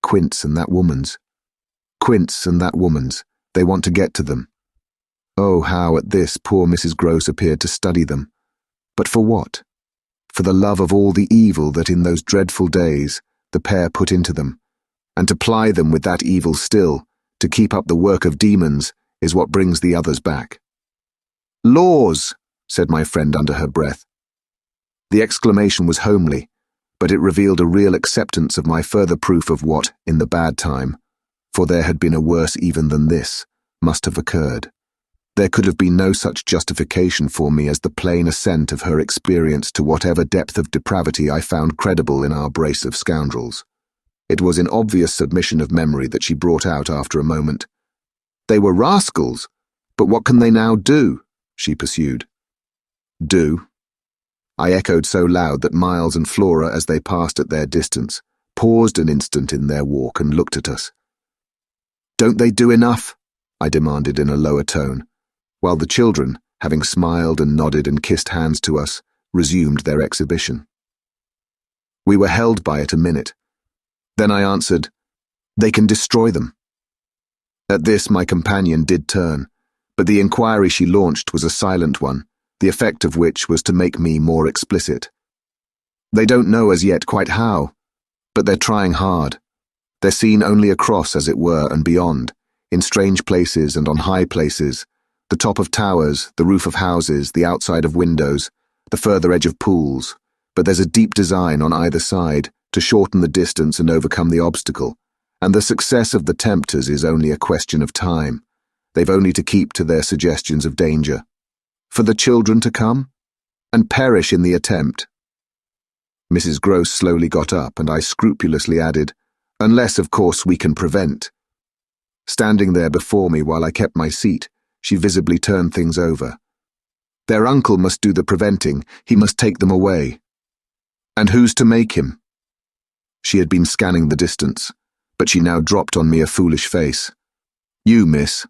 Quint's and that woman's. Quint's and that woman's. They want to get to them. Oh, how at this poor Mrs. Gross appeared to study them. But for what? For the love of all the evil that in those dreadful days the pair put into them, and to ply them with that evil still, to keep up the work of demons, is what brings the others back. "Laws!" said my friend under her breath. The exclamation was homely, but it revealed a real acceptance of my further proof of what, in the bad time, for there had been a worse even than this, must have occurred. There could have been no such justification for me as the plain assent of her experience to whatever depth of depravity I found credible in our brace of scoundrels. It was in obvious submission of memory that she brought out after a moment. "They were rascals, but what can they now do?" she pursued. "Do?" I echoed so loud that Miles and Flora, as they passed at their distance, paused an instant in their walk and looked at us. "Don't they do enough?" I demanded in a lower tone, while the children, having smiled and nodded and kissed hands to us, resumed their exhibition. We were held by it a minute. Then I answered, "They can destroy them." At this my companion did turn, but the inquiry she launched was a silent one, the effect of which was to make me more explicit. "They don't know as yet quite how, but they're trying hard. They're seen only across, as it were, and beyond, in strange places and on high places, the top of towers, the roof of houses, the outside of windows, the further edge of pools, but there's a deep design on either side to shorten the distance and overcome the obstacle, and the success of the tempters is only a question of time. They've only to keep to their suggestions of danger. For the children to come, and perish in the attempt." Mrs. Gross slowly got up, and I scrupulously added, "Unless, of course, we can prevent." Standing there before me while I kept my seat, she visibly turned things over. "Their uncle must do the preventing. He must take them away." "And who's to make him?" She had been scanning the distance, but she now dropped on me a foolish face. "You, miss.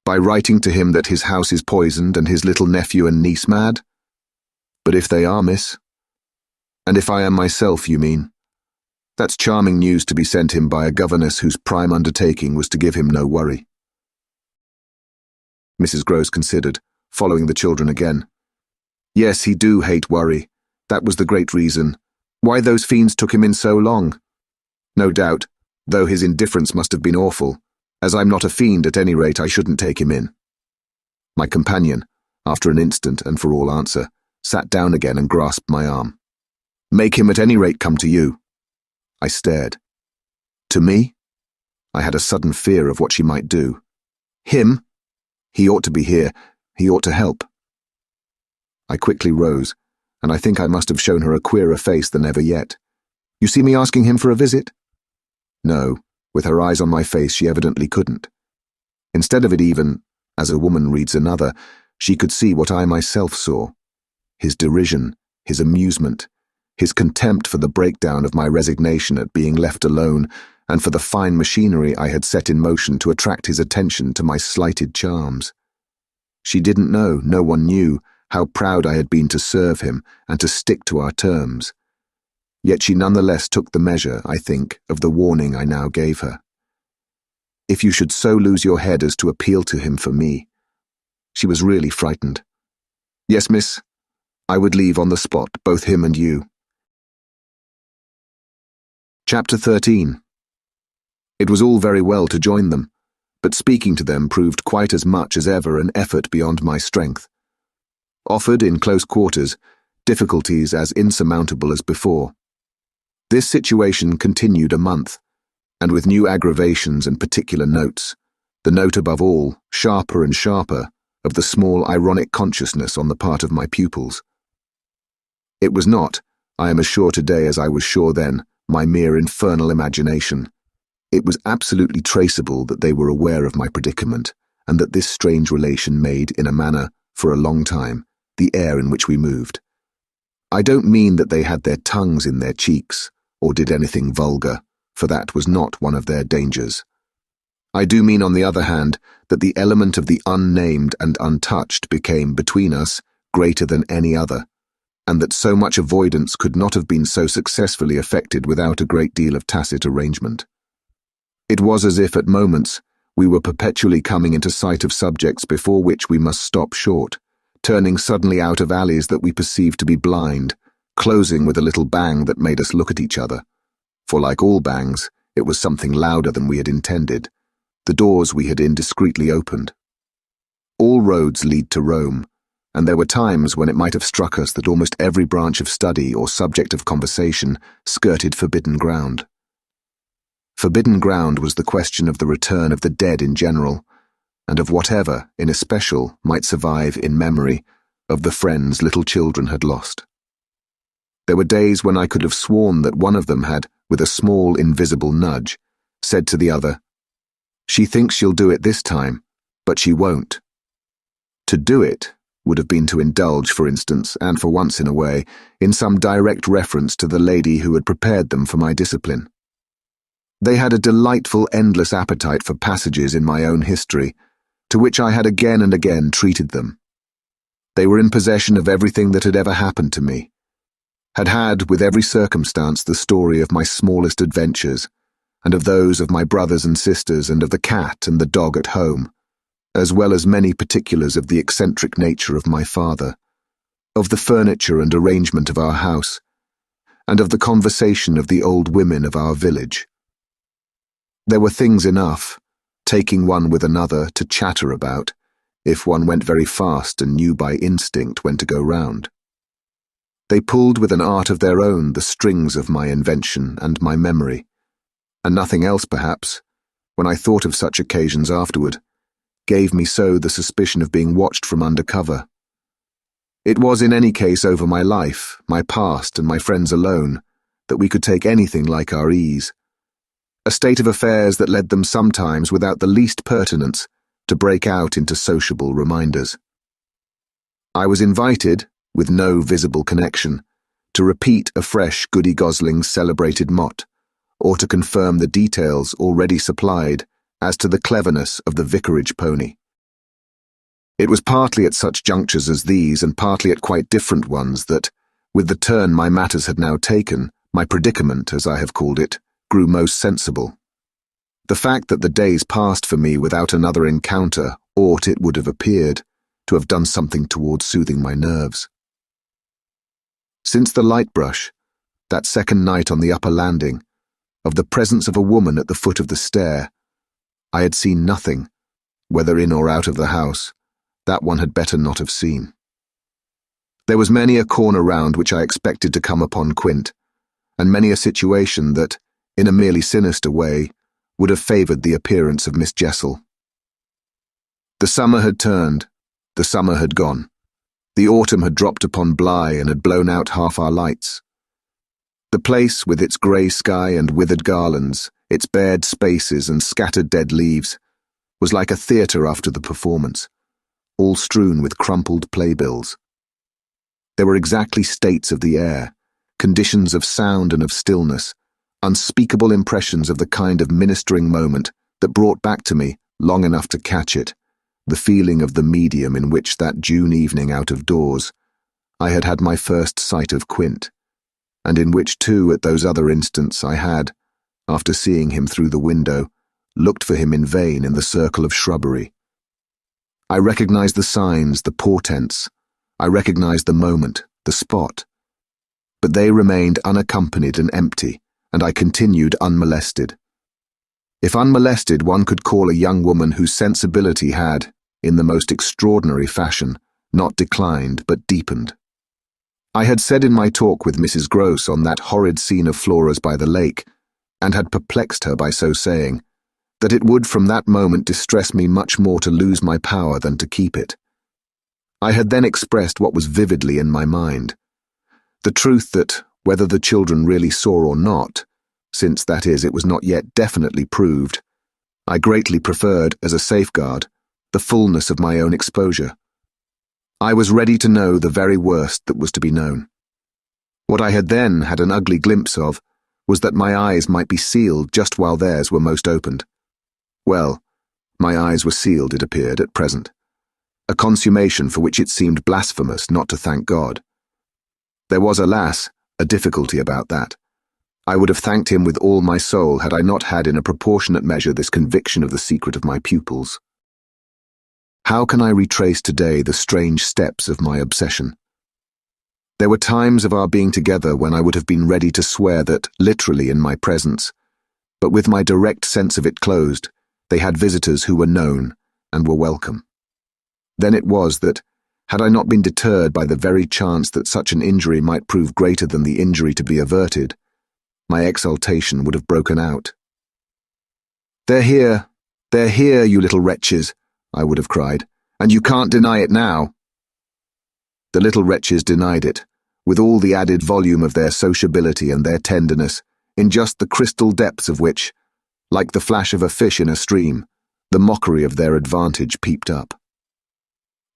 By writing to him that his house is poisoned and his little nephew and niece mad? But if they are, miss? And if I am myself, you mean? That's charming news to be sent him by a governess whose prime undertaking was to give him no worry." Mrs. Gross considered, following the children again. "Yes, he do hate worry. That was the great reason. Why those fiends took him in so long. No doubt, though his indifference must have been awful. As I'm not a fiend, at any rate, I shouldn't take him in." My companion, after an instant and for all answer, sat down again and grasped my arm. "Make him at any rate come to you." I stared. To me? I had a sudden fear of what she might do. Him? He ought to be here. He ought to help. I quickly rose, and I think I must have shown her a queerer face than ever yet. "You see me asking him for a visit?" No. With her eyes on my face, she evidently couldn't. Instead of it even, as a woman reads another, she could see what I myself saw. His derision, his amusement, his contempt for the breakdown of my resignation at being left alone, and for the fine machinery I had set in motion to attract his attention to my slighted charms. She didn't know, no one knew, how proud I had been to serve him and to stick to our terms. Yet she nonetheless took the measure, I think, of the warning I now gave her. "If you should so lose your head as to appeal to him for me." She was really frightened. "Yes, miss, I would leave on the spot, both him and you." Chapter 13. It was all very well to join them, but speaking to them proved quite as much as ever an effort beyond my strength. Offered in close quarters, difficulties as insurmountable as before. This situation continued a month, and with new aggravations and particular notes, the note above all, sharper and sharper, of the small ironic consciousness on the part of my pupils. It was not, I am as sure today as I was sure then, my mere infernal imagination. It was absolutely traceable that they were aware of my predicament, and that this strange relation made, in a manner, for a long time, the air in which we moved. I don't mean that they had their tongues in their cheeks, or did anything vulgar, for that was not one of their dangers. I do mean, on the other hand, that the element of the unnamed and untouched became, between us, greater than any other, and that so much avoidance could not have been so successfully effected without a great deal of tacit arrangement. It was as if, at moments, we were perpetually coming into sight of subjects before which we must stop short, turning suddenly out of alleys that we perceived to be blind, closing with a little bang that made us look at each other. For like all bangs, it was something louder than we had intended, the doors we had indiscreetly opened. All roads lead to Rome, and there were times when it might have struck us that almost every branch of study or subject of conversation skirted forbidden ground. Forbidden ground was the question of the return of the dead in general, and of whatever, in especial, might survive in memory of the friends little children had lost. There were days when I could have sworn that one of them had, with a small invisible nudge, said to the other, "She thinks she'll do it this time, but she won't." To do it would have been to indulge, for instance, and for once in a way, in some direct reference to the lady who had prepared them for my discipline. They had a delightful, endless appetite for passages in my own history, to which I had again and again treated them. They were in possession of everything that had ever happened to me, had with every circumstance the story of my smallest adventures, and of those of my brothers and sisters, and of the cat and the dog at home, as well as many particulars of the eccentric nature of my father, of the furniture and arrangement of our house, and of the conversation of the old women of our village. There were things enough, taking one with another, to chatter about, if one went very fast and knew by instinct when to go round. They pulled with an art of their own the strings of my invention and my memory, and nothing else, perhaps, when I thought of such occasions afterward, gave me so the suspicion of being watched from under cover. It was in any case over my life, my past, and my friends alone, that we could take anything like our ease, a state of affairs that led them sometimes, without the least pertinence, to break out into sociable reminders. I was invited, with no visible connection, to repeat afresh Goody Gosling's celebrated mot, or to confirm the details already supplied as to the cleverness of the vicarage pony. It was partly at such junctures as these, and partly at quite different ones, that, with the turn my matters had now taken, my predicament, as I have called it, grew most sensible. The fact that the days passed for me without another encounter ought, it would have appeared, to have done something toward soothing my nerves. Since the light brush, that second night on the upper landing, of the presence of a woman at the foot of the stair, I had seen nothing, whether in or out of the house, that one had better not have seen. There was many a corner round which I expected to come upon Quint, and many a situation that, in a merely sinister way, would have favoured the appearance of Miss Jessel. The summer had turned, the summer had gone. The autumn had dropped upon Bly and had blown out half our lights. The place, with its grey sky and withered garlands, its bared spaces and scattered dead leaves, was like a theatre after the performance, all strewn with crumpled playbills. There were exactly states of the air, conditions of sound and of stillness, unspeakable impressions of the kind of ministering moment that brought back to me, long enough to catch it, the feeling of the medium in which that June evening out of doors I had had my first sight of Quint, and in which too at those other instants I had, after seeing him through the window, looked for him in vain in the circle of shrubbery. I recognized the signs, the portents, I recognized the moment, the spot, but they remained unaccompanied and empty, and I continued unmolested. If unmolested one could call a young woman whose sensibility had, in the most extraordinary fashion, not declined but deepened. I had said in my talk with Mrs. Gross on that horrid scene of Flora's by the lake, and had perplexed her by so saying, that it would from that moment distress me much more to lose my power than to keep it. I had then expressed what was vividly in my mind, the truth that, whether the children really saw or not, since, that is, it was not yet definitely proved, I greatly preferred, as a safeguard, the fullness of my own exposure. I was ready to know the very worst that was to be known. What I had then had an ugly glimpse of was that my eyes might be sealed just while theirs were most opened. Well, my eyes were sealed, it appeared, at present. A consummation for which it seemed blasphemous not to thank God. There was, alas, a difficulty about that. I would have thanked him with all my soul had I not had in a proportionate measure this conviction of the secret of my pupils. How can I retrace today the strange steps of my obsession? There were times of our being together when I would have been ready to swear that, literally in my presence, but with my direct sense of it closed, they had visitors who were known and were welcome. Then it was that, had I not been deterred by the very chance that such an injury might prove greater than the injury to be averted, my exultation would have broken out. They're here, you little wretches," I would have cried, "and you can't deny it now." The little wretches denied it, with all the added volume of their sociability and their tenderness, in just the crystal depths of which, like the flash of a fish in a stream, the mockery of their advantage peeped up.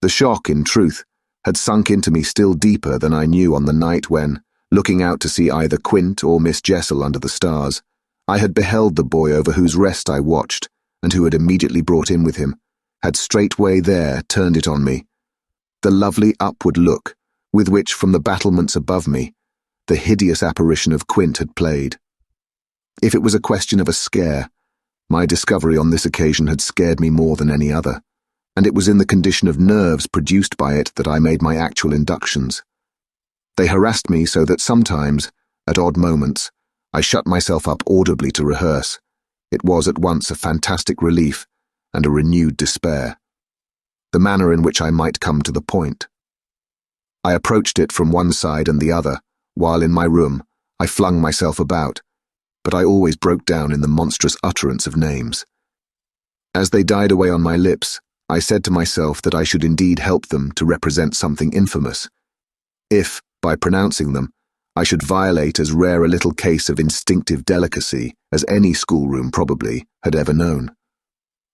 The shock, in truth, had sunk into me still deeper than I knew on the night when, looking out to see either Quint or Miss Jessel under the stars, I had beheld the boy over whose rest I watched, and who had immediately brought in with him, had straightway there turned it on me, the lovely upward look with which from the battlements above me the hideous apparition of Quint had played. If it was a question of a scare, my discovery on this occasion had scared me more than any other, and it was in the condition of nerves produced by it that I made my actual inductions. They harassed me so that sometimes, at odd moments, I shut myself up audibly to rehearse. It was at once a fantastic relief and a renewed despair. The manner in which I might come to the point. I approached it from one side and the other, while in my room I flung myself about, but I always broke down in the monstrous utterance of names. As they died away on my lips, I said to myself that I should indeed help them to represent something infamous, if, by pronouncing them, I should violate as rare a little case of instinctive delicacy as any schoolroom probably had ever known.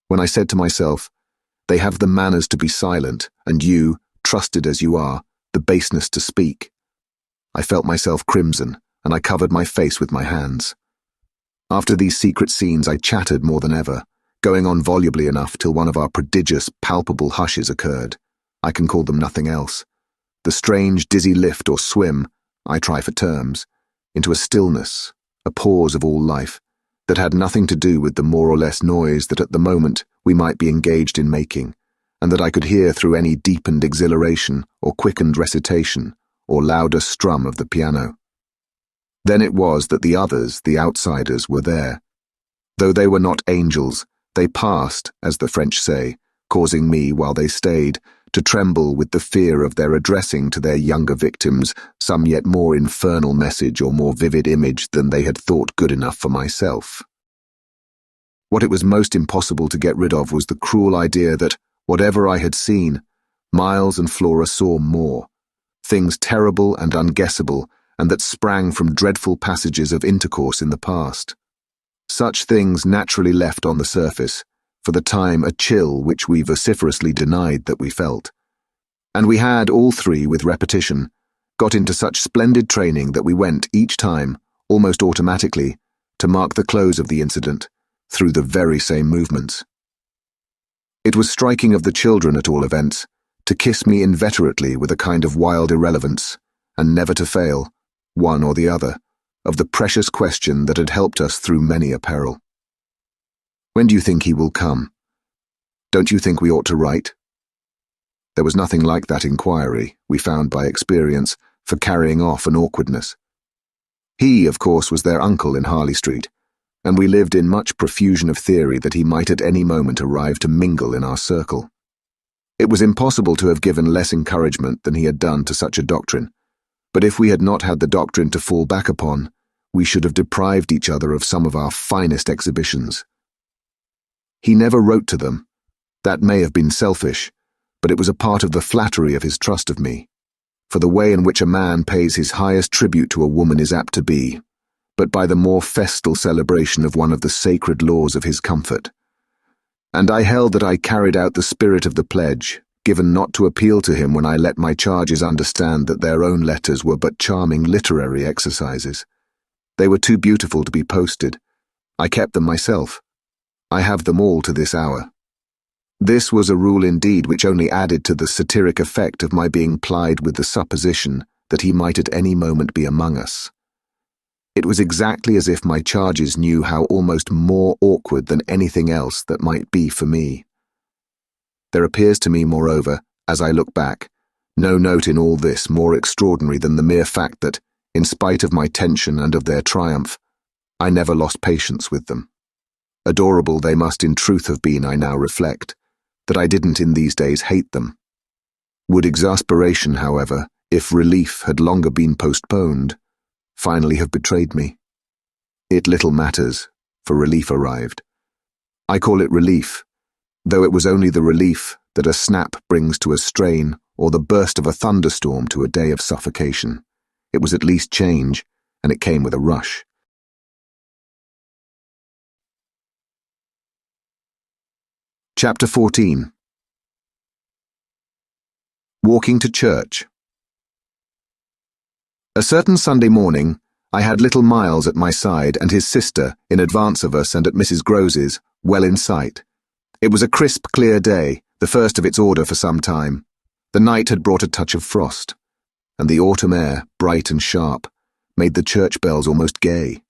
When I said to myself, "They have the manners to be silent, and you, trusted as you are, the baseness to speak," I felt myself crimson, and I covered my face with my hands. After these secret scenes I chattered more than ever, going on volubly enough till one of our prodigious, palpable hushes occurred. I can call them nothing else. The strange, dizzy lift or swim, I try for terms, into a stillness, a pause of all life, that had nothing to do with the more or less noise that at the moment we might be engaged in making, and that I could hear through any deepened exhilaration or quickened recitation or louder strum of the piano. Then it was that the others, the outsiders, were there. Though they were not angels, they passed, as the French say, causing me, while they stayed, to tremble with the fear of their addressing to their younger victims some yet more infernal message or more vivid image than they had thought good enough for myself. What it was most impossible to get rid of was the cruel idea that, whatever I had seen, Miles and Flora saw more, things terrible and unguessable, and that sprang from dreadful passages of intercourse in the past. Such things naturally left on the surface, for the time, a chill which we vociferously denied that we felt. And we had, all three, with repetition, got into such splendid training that we went, each time, almost automatically, to mark the close of the incident, through the very same movements. It was striking of the children, at all events, to kiss me inveterately with a kind of wild irrelevance, and never to fail, one or the other, of the precious question that had helped us through many a peril. "When do you think he will come? Don't you think we ought to write?" There was nothing like that inquiry, we found by experience, for carrying off an awkwardness. He, of course, was their uncle in Harley Street, and we lived in much profusion of theory that he might at any moment arrive to mingle in our circle. It was impossible to have given less encouragement than he had done to such a doctrine, but if we had not had the doctrine to fall back upon, we should have deprived each other of some of our finest exhibitions. He never wrote to them. That may have been selfish, but it was a part of the flattery of his trust of me, for the way in which a man pays his highest tribute to a woman is apt to be, but by the more festal celebration of one of the sacred laws of his comfort. And I held that I carried out the spirit of the pledge, given not to appeal to him when I let my charges understand that their own letters were but charming literary exercises. They were too beautiful to be posted. I kept them myself. I have them all to this hour. This was a rule indeed which only added to the satiric effect of my being plied with the supposition that he might at any moment be among us. It was exactly as if my charges knew how almost more awkward than anything else that might be for me. There appears to me, moreover, as I look back, no note in all this more extraordinary than the mere fact that, in spite of my tension and of their triumph, I never lost patience with them. Adorable they must in truth have been, I now reflect, that I didn't in these days hate them. Would exasperation, however, if relief had longer been postponed, finally have betrayed me? It little matters, for relief arrived. I call it relief, though it was only the relief that a snap brings to a strain or the burst of a thunderstorm to a day of suffocation. It was at least change, and it came with a rush. Chapter 14. Walking to church. A certain Sunday morning, I had little Miles at my side and his sister, in advance of us and at Mrs. Grose's, well in sight. It was a crisp, clear day, the first of its order for some time. The night had brought a touch of frost, and the autumn air, bright and sharp, made the church bells almost gay.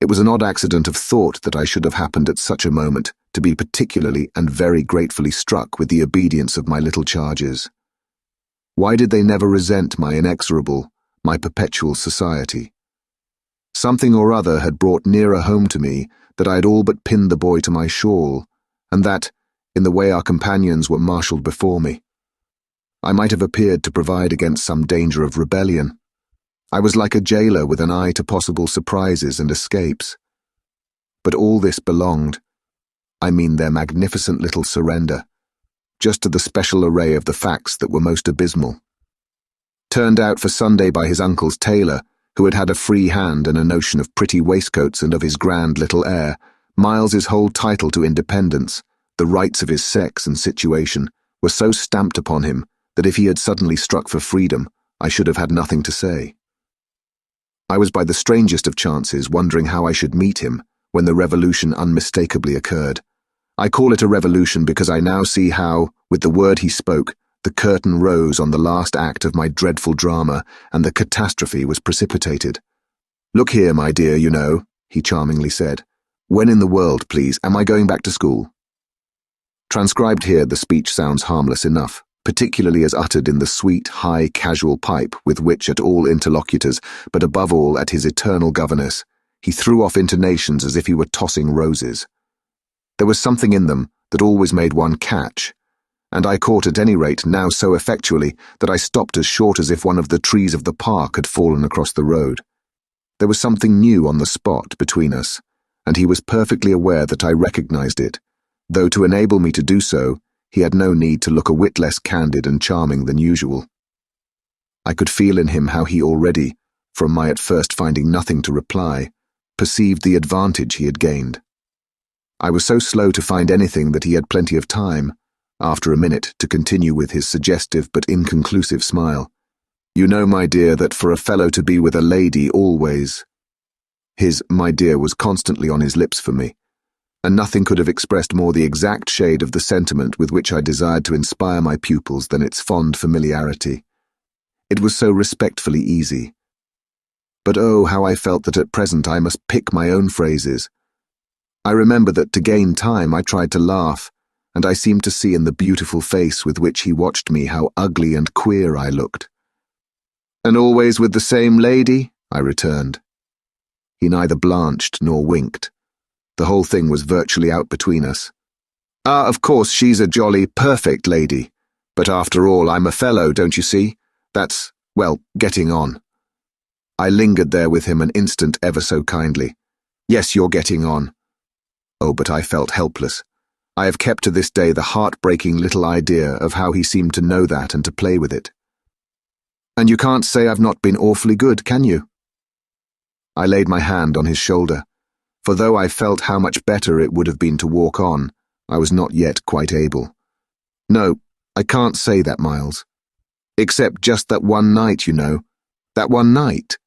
It was an odd accident of thought that I should have happened at such a moment to be particularly and very gratefully struck with the obedience of my little charges. Why did they never resent my inexorable, my perpetual society? Something or other had brought nearer home to me that I had all but pinned the boy to my shawl, and that, in the way our companions were marshalled before me, I might have appeared to provide against some danger of rebellion. I was like a jailer with an eye to possible surprises and escapes. But all this belonged, I mean their magnificent little surrender, just to the special array of the facts that were most abysmal. Turned out for Sunday by his uncle's tailor, who had had a free hand and a notion of pretty waistcoats and of his grand little air, Miles's whole title to independence, the rights of his sex and situation, were so stamped upon him that if he had suddenly struck for freedom, I should have had nothing to say. I was by the strangest of chances wondering how I should meet him when the revolution unmistakably occurred. I call it a revolution because I now see how, with the word he spoke, the curtain rose on the last act of my dreadful drama, and the catastrophe was precipitated. "Look here, my dear, you know," he charmingly said. "When in the world, please, am I going back to school?" Transcribed here, the speech sounds harmless enough, particularly as uttered in the sweet, high, casual pipe with which at all interlocutors, but above all at his eternal governess, he threw off intonations as if he were tossing roses. There was something in them that always made one catch, and I caught at any rate now so effectually that I stopped as short as if one of the trees of the park had fallen across the road. There was something new on the spot between us, and he was perfectly aware that I recognized it, though to enable me to do so, he had no need to look a whit less candid and charming than usual. I could feel in him how he already, from my at first finding nothing to reply, perceived the advantage he had gained. I was so slow to find anything that he had plenty of time, after a minute, to continue with his suggestive but inconclusive smile. "You know, my dear, that for a fellow to be with a lady always—" His "my dear" was constantly on his lips for me, and nothing could have expressed more the exact shade of the sentiment with which I desired to inspire my pupils than its fond familiarity. It was so respectfully easy. But oh, how I felt that at present I must pick my own phrases. I remember that to gain time I tried to laugh, and I seemed to see in the beautiful face with which he watched me how ugly and queer I looked. "And always with the same lady?" I returned. He neither blanched nor winked. The whole thing was virtually out between us. "Ah, of course, she's a jolly, perfect lady. But after all, I'm a fellow, don't you see? That's, well, getting on." I lingered there with him an instant ever so kindly. "Yes, you're getting on." Oh, but I felt helpless. I have kept to this day the heartbreaking little idea of how he seemed to know that and to play with it. "And you can't say I've not been awfully good, can you?" I laid my hand on his shoulder, for though I felt how much better it would have been to walk on, I was not yet quite able. "No, I can't say that, Miles. Except just that one night, you know. That one night.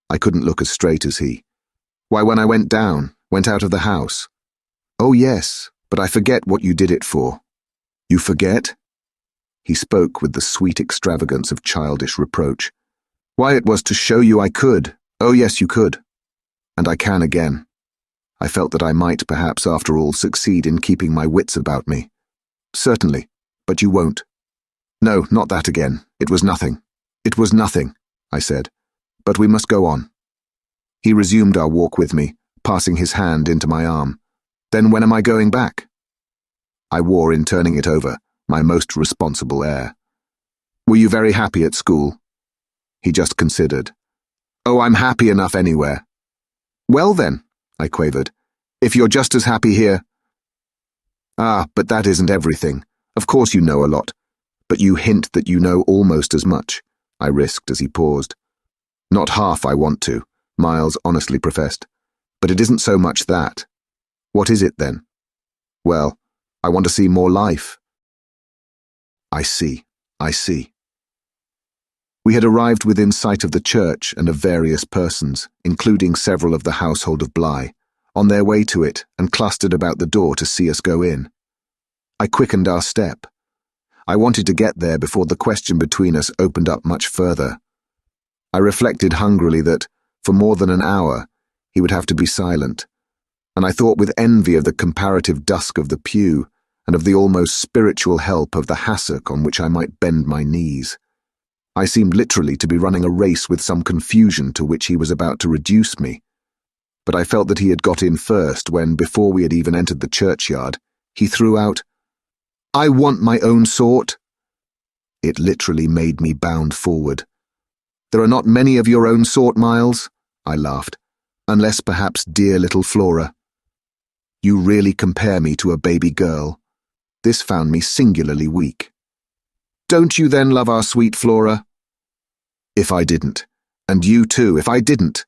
I couldn't look as straight as he. Why, when I went out of the house. Oh yes, but I forget what you did it for. You forget? He spoke with the sweet extravagance of childish reproach. Why, it was to show you I could. Oh yes, you could. And I can again. I felt that I might, perhaps, after all, succeed in keeping my wits about me. Certainly, but you won't. No, not that again. It was nothing. It was nothing, I said. But we must go on. He resumed our walk with me, passing his hand into my arm. Then when am I going back? I wore, in turning it over, my most responsible air. Were you very happy at school? He just considered. Oh, I'm happy enough anywhere. Well then, I quavered, if you're just as happy here. Ah, but that isn't everything. Of course you know a lot. But you hint that you know almost as much, I risked as he paused. Not half I want to, Miles honestly professed. But it isn't so much that. What is it then? Well, I want to see more life. I see. We had arrived within sight of the church and of various persons, including several of the household of Bly, on their way to it and clustered about the door to see us go in. I quickened our step. I wanted to get there before the question between us opened up much further. I reflected hungrily that, for more than an hour, he would have to be silent, and I thought with envy of the comparative dusk of the pew and of the almost spiritual help of the hassock on which I might bend my knees. I seemed literally to be running a race with some confusion to which he was about to reduce me. But I felt that he had got in first when, before we had even entered the churchyard, he threw out, I want my own sort. It literally made me bound forward. There are not many of your own sort, Miles, I laughed, unless perhaps dear little Flora. You really compare me to a baby girl. This found me singularly weak. Don't you then love our sweet Flora? If I didn't, and you too, if I didn't,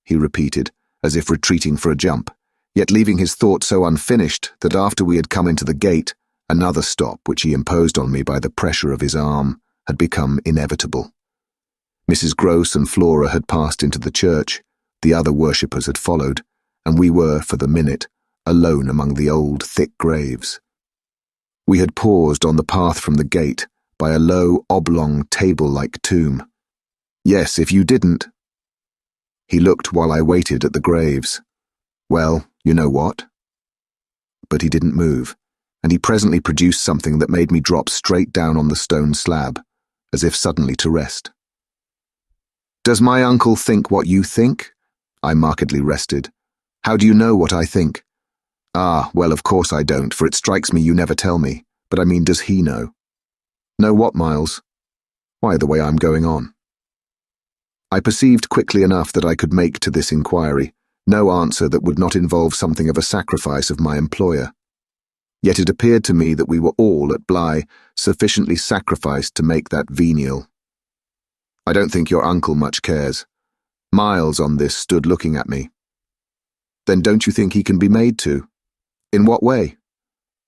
he repeated, as if retreating for a jump, yet leaving his thought so unfinished that after we had come into the gate, another stop which he imposed on me by the pressure of his arm had become inevitable. Mrs. Gross and Flora had passed into the church, the other worshippers had followed, and we were, for the minute, alone among the old, thick graves. We had paused on the path from the gate, by a low, oblong, table-like tomb. Yes, if you didn't. He looked while I waited at the graves. Well, you know what? But he didn't move, and he presently produced something that made me drop straight down on the stone slab, as if suddenly to rest. Does my uncle think what you think? I markedly rested. How do you know what I think? Ah, well, of course I don't, for it strikes me you never tell me. But I mean, does he know? Know what, Miles? Why, the way I'm going on. I perceived quickly enough that I could make to this inquiry no answer that would not involve something of a sacrifice of my employer. Yet it appeared to me that we were all, at Bly, sufficiently sacrificed to make that venial. I don't think your uncle much cares. Miles on this stood looking at me. Then don't you think he can be made to? In what way?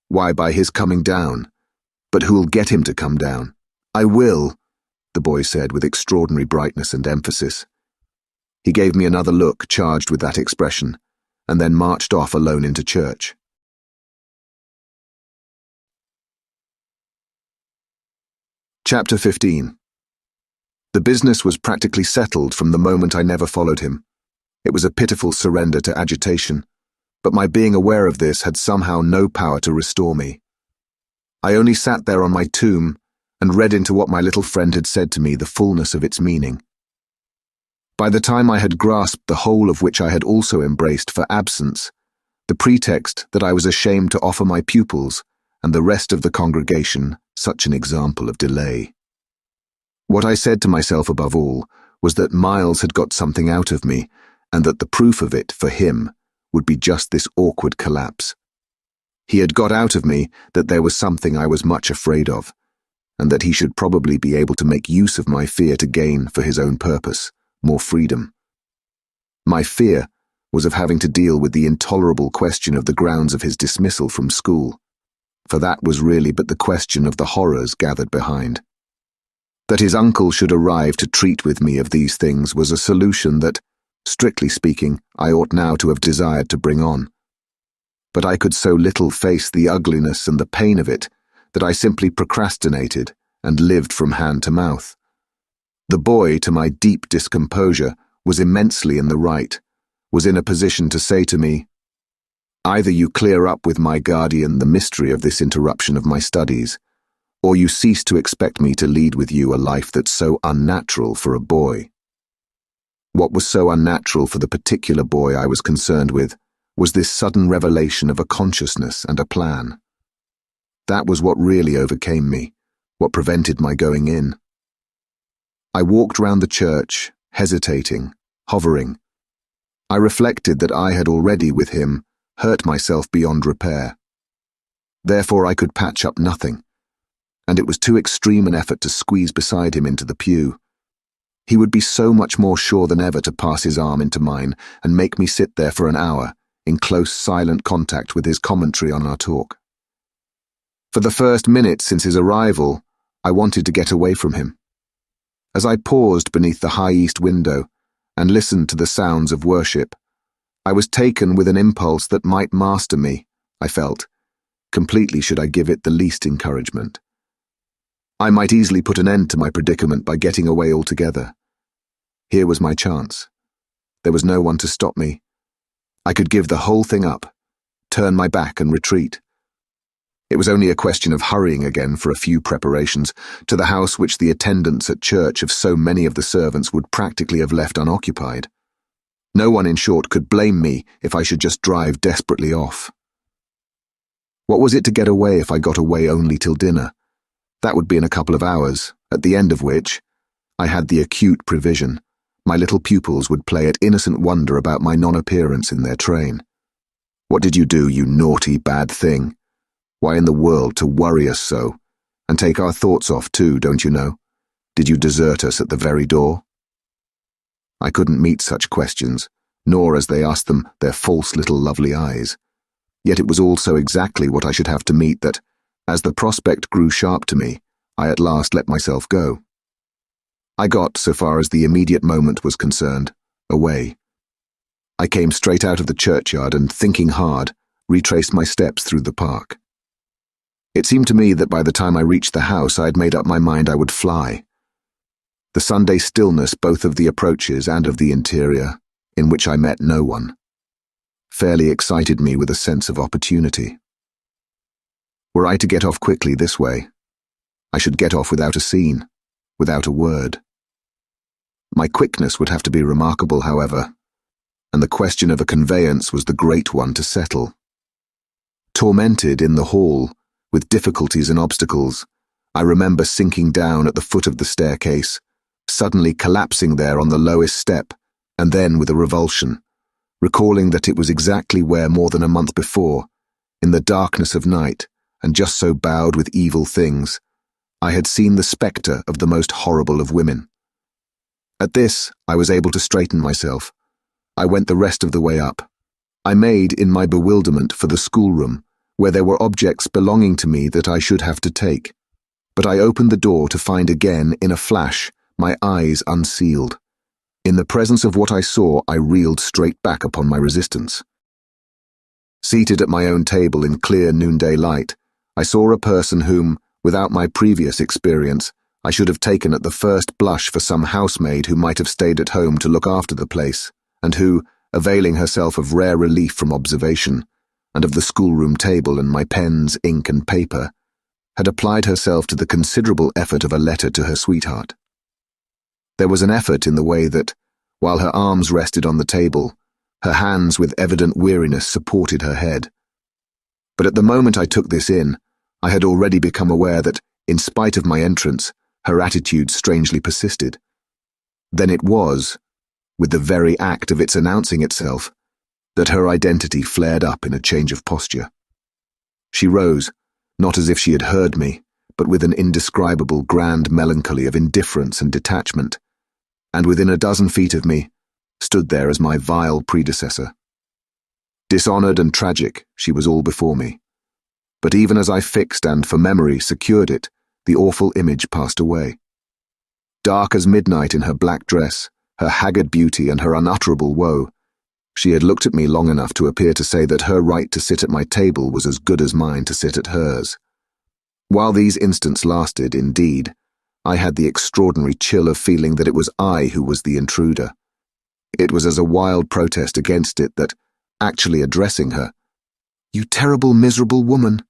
Why, by his coming down. But who'll get him to come down? I will, the boy said with extraordinary brightness and emphasis. He gave me another look charged with that expression, and then marched off alone into church. Chapter 15. The business was practically settled from the moment I never followed him. It was a pitiful surrender to agitation, but my being aware of this had somehow no power to restore me. I only sat there on my tomb and read into what my little friend had said to me the fullness of its meaning. By the time I had grasped the whole of which I had also embraced for absence, the pretext that I was ashamed to offer my pupils and the rest of the congregation such an example of delay. What I said to myself above all was that Miles had got something out of me, and that the proof of it, for him, would be just this awkward collapse. He had got out of me that there was something I was much afraid of, and that he should probably be able to make use of my fear to gain, for his own purpose, more freedom. My fear was of having to deal with the intolerable question of the grounds of his dismissal from school. for that was really but the question of the horrors gathered behind. That his uncle should arrive to treat with me of these things was a solution that, strictly speaking, I ought now to have desired to bring on. But I could so little face the ugliness and the pain of it that I simply procrastinated and lived from hand to mouth. The boy, to my deep discomposure, was immensely in the right, was in a position to say to me, "Either you clear up with my guardian the mystery of this interruption of my studies, or you cease to expect me to lead with you a life that's so unnatural for a boy." What was so unnatural for the particular boy I was concerned with was this sudden revelation of a consciousness and a plan. That was what really overcame me, what prevented my going in. I walked round the church, hesitating, hovering. I reflected that I had already, with him, hurt myself beyond repair. Therefore I could patch up nothing, and it was too extreme an effort to squeeze beside him into the pew. He would be so much more sure than ever to pass his arm into mine and make me sit there for an hour, in close, silent contact with his commentary on our talk. For the first minute since his arrival, I wanted to get away from him. As I paused beneath the high east window and listened to the sounds of worship, I was taken with an impulse that might master me, I felt, completely should I give it the least encouragement. I might easily put an end to my predicament by getting away altogether. Here was my chance. There was no one to stop me. I could give the whole thing up, turn my back and retreat. It was only a question of hurrying again for a few preparations to the house which the attendants at church of so many of the servants would practically have left unoccupied. No one, in short, could blame me if I should just drive desperately off. What was it to get away if I got away only till dinner? That would be in a couple of hours, at the end of which, I had the acute prevision, my little pupils would play at innocent wonder about my non-appearance in their train. "What did you do, you naughty, bad thing? Why in the world to worry us so? And take our thoughts off too, don't you know? Did you desert us at the very door?" I couldn't meet such questions, nor, as they asked them, their false little lovely eyes. Yet it was all so exactly what I should have to meet that, as the prospect grew sharp to me, I at last let myself go. I got, so far as the immediate moment was concerned, away. I came straight out of the churchyard and, thinking hard, retraced my steps through the park. It seemed to me that by the time I reached the house I had made up my mind I would fly. The Sunday stillness both of the approaches and of the interior, in which I met no one, fairly excited me with a sense of opportunity. Were I to get off quickly this way, I should get off without a scene, without a word. My quickness would have to be remarkable, however, and the question of a conveyance was the great one to settle. Tormented in the hall, with difficulties and obstacles, I remember sinking down at the foot of the staircase, suddenly collapsing there on the lowest step, and then with a revulsion, recalling that it was exactly where more than a month before, in the darkness of night, and just so bowed with evil things, I had seen the spectre of the most horrible of women. At this, I was able to straighten myself. I went the rest of the way up. I made, in my bewilderment, for the schoolroom, where there were objects belonging to me that I should have to take. But I opened the door to find again, in a flash, my eyes unsealed. In the presence of what I saw, I reeled straight back upon my resistance. Seated at my own table in clear noonday light, I saw a person whom, without my previous experience, I should have taken at the first blush for some housemaid who might have stayed at home to look after the place, and who, availing herself of rare relief from observation, and of the schoolroom table and my pens, ink and paper, had applied herself to the considerable effort of a letter to her sweetheart. There was an effort in the way that, while her arms rested on the table, her hands with evident weariness supported her head. But at the moment I took this in, I had already become aware that, in spite of my entrance, her attitude strangely persisted. Then it was, with the very act of its announcing itself, that her identity flared up in a change of posture. She rose, not as if she had heard me, but with an indescribable grand melancholy of indifference and detachment, and within a dozen feet of me, stood there as my vile predecessor. Dishonored and tragic, she was all before me. but even as I fixed and, for memory, secured it, the awful image passed away. Dark as midnight in her black dress, her haggard beauty and her unutterable woe, she had looked at me long enough to appear to say that her right to sit at my table was as good as mine to sit at hers. While these instants lasted, indeed, I had the extraordinary chill of feeling that it was I who was the intruder. It was as a wild protest against it that, actually addressing her, "You terrible, miserable woman,"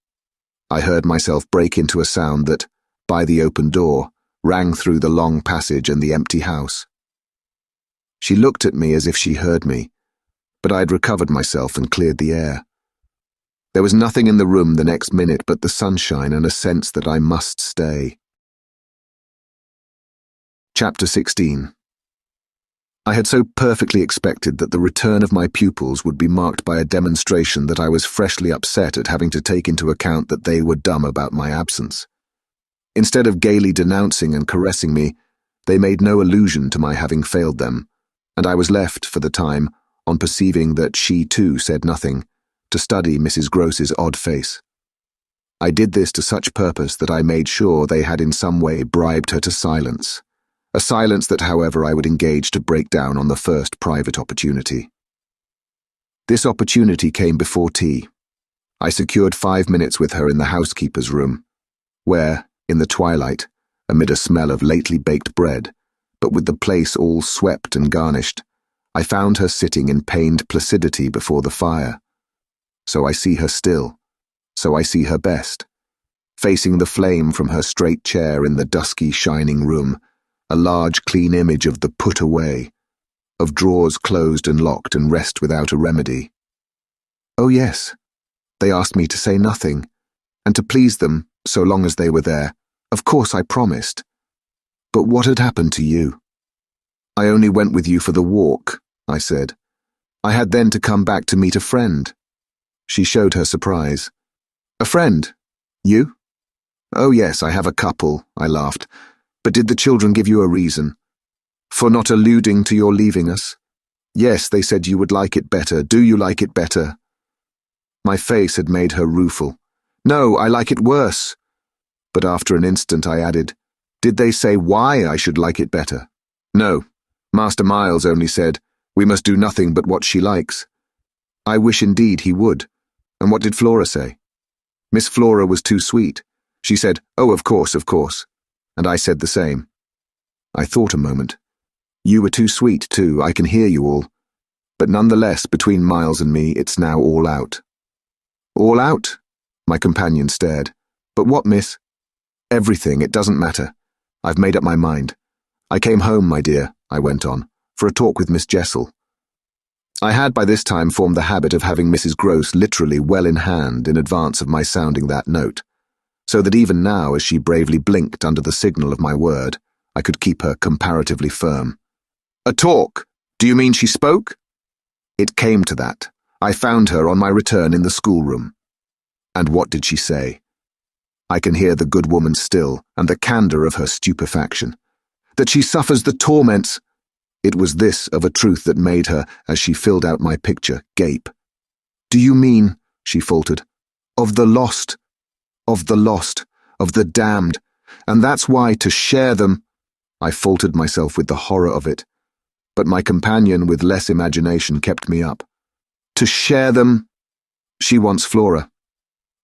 I heard myself break into a sound that, by the open door, rang through the long passage and the empty house. She looked at me as if she heard me, but I had recovered myself and cleared the air. There was nothing in the room the next minute but the sunshine and a sense that I must stay. Chapter 16. I had so perfectly expected that the return of my pupils would be marked by a demonstration that I was freshly upset at having to take into account that they were dumb about my absence. Instead of gaily denouncing and caressing me, they made no allusion to my having failed them, and I was left, for the time, on perceiving that she too said nothing, to study Mrs. Gross's odd face. I did this to such purpose that I made sure they had in some way bribed her to silence, a silence that, however, I would engage to break down on the first private opportunity. This opportunity came before tea. I secured 5 minutes with her in the housekeeper's room, where, in the twilight, amid a smell of lately baked bread, but with the place all swept and garnished, I found her sitting in pained placidity before the fire. So I see her still, so I see her best, facing the flame from her straight chair in the dusky, shining room, a large, clean image of the put away, of drawers closed and locked and rest without a remedy. Oh yes, they asked me to say nothing, and to please them, so long as they were there, of course I promised. But what had happened to you? I only went with you for the walk, I said. I had then to come back to meet a friend. She showed her surprise. A friend? You? Oh yes, I have a couple, I laughed. But did the children give you a reason? For not alluding to your leaving us? Yes, they said you would like it better. Do you like it better? My face had made her rueful. No, I like it worse. But after an instant I added, did they say why I should like it better? No, Master Miles only said, we must do nothing but what she likes. I wish indeed he would. And what did Flora say? Miss Flora was too sweet. She said, oh, of course, and I said the same. I thought a moment. You were too sweet, too, I can hear you all. But nonetheless, between Miles and me, it's now all out. All out? My companion stared. But what, miss? Everything, it doesn't matter. I've made up my mind. I came home, my dear, I went on, for a talk with Miss Jessel. I had by this time formed the habit of having Mrs. Gross literally well in hand in advance of my sounding that note, so that even now, as she bravely blinked under the signal of my word, I could keep her comparatively firm. A talk? Do you mean she spoke? It came to that. I found her on my return in the schoolroom. And what did she say? I can hear the good woman still, and the candour of her stupefaction. That she suffers the torments. It was this of a truth that made her, as she filled out my picture, gape. Do you mean, she faltered, of the lost, of the damned, and that's why to share them. I faltered myself with the horror of it, but my companion with less imagination kept me up. To share them. She wants Flora.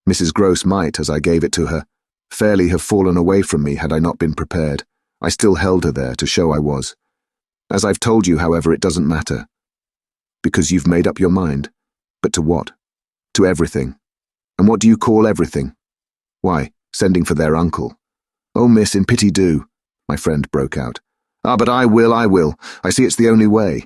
Mrs. Gross might, as I gave it to her, fairly have fallen away from me had I not been prepared. I still held her there to show I was. As I've told you, however, it doesn't matter. Because you've made up your mind. But to what? To everything. And what do you call everything? Why, sending for their uncle. Oh, miss, in pity do, my friend broke out. Ah, but I will. I see it's the only way.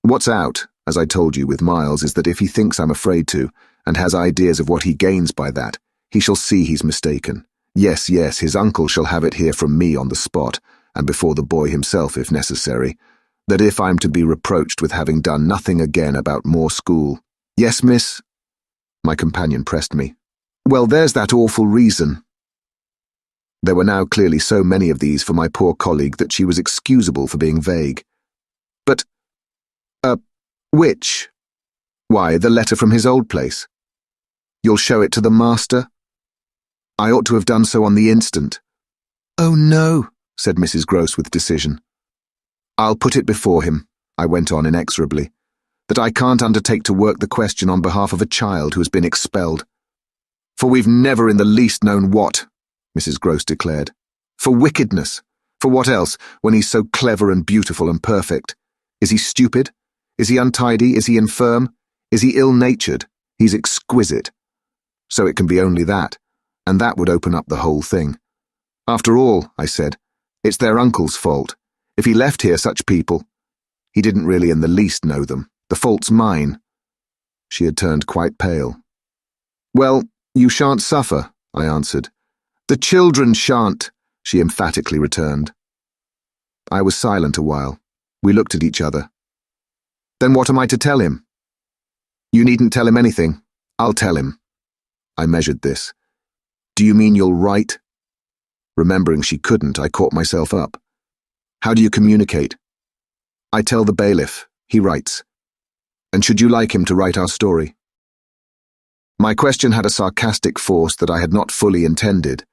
What's out, as I told you with Miles, is that if he thinks I'm afraid to, and has ideas of what he gains by that, he shall see he's mistaken. Yes, his uncle shall have it here from me on the spot, and before the boy himself if necessary, that if I'm to be reproached with having done nothing again about more school. Yes, miss? My companion pressed me. Well, there's that awful reason. There were now clearly so many of these for my poor colleague that she was excusable for being vague. But, which? Why, the letter from his old place. You'll show it to the master? I ought to have done so on the instant. "Oh no," said Mrs. Grose with decision. "I'll put it before him," I went on inexorably, "that I can't undertake to work the question on behalf of a child who has been expelled. For we've never in the least known what," Mrs. Grose declared. "For wickedness. For what else, when he's so clever and beautiful and perfect? Is he stupid? Is he untidy? Is he infirm? Is he ill-natured? He's exquisite. So it can be only that, and that would open up the whole thing. After all," I said, "it's their uncle's fault. If he left here such people—" "He didn't really in the least know them. The fault's mine." She had turned quite pale. "Well, you shan't suffer," I answered. "The children shan't," she emphatically returned. I was silent a while. We looked at each other. "Then what am I to tell him?" "You needn't tell him anything. I'll tell him." I measured this. "Do you mean you'll write?" Remembering she couldn't, I caught myself up. "How do you communicate?" "I tell the bailiff. He writes." "And should you like him to write our story?" My question had a sarcastic force that I had not fully intended,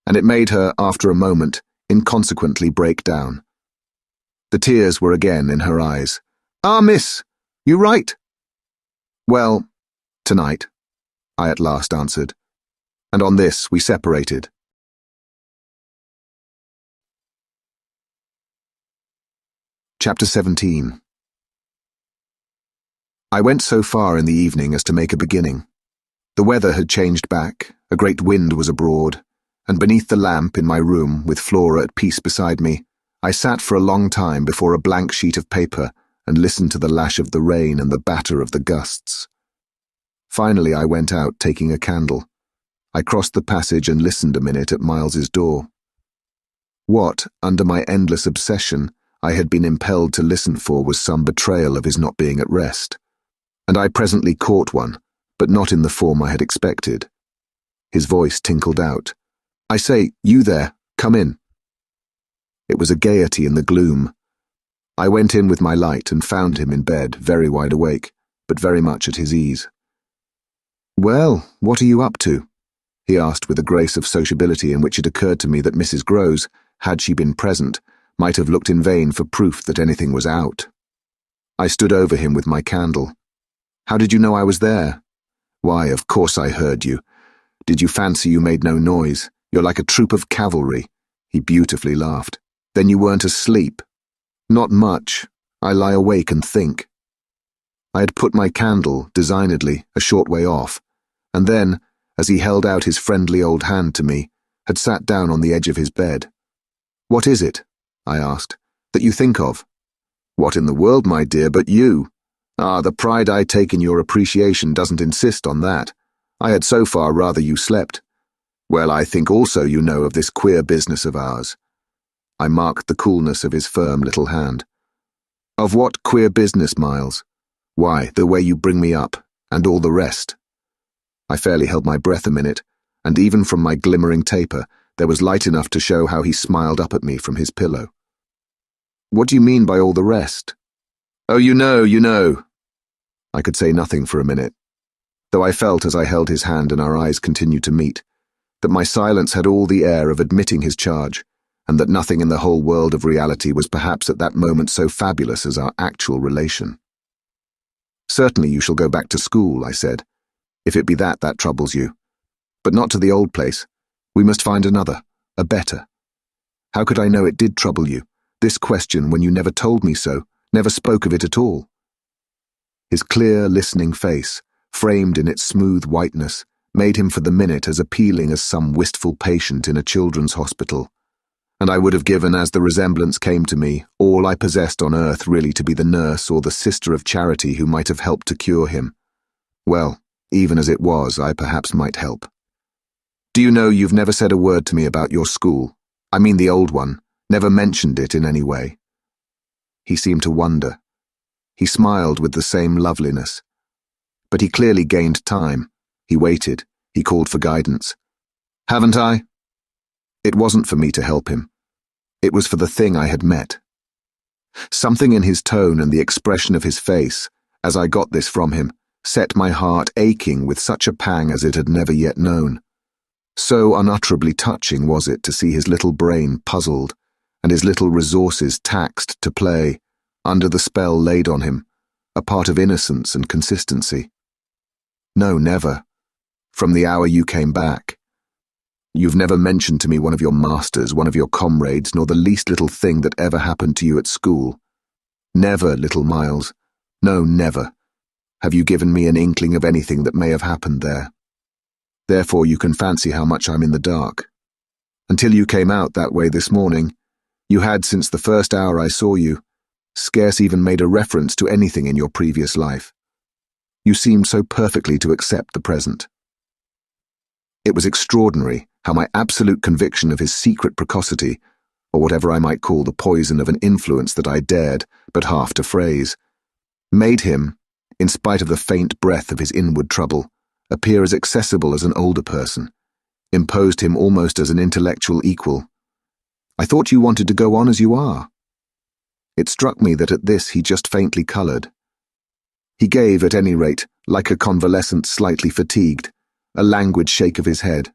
and it made her, after a moment, inconsequently break down. The tears were again in her eyes. "Ah, miss, you write?" "Well, tonight," I at last answered, and on this we separated. Chapter 17. I went so far in the evening as to make a beginning. The weather had changed back, a great wind was abroad, and beneath the lamp in my room, with Flora at peace beside me, I sat for a long time before a blank sheet of paper and listened to the lash of the rain and the batter of the gusts. Finally I went out, taking a candle. I crossed the passage and listened a minute at Miles's door. What, under my endless obsession, I had been impelled to listen for was some betrayal of his not being at rest, and I presently caught one, but not in the form I had expected. His voice tinkled out. "I say, you there, come in." It was a gaiety in the gloom. I went in with my light and found him in bed, very wide awake, but very much at his ease. "Well, what are you up to?" he asked with a grace of sociability in which it occurred to me that Mrs. Grose, had she been present, might have looked in vain for proof that anything was out. I stood over him with my candle. "How did you know I was there?" "Why, of course I heard you. Did you fancy you made no noise? You're like a troop of cavalry." He beautifully laughed. "Then you weren't asleep?" "Not much. I lie awake and think." I had put my candle, designedly, a short way off, and then, as he held out his friendly old hand to me, had sat down on the edge of his bed. "What is it?" I asked, "that you think of?" "What in the world, my dear, but you? Ah, the pride I take in your appreciation doesn't insist on that. I had so far rather you slept. Well, I think also you know of this queer business of ours." I marked the coolness of his firm little hand. "Of what queer business, Miles?" "Why, the way you bring me up, and all the rest." I fairly held my breath a minute, and even from my glimmering taper, there was light enough to show how he smiled up at me from his pillow. "What do you mean by all the rest?" "Oh, you know." I could say nothing for a minute, though I felt as I held his hand and our eyes continued to meet, that my silence had all the air of admitting his charge, and that nothing in the whole world of reality was perhaps at that moment so fabulous as our actual relation. "Certainly you shall go back to school," I said, "if it be that troubles you. But not to the old place. We must find another, a better. How could I know it did trouble you, this question, when you never told me so, never spoke of it at all?" His clear, listening face, framed in its smooth whiteness, made him for the minute as appealing as some wistful patient in a children's hospital, and I would have given, as the resemblance came to me, all I possessed on earth really to be the nurse or the sister of charity who might have helped to cure him. Well, even as it was, I perhaps might help. "Do you know you've never said a word to me about your school? I mean the old one, never mentioned it in any way." He seemed to wonder. He smiled with the same loveliness. But he clearly gained time. He waited. He called for guidance. "Haven't I?" It wasn't for me to help him. It was for the thing I had met. Something in his tone and the expression of his face, as I got this from him, set my heart aching with such a pang as it had never yet known. So unutterably touching was it to see his little brain puzzled and his little resources taxed to play, under the spell laid on him, a part of innocence and consistency. No, never. From the hour you came back. You've never mentioned to me one of your masters, one of your comrades, nor the least little thing that ever happened to you at school. Never, little Miles. No, never. Have you given me an inkling of anything that may have happened there. Therefore you can fancy how much I'm in the dark. Until you came out that way this morning, you had, since the first hour I saw you, scarce even made a reference to anything in your previous life. You seemed so perfectly to accept the present. It was extraordinary how my absolute conviction of his secret precocity, or whatever I might call the poison of an influence that I dared but half to phrase, made him, in spite of the faint breath of his inward trouble, appear as accessible as an older person, imposed him almost as an intellectual equal. I thought you wanted to go on as you are. It struck me that at this he just faintly coloured. He gave, at any rate, like a convalescent slightly fatigued, a languid shake of his head.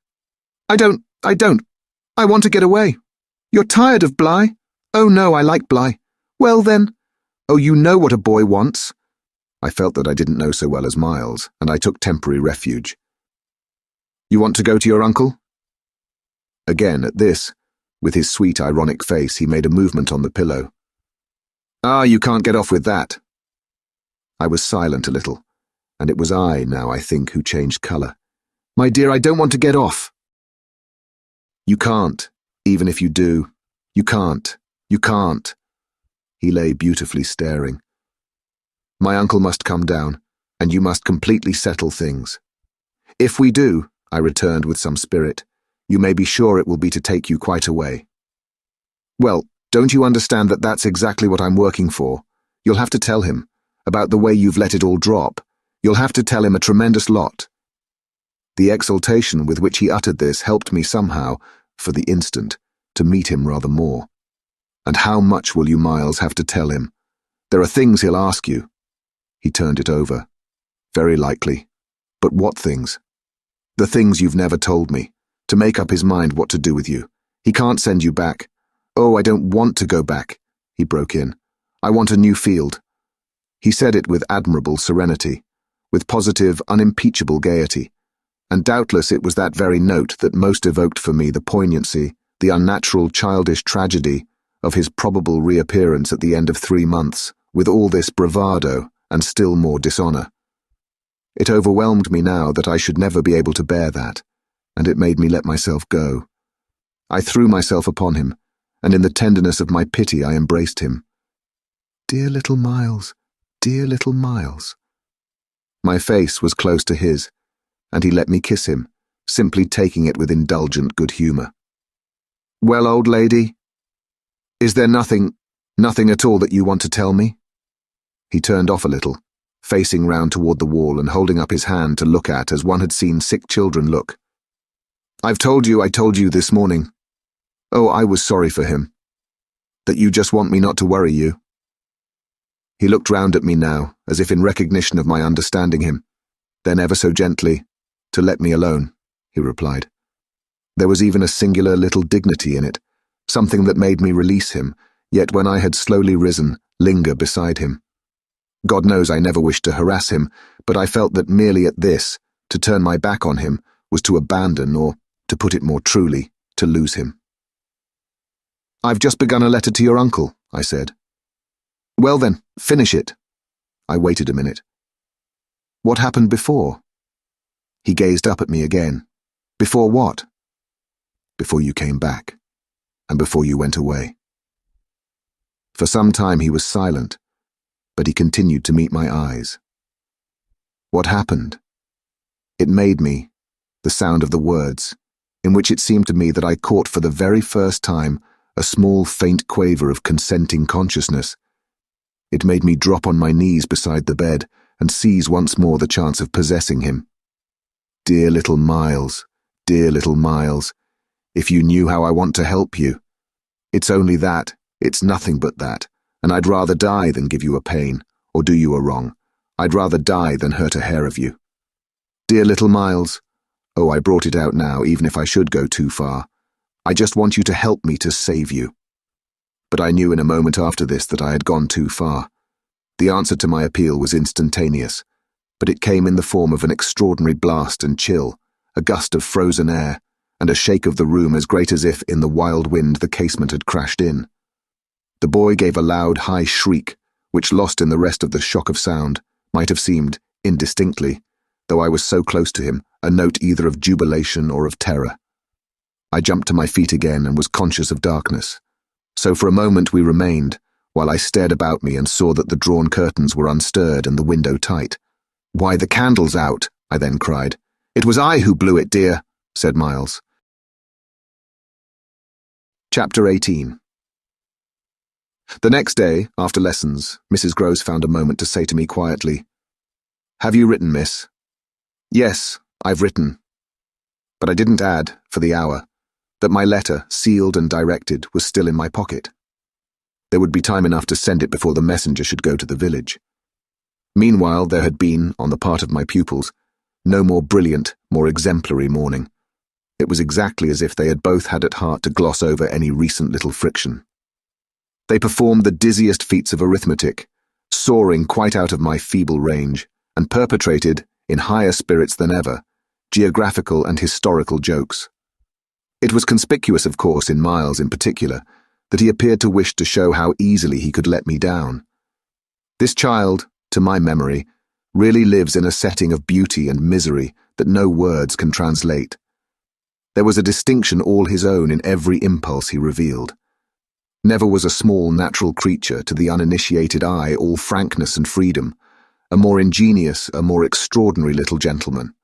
I don't. I want to get away. You're tired of Bly? Oh no, I like Bly. Well then. Oh, you know what a boy wants. I felt that I didn't know so well as Miles, and I took temporary refuge. You want to go to your uncle? Again, at this, with his sweet ironic face, he made a movement on the pillow. Ah, you can't get off with that. I was silent a little, and it was I, now I think, who changed colour. My dear, I don't want to get off. You can't, even if you do. You can't. You can't. He lay beautifully staring. My uncle must come down, and you must completely settle things. If we do, I returned with some spirit, you may be sure it will be to take you quite away. Well, don't you understand that that's exactly what I'm working for? You'll have to tell him, about the way you've let it all drop. You'll have to tell him a tremendous lot. The exultation with which he uttered this helped me somehow, for the instant, to meet him rather more. And how much will you, Miles, have to tell him? There are things he'll ask you. He turned it over. Very likely. But what things? The things you've never told me, to make up his mind what to do with you. He can't send you back. Oh, I don't want to go back, he broke in. I want a new field. He said it with admirable serenity, with positive, unimpeachable gaiety, and doubtless it was that very note that most evoked for me the poignancy, the unnatural childish tragedy of his probable reappearance at the end of 3 months, with all this bravado and still more dishonour. It overwhelmed me now that I should never be able to bear that, and it made me let myself go. I threw myself upon him, and in the tenderness of my pity I embraced him. Dear little Miles, dear little Miles. My face was close to his, and he let me kiss him, simply taking it with indulgent good humour. Well, old lady, is there nothing at all that you want to tell me? He turned off a little, facing round toward the wall and holding up his hand to look at as one had seen sick children look. I told you this morning. Oh, I was sorry for him. That you just want me not to worry you. He looked round at me now, as if in recognition of my understanding him. Then ever so gently, to let me alone, he replied. There was even a singular little dignity in it, something that made me release him, yet when I had slowly risen, linger beside him. God knows I never wished to harass him, but I felt that merely at this, to turn my back on him, was to abandon, or, to put it more truly, to lose him. I've just begun a letter to your uncle, I said. Well then, finish it. I waited a minute. What happened before? He gazed up at me again. Before what? Before you came back, and before you went away. For some time he was silent, but he continued to meet my eyes. What happened? It made me, the sound of the words, in which it seemed to me that I caught for the very first time a small faint quaver of consenting consciousness. It made me drop on my knees beside the bed and seize once more the chance of possessing him. Dear little Miles, if you knew how I want to help you. It's only that, it's nothing but that, and I'd rather die than give you a pain, or do you a wrong. I'd rather die than hurt a hair of you. Dear little Miles, Oh, I brought it out now, even if I should go too far. I just want you to help me to save you. But I knew in a moment after this that I had gone too far. The answer to my appeal was instantaneous, but it came in the form of an extraordinary blast and chill, a gust of frozen air, and a shake of the room as great as if, in the wild wind, the casement had crashed in. The boy gave a loud, high shriek, which, lost in the rest of the shock of sound, might have seemed, indistinctly, though I was so close to him, a note either of jubilation or of terror. I jumped to my feet again and was conscious of darkness. So for a moment we remained, while I stared about me and saw that the drawn curtains were unstirred and the window tight. "Why, the candle's out," I then cried. "It was I who blew it, dear," said Miles. Chapter 18. The next day, after lessons, Mrs. Grose found a moment to say to me quietly, "Have you written, miss?" "Yes, I've written." But I didn't add, for the hour, that my letter, sealed and directed, was still in my pocket. There would be time enough to send it before the messenger should go to the village. Meanwhile, there had been, on the part of my pupils, no more brilliant, more exemplary morning. It was exactly as if they had both had at heart to gloss over any recent little friction. They performed the dizziest feats of arithmetic, soaring quite out of my feeble range, and perpetrated, in higher spirits than ever, geographical and historical jokes. It was conspicuous, of course, in Miles in particular, that he appeared to wish to show how easily he could let me down. This child, to my memory, really lives in a setting of beauty and misery that no words can translate. There was a distinction all his own in every impulse he revealed. Never was a small natural creature, to the uninitiated eye, all frankness and freedom, a more ingenious, a more extraordinary little gentleman.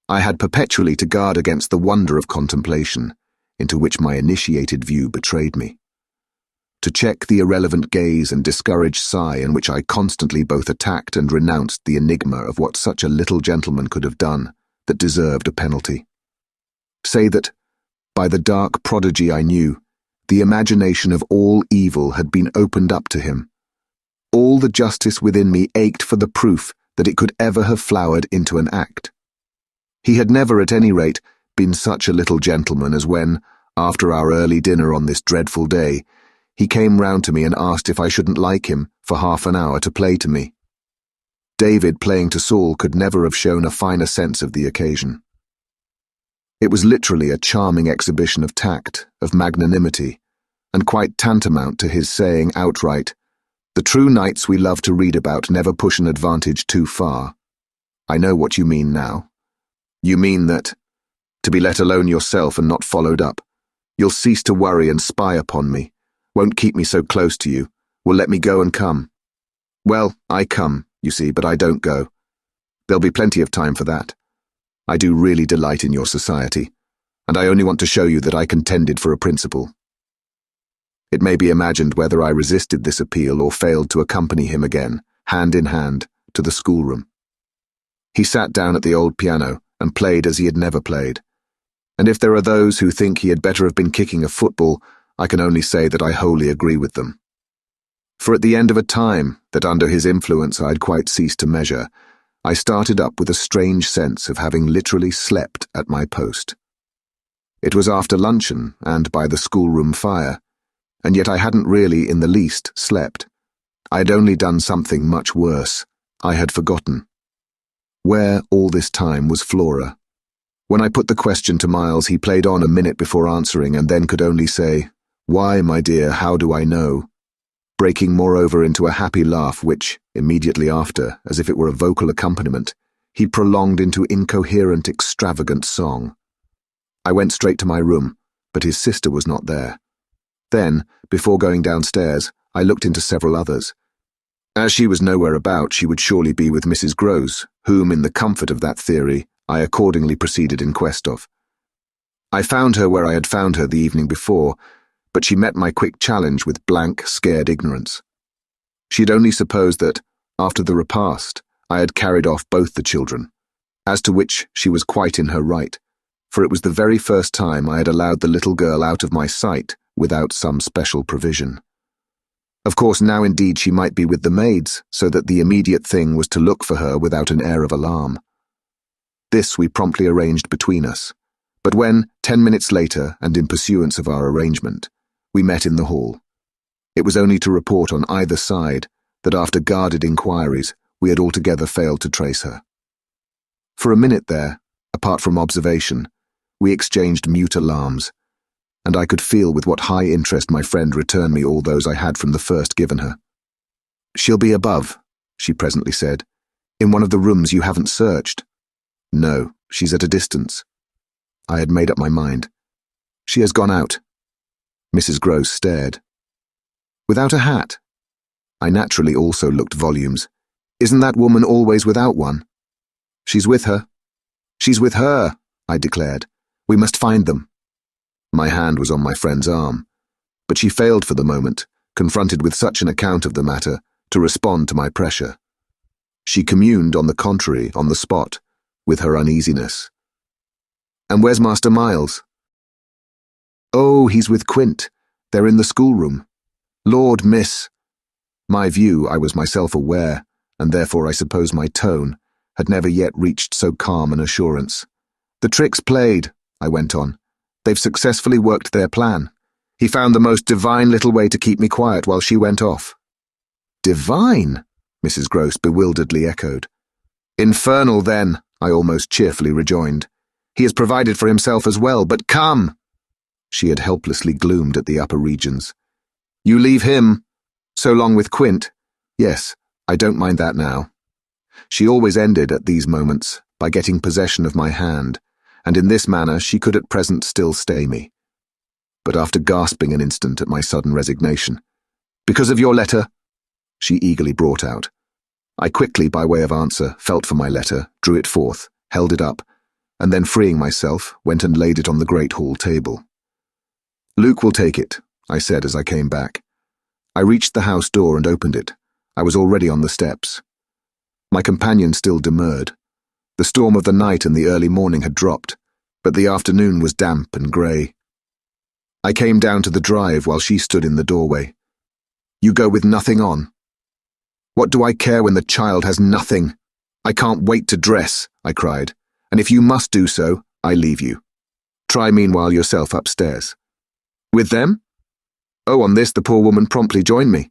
I had perpetually to guard against the wonder of contemplation, into which my initiated view betrayed me. To check the irrelevant gaze and discouraged sigh in which I constantly both attacked and renounced the enigma of what such a little gentleman could have done that deserved a penalty. Say that, by the dark prodigy I knew, the imagination of all evil had been opened up to him. All the justice within me ached for the proof that it could ever have flowered into an act. He had never, at any rate, been such a little gentleman as when, after our early dinner on this dreadful day, he came round to me and asked if I shouldn't like him for half an hour to play to me. David playing to Saul could never have shown a finer sense of the occasion. It was literally a charming exhibition of tact, of magnanimity, and quite tantamount to his saying outright, "The true knights we love to read about never push an advantage too far. I know what you mean now. You mean that, to be let alone yourself and not followed up, you'll cease to worry and spy upon me, won't keep me so close to you, will let me go and come. Well, I come, you see, but I don't go. There'll be plenty of time for that. I do really delight in your society, and I only want to show you that I contended for a principle." It may be imagined whether I resisted this appeal or failed to accompany him again, hand in hand, to the schoolroom. He sat down at the old piano and played as he had never played, and if there are those who think he had better have been kicking a football, I can only say that I wholly agree with them. For at the end of a time that under his influence I had quite ceased to measure, I started up with a strange sense of having literally slept at my post. It was after luncheon and by the schoolroom fire, and yet I hadn't really in the least slept. I had only done something much worse. I had forgotten. Where all this time was Flora? When I put the question to Miles, he played on a minute before answering and then could only say, "Why, my dear, how do I know?" breaking moreover into a happy laugh which, immediately after, as if it were a vocal accompaniment, he prolonged into incoherent, extravagant song. I went straight to my room, but his sister was not there. Then, before going downstairs, I looked into several others. As she was nowhere about, she would surely be with Mrs. Grose, whom, in the comfort of that theory, I accordingly proceeded in quest of. I found her where I had found her the evening before, but she met my quick challenge with blank, scared ignorance. She had only supposed that, after the repast, I had carried off both the children, as to which she was quite in her right, for it was the very first time I had allowed the little girl out of my sight without some special provision. Of course, now indeed she might be with the maids, so that the immediate thing was to look for her without an air of alarm. This we promptly arranged between us. But when, 10 minutes later, and in pursuance of our arrangement, we met in the hall, it was only to report on either side that after guarded inquiries, we had altogether failed to trace her. For a minute there, apart from observation, we exchanged mute alarms, and I could feel with what high interest my friend returned me all those I had from the first given her. "She'll be above," she presently said, "in one of the rooms you haven't searched." "No, she's at a distance." I had made up my mind. "She has gone out." Mrs. Gross stared. "Without a hat?" I naturally also looked volumes. "Isn't that woman always without one?" "She's with her." "She's with her," I declared. "We must find them." My hand was on my friend's arm, but she failed for the moment, confronted with such an account of the matter, to respond to my pressure. She communed, on the contrary, on the spot, with her uneasiness. "And where's Master Miles?" "Oh, he's with Quint. They're in the schoolroom." "Lord, miss." My view, I was myself aware, and therefore I suppose my tone, had never yet reached so calm an assurance. "The trick's played," I went on. "They've successfully worked their plan. He found the most divine little way to keep me quiet while she went off." "Divine?" Mrs. Gross bewilderedly echoed. "Infernal, then," I almost cheerfully rejoined. "He has provided for himself as well, but come!" She had helplessly gloomed at the upper regions. "You leave him. So long with Quint." "Yes, I don't mind that now." She always ended at these moments by getting possession of my hand, and in this manner she could at present still stay me. But after gasping an instant at my sudden resignation, "Because of your letter?" she eagerly brought out. I quickly, by way of answer, felt for my letter, drew it forth, held it up, and then freeing myself, went and laid it on the great hall table. "Luke will take it," I said as I came back. I reached the house door and opened it. I was already on the steps. My companion still demurred. The storm of the night and the early morning had dropped, but the afternoon was damp and grey. I came down to the drive while she stood in the doorway. "You go with nothing on?" "What do I care when the child has nothing? I can't wait to dress," I cried, "and if you must do so, I leave you. Try meanwhile yourself upstairs." "With them?" Oh, on this the poor woman promptly joined me.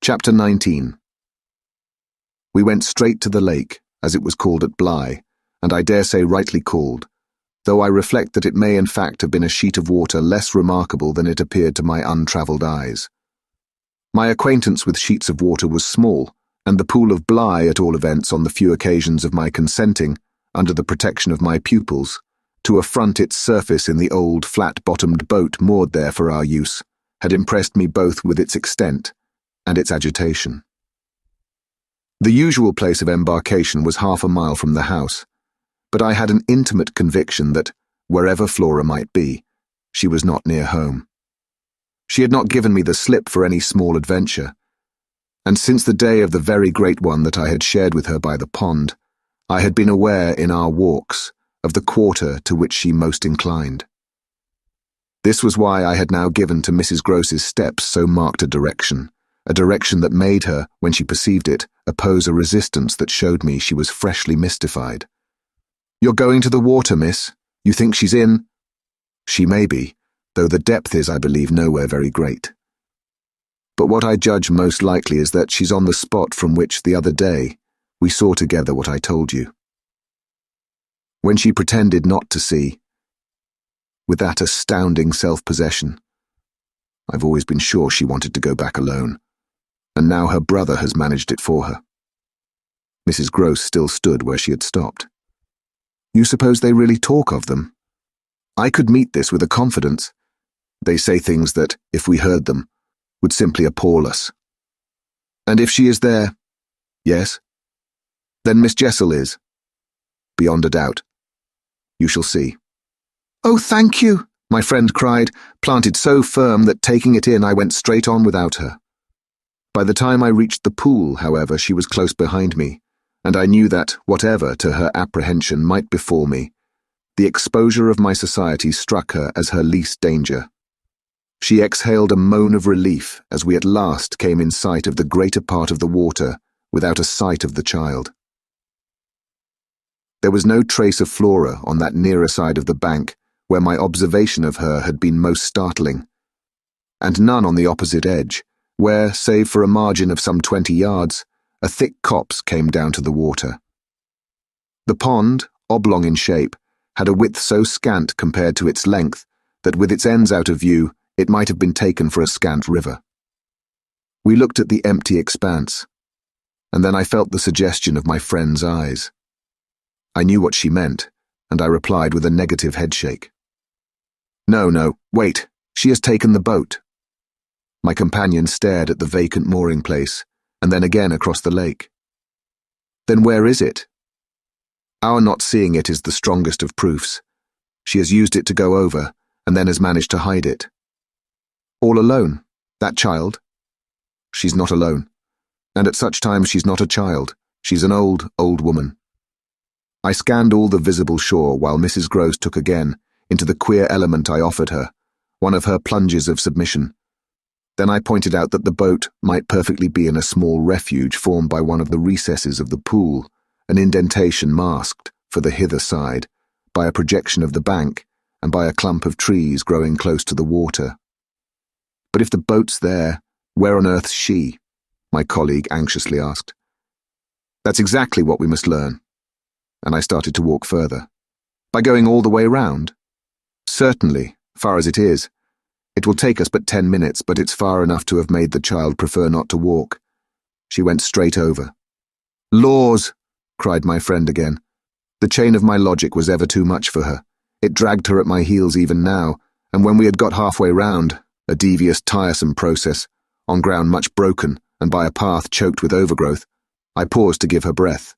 Chapter 19. We went straight to the lake, as it was called at Bly, and I dare say rightly called, though I reflect that it may in fact have been a sheet of water less remarkable than it appeared to my untravelled eyes. My acquaintance with sheets of water was small, and the pool of Bly, at all events on the few occasions of my consenting, under the protection of my pupils, to affront its surface in the old flat-bottomed boat moored there for our use, had impressed me both with its extent and its agitation. The usual place of embarkation was 1/2 mile from the house, but I had an intimate conviction that, wherever Flora might be, she was not near home. She had not given me the slip for any small adventure, and since the day of the very great one that I had shared with her by the pond, I had been aware in our walks of the quarter to which she most inclined. This was why I had now given to Mrs. Gross's steps so marked a direction that made her, when she perceived it, oppose a resistance that showed me she was freshly mystified. "You're going to the water, miss? You think she's in?" "She may be, though the depth is, I believe, nowhere very great. But what I judge most likely is that she's on the spot from which, the other day, we saw together what I told you." When she pretended not to see, with that astounding self-possession, I've always been sure she wanted to go back alone, and now her brother has managed it for her. Mrs. Gross still stood where she had stopped. "You suppose they really talk of them? I could meet this with a confidence. They say things that, if we heard them, would simply appall us." "And if she is there?" "Yes." "Then Miss Jessel is?" "Beyond a doubt. You shall see." "Oh, thank you," my friend cried, planted so firm that taking it in I went straight on without her. By the time I reached the pool, however, she was close behind me, and I knew that, whatever to her apprehension might befall me, the exposure of my society struck her as her least danger. She exhaled a moan of relief as we at last came in sight of the greater part of the water without a sight of the child. There was no trace of Flora on that nearer side of the bank where my observation of her had been most startling, and none on the opposite edge, where, save for a margin of some 20 yards, a thick copse came down to the water. The pond, oblong in shape, had a width so scant compared to its length that with its ends out of view, it might have been taken for a scant river. We looked at the empty expanse, and then I felt the suggestion of my friend's eyes. I knew what she meant, and I replied with a negative headshake. No, wait, she has taken the boat. My companion stared at the vacant mooring place, and then again across the lake. Then where is it? Our not seeing it is the strongest of proofs. She has used it to go over, and then has managed to hide it. All alone, that child? She's not alone, and at such times she's not a child, she's an old woman. I scanned all the visible shore while Mrs. Gross took again into the queer element I offered her, one of her plunges of submission. Then I pointed out that the boat might perfectly be in a small refuge formed by one of the recesses of the pool, an indentation masked, for the hither side, by a projection of the bank and by a clump of trees growing close to the water. But if the boat's there, where on earth's she? My colleague anxiously asked. That's exactly what we must learn. And I started to walk further. By going all the way round? Certainly, far as it is. It will take us but 10 minutes, but it's far enough to have made the child prefer not to walk. She went straight over. Laws! Cried my friend again. The chain of my logic was ever too much for her. It dragged her at my heels even now, and when we had got halfway round, a devious, tiresome process, on ground much broken and by a path choked with overgrowth, I paused to give her breath.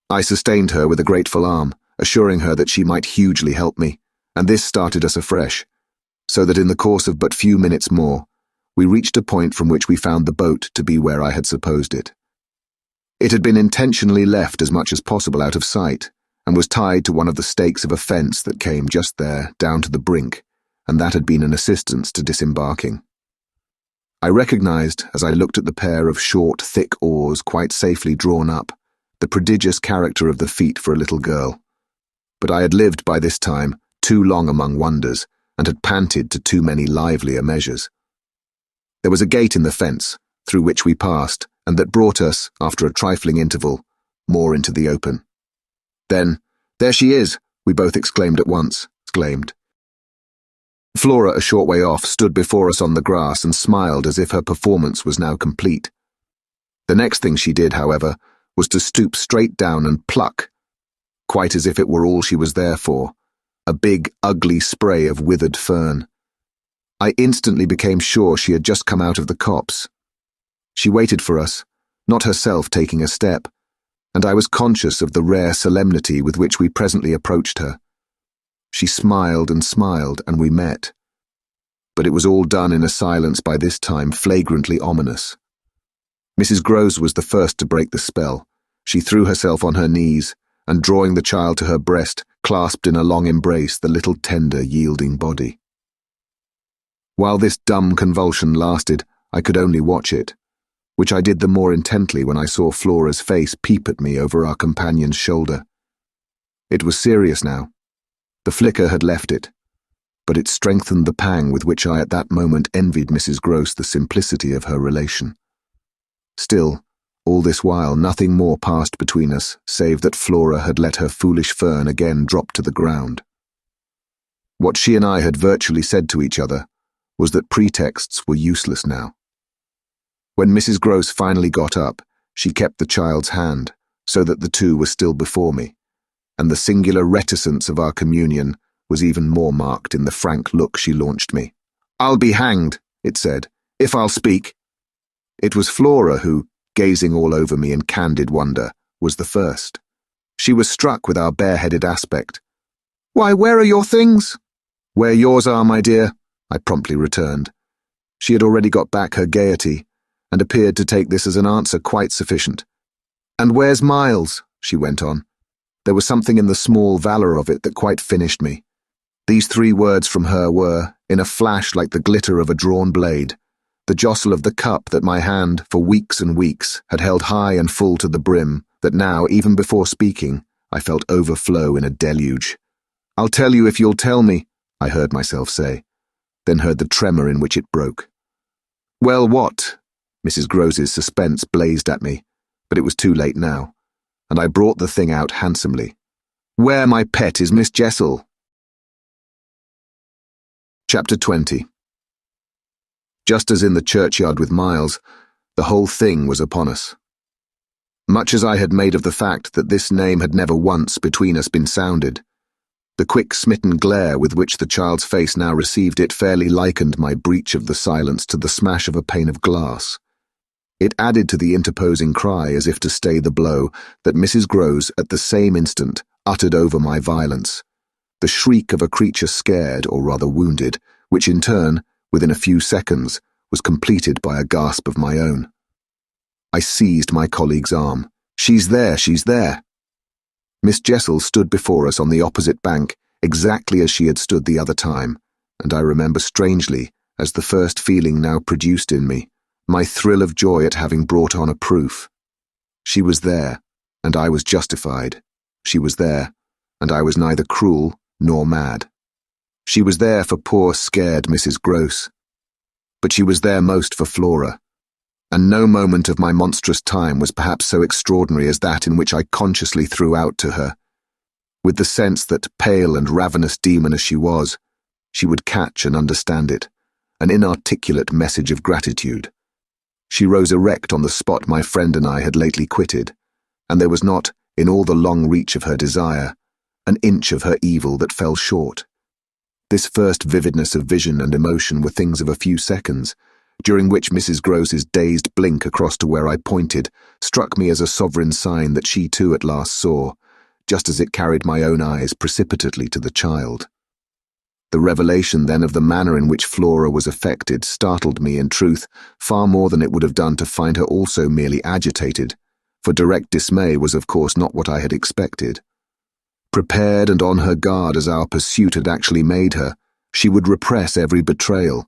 I sustained her with a grateful arm, assuring her that she might hugely help me, and this started us afresh, so that in the course of but few minutes more, we reached a point from which we found the boat to be where I had supposed it. It had been intentionally left as much as possible out of sight, and was tied to one of the stakes of a fence that came just there, down to the brink, and that had been an assistance to disembarking. I recognized, as I looked at the pair of short, thick oars quite safely drawn up, the prodigious character of the feat for a little girl. But I had lived by this time too long among wonders, and had panted to too many livelier measures. There was a gate in the fence, through which we passed, and that brought us, after a trifling interval, more into the open. Then, there she is, we both exclaimed at once. Flora, a short way off, stood before us on the grass and smiled as if her performance was now complete. The next thing she did, however, was to stoop straight down and pluck, quite as if it were all she was there for, a big, ugly spray of withered fern. I instantly became sure she had just come out of the copse. She waited for us, not herself taking a step, and I was conscious of the rare solemnity with which we presently approached her. She smiled, and we met. But it was all done in a silence by this time flagrantly ominous. Mrs. Gross was the first to break the spell. She threw herself on her knees, and drawing the child to her breast, clasped in a long embrace the little tender, yielding body. While this dumb convulsion lasted, I could only watch it, which I did the more intently when I saw Flora's face peep at me over our companion's shoulder. It was serious now. The flicker had left it, but it strengthened the pang with which I at that moment envied Mrs. Gross the simplicity of her relation. Still, all this while nothing more passed between us, save that Flora had let her foolish fern again drop to the ground. What she and I had virtually said to each other was that pretexts were useless now. When Mrs. Gross finally got up, she kept the child's hand, so that the two were still before me, and the singular reticence of our communion was even more marked in the frank look she launched me. "I'll be hanged," it said, "if I'll speak." It was Flora who, gazing all over me in candid wonder, was the first. She was struck with our bareheaded aspect. "Why, where are your things?" "Where yours are, my dear," I promptly returned. She had already got back her gaiety, and appeared to take this as an answer quite sufficient. "And where's Miles?" she went on. There was something in the small valour of it that quite finished me. These 3 words from her were, in a flash like the glitter of a drawn blade, the jostle of the cup that my hand, for weeks and weeks, had held high and full to the brim, that now, even before speaking, I felt overflow in a deluge. "I'll tell you if you'll tell me," I heard myself say, then heard the tremor in which it broke. "Well, what?" Mrs. Grose's suspense blazed at me, but it was too late now, and I brought the thing out handsomely. "Where, my pet, is Miss Jessel?" Chapter 20. Just as in the churchyard with Miles, the whole thing was upon us. Much as I had made of the fact that this name had never once between us been sounded, the quick smitten glare with which the child's face now received it fairly likened my breach of the silence to the smash of a pane of glass. It added to the interposing cry as if to stay the blow that Mrs. Grose at the same instant uttered over my violence, the shriek of a creature scared, or rather wounded, which in turn, within a few seconds, was completed by a gasp of my own. I seized my colleague's arm. "She's there, she's there!" Miss Jessel stood before us on the opposite bank, exactly as she had stood the other time, and I remember strangely, as the first feeling now produced in me, my thrill of joy at having brought on a proof. She was there, and I was justified. She was there, and I was neither cruel nor mad. She was there for poor, scared Mrs. Grose. But she was there most for Flora, and no moment of my monstrous time was perhaps so extraordinary as that in which I consciously threw out to her, with the sense that, pale and ravenous demon as she was, she would catch and understand it, an inarticulate message of gratitude. She rose erect on the spot my friend and I had lately quitted, and there was not, in all the long reach of her desire, an inch of her evil that fell short. This first vividness of vision and emotion were things of a few seconds, during which Mrs. Grose's dazed blink across to where I pointed struck me as a sovereign sign that she too at last saw, just as it carried my own eyes precipitately to the child. The revelation then of the manner in which Flora was affected startled me, in truth, far more than it would have done to find her also merely agitated, for direct dismay was of course not what I had expected. Prepared and on her guard as our pursuit had actually made her, she would repress every betrayal,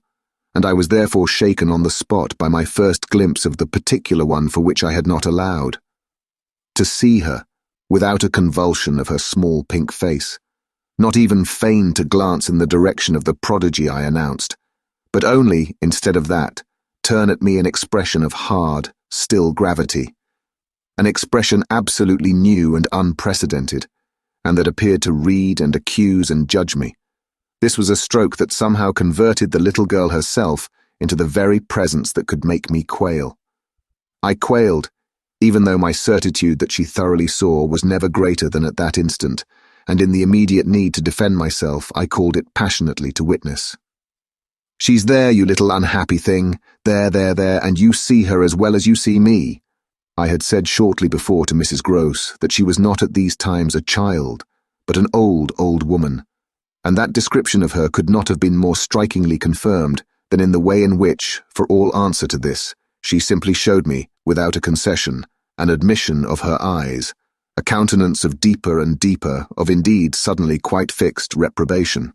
and I was therefore shaken on the spot by my first glimpse of the particular one for which I had not allowed. To see her, without a convulsion of her small pink face, not even feign to glance in the direction of the prodigy I announced, but only, instead of that, turn at me an expression of hard, still gravity, an expression absolutely new and unprecedented, and that appeared to read and accuse and judge me. This was a stroke that somehow converted the little girl herself into the very presence that could make me quail. I quailed, even though my certitude that she thoroughly saw was never greater than at that instant, and in the immediate need to defend myself, I called it passionately to witness. "She's there, you little unhappy thing, there, and you see her as well as you see me." I had said shortly before to Mrs. Grose that she was not at these times a child, but an old woman, and that description of her could not have been more strikingly confirmed than in the way in which, for all answer to this, she simply showed me, without a concession, an admission of her eyes, a countenance of deeper and deeper, of indeed suddenly quite fixed reprobation.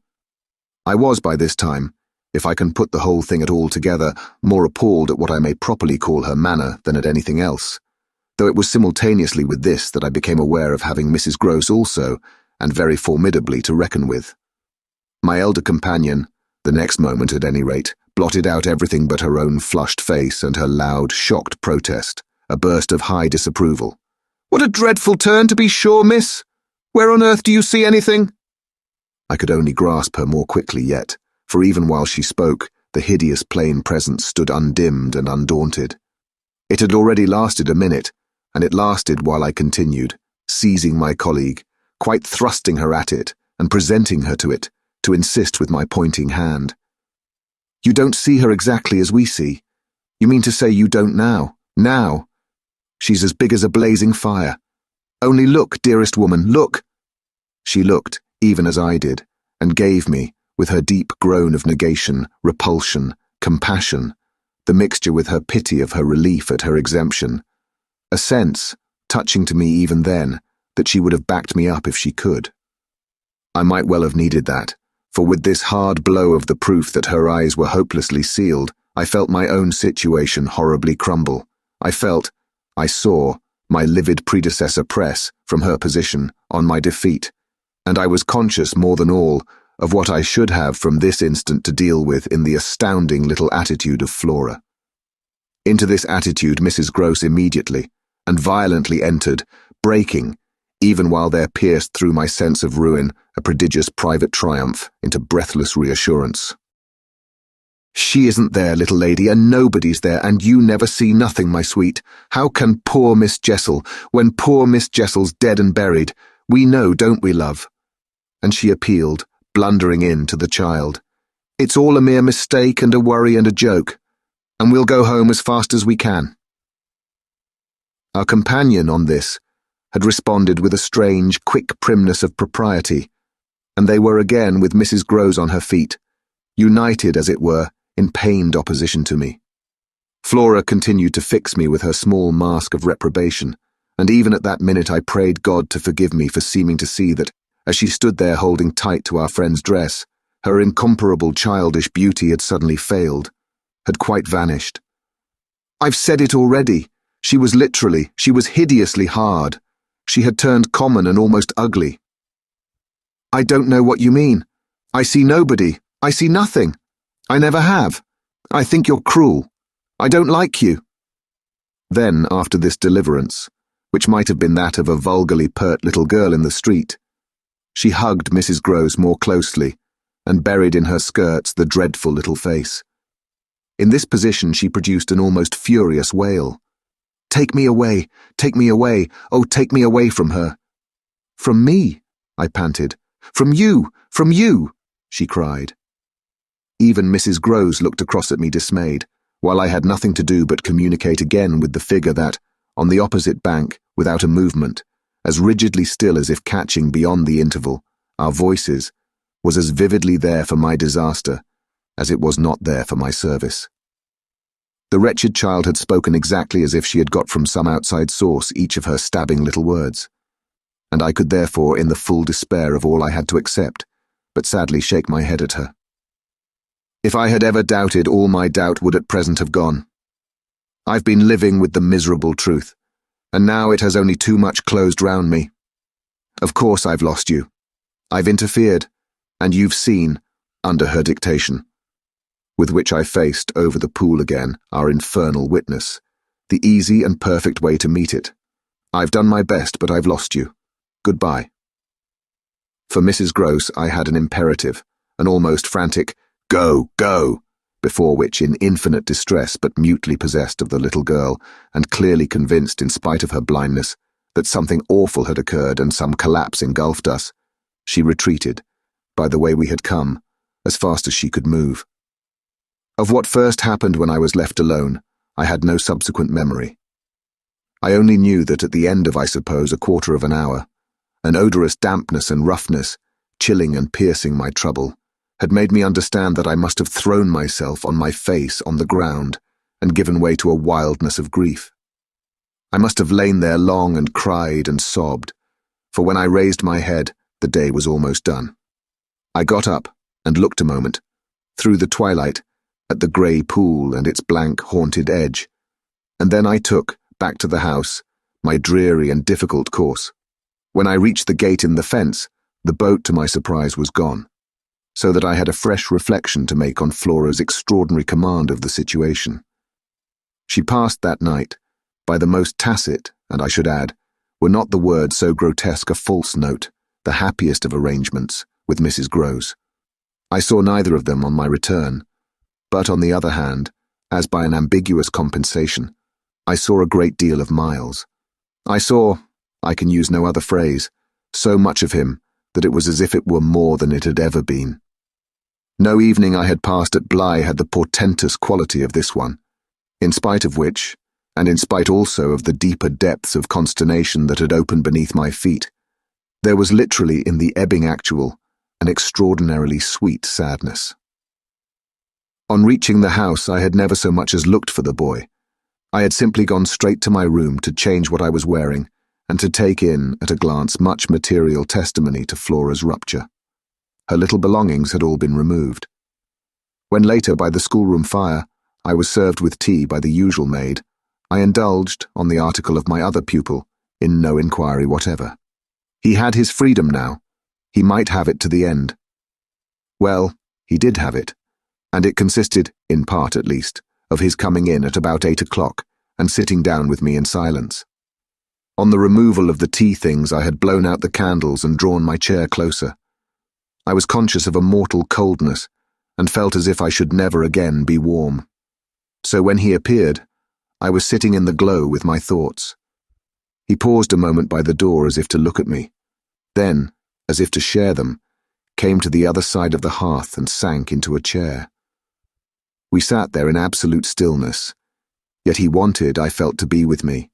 I was by this time, if I can put the whole thing at all together, more appalled at what I may properly call her manner than at anything else, though it was simultaneously with this that I became aware of having Mrs. Grose also, and very formidably, to reckon with. My elder companion, the next moment at any rate, blotted out everything but her own flushed face and her loud, shocked protest, a burst of high disapproval. "What a dreadful turn, to be sure, miss! Where on earth do you see anything?" I could only grasp her more quickly yet, for even while she spoke, the hideous plain presence stood undimmed and undaunted. It had already lasted a minute, and it lasted while I continued, seizing my colleague, quite thrusting her at it, and presenting her to it, to insist with my pointing hand. "You don't see her exactly as we see. You mean to say you don't now? Now? She's as big as a blazing fire. Only look, dearest woman, look!" She looked, even as I did, and gave me, with her deep groan of negation, repulsion, compassion, the mixture with her pity of her relief at her exemption, a sense, touching to me even then, that she would have backed me up if she could. I might well have needed that, For with this hard blow of the proof that her eyes were hopelessly sealed, I felt my own situation horribly crumble. I saw my livid predecessor press, from her position, on my defeat, and I was conscious more than all of what I should have from this instant to deal with in the astounding little attitude of Flora. Into this attitude Mrs. Gross immediately and violently entered, breaking, even while there pierced through my sense of ruin a prodigious private triumph, into breathless reassurance. "She isn't there, little lady, and nobody's there, and you never see nothing, my sweet. How can poor Miss Jessel, when poor Miss Jessel's dead and buried? We know, don't we, love?" And she appealed, blundering in to the child. "It's all a mere mistake and a worry and a joke, and we'll go home as fast as we can." Our companion on this had responded with a strange, quick primness of propriety, and they were again with Mrs. Gross on her feet, united, as it were, in pained opposition to me. Flora continued to fix me with her small mask of reprobation, and even at that minute I prayed God to forgive me for seeming to see that, as she stood there holding tight to our friend's dress, her incomparable childish beauty had suddenly failed, had quite vanished. "I've said it already. She was hideously hard. She had turned common and almost ugly." "I don't know what you mean. I see nobody. I see nothing. I never have. I think you're cruel. I don't like you." Then, after this deliverance, which might have been that of a vulgarly pert little girl in the street, she hugged Mrs. Gross more closely and buried in her skirts the dreadful little face. In this position she produced an almost furious wail. "Take me away, oh, take me away from her." "From me?" I panted. From you, she cried. Even Mrs. Gross looked across at me dismayed, while I had nothing to do but communicate again with the figure that, on the opposite bank, without a movement, as rigidly still as if catching beyond the interval, our voices, was as vividly there for my disaster as it was not there for my service. The wretched child had spoken exactly as if she had got from some outside source each of her stabbing little words, and I could therefore, in the full despair of all I had to accept, but sadly shake my head at her. If I had ever doubted, all my doubt would at present have gone. I've been living with the miserable truth, and now it has only too much closed round me. Of course I've lost you. I've interfered, and you've seen, under her dictation. With which I faced, over the pool again, our infernal witness, the easy and perfect way to meet it. I've done my best, but I've lost you. Goodbye. For Mrs. Gross I had an imperative, an almost frantic, "Go, go," before which, in infinite distress but mutely possessed of the little girl, and clearly convinced, in spite of her blindness, that something awful had occurred and some collapse engulfed us, she retreated, by the way we had come, as fast as she could move. Of what first happened when I was left alone, I had no subsequent memory. I only knew that at the end of, I suppose, a quarter of an hour, an odorous dampness and roughness, chilling and piercing my trouble, had made me understand that I must have thrown myself on my face on the ground and given way to a wildness of grief. I must have lain there long and cried and sobbed, for when I raised my head, the day was almost done. I got up and looked a moment, through the twilight, at the grey pool and its blank, haunted edge, and then I took, back to the house, my dreary and difficult course. When I reached the gate in the fence, the boat, to my surprise, was gone, so that I had a fresh reflection to make on Flora's extraordinary command of the situation. She passed that night, by the most tacit, and I should add, were not the words so grotesque a false note, the happiest of arrangements, with Mrs. Gross. I saw neither of them on my return, but on the other hand, as by an ambiguous compensation, I saw a great deal of Miles. I saw, I can use no other phrase, so much of him that it was as if it were more than it had ever been. No evening I had passed at Bly had the portentous quality of this one, in spite of which, and in spite also of the deeper depths of consternation that had opened beneath my feet, there was literally in the ebbing actual an extraordinarily sweet sadness. On reaching the house I had never so much as looked for the boy. I had simply gone straight to my room to change what I was wearing and to take in, at a glance, much material testimony to Flora's rupture. Her little belongings had all been removed. When later, by the schoolroom fire, I was served with tea by the usual maid, I indulged, on the article of my other pupil, in no inquiry whatever. He had his freedom now. He might have it to the end. Well, he did have it, and it consisted, in part at least, of his coming in at about 8 o'clock and sitting down with me in silence. On the removal of the tea things, I had blown out the candles and drawn my chair closer. I was conscious of a mortal coldness and felt as if I should never again be warm. So when he appeared, I was sitting in the glow with my thoughts. He paused a moment by the door as if to look at me, then, as if to share them, came to the other side of the hearth and sank into a chair. We sat there in absolute stillness, yet he wanted, I felt, to be with me.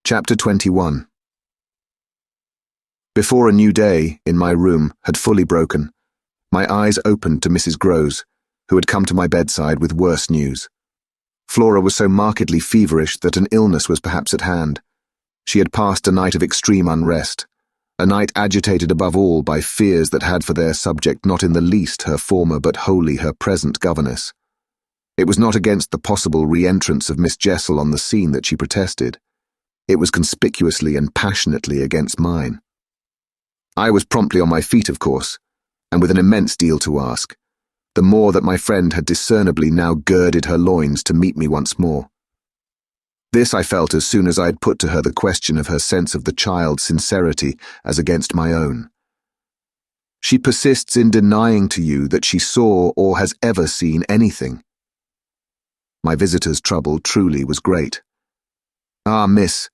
Chapter 21. Before a new day, in my room, had fully broken, my eyes opened to Mrs. Grose, who had come to my bedside with worse news. Flora was so markedly feverish that an illness was perhaps at hand. She had passed a night of extreme unrest, a night agitated above all by fears that had for their subject not in the least her former but wholly her present governess. It was not against the possible re-entrance of Miss Jessel on the scene that she protested. It was conspicuously and passionately against mine. I was promptly on my feet, of course, and with an immense deal to ask, the more that my friend had discernibly now girded her loins to meet me once more. This I felt as soon as I had put to her the question of her sense of the child's sincerity as against my own. She persists in denying to you that she saw or has ever seen anything. My visitor's trouble truly was great. Ah, miss,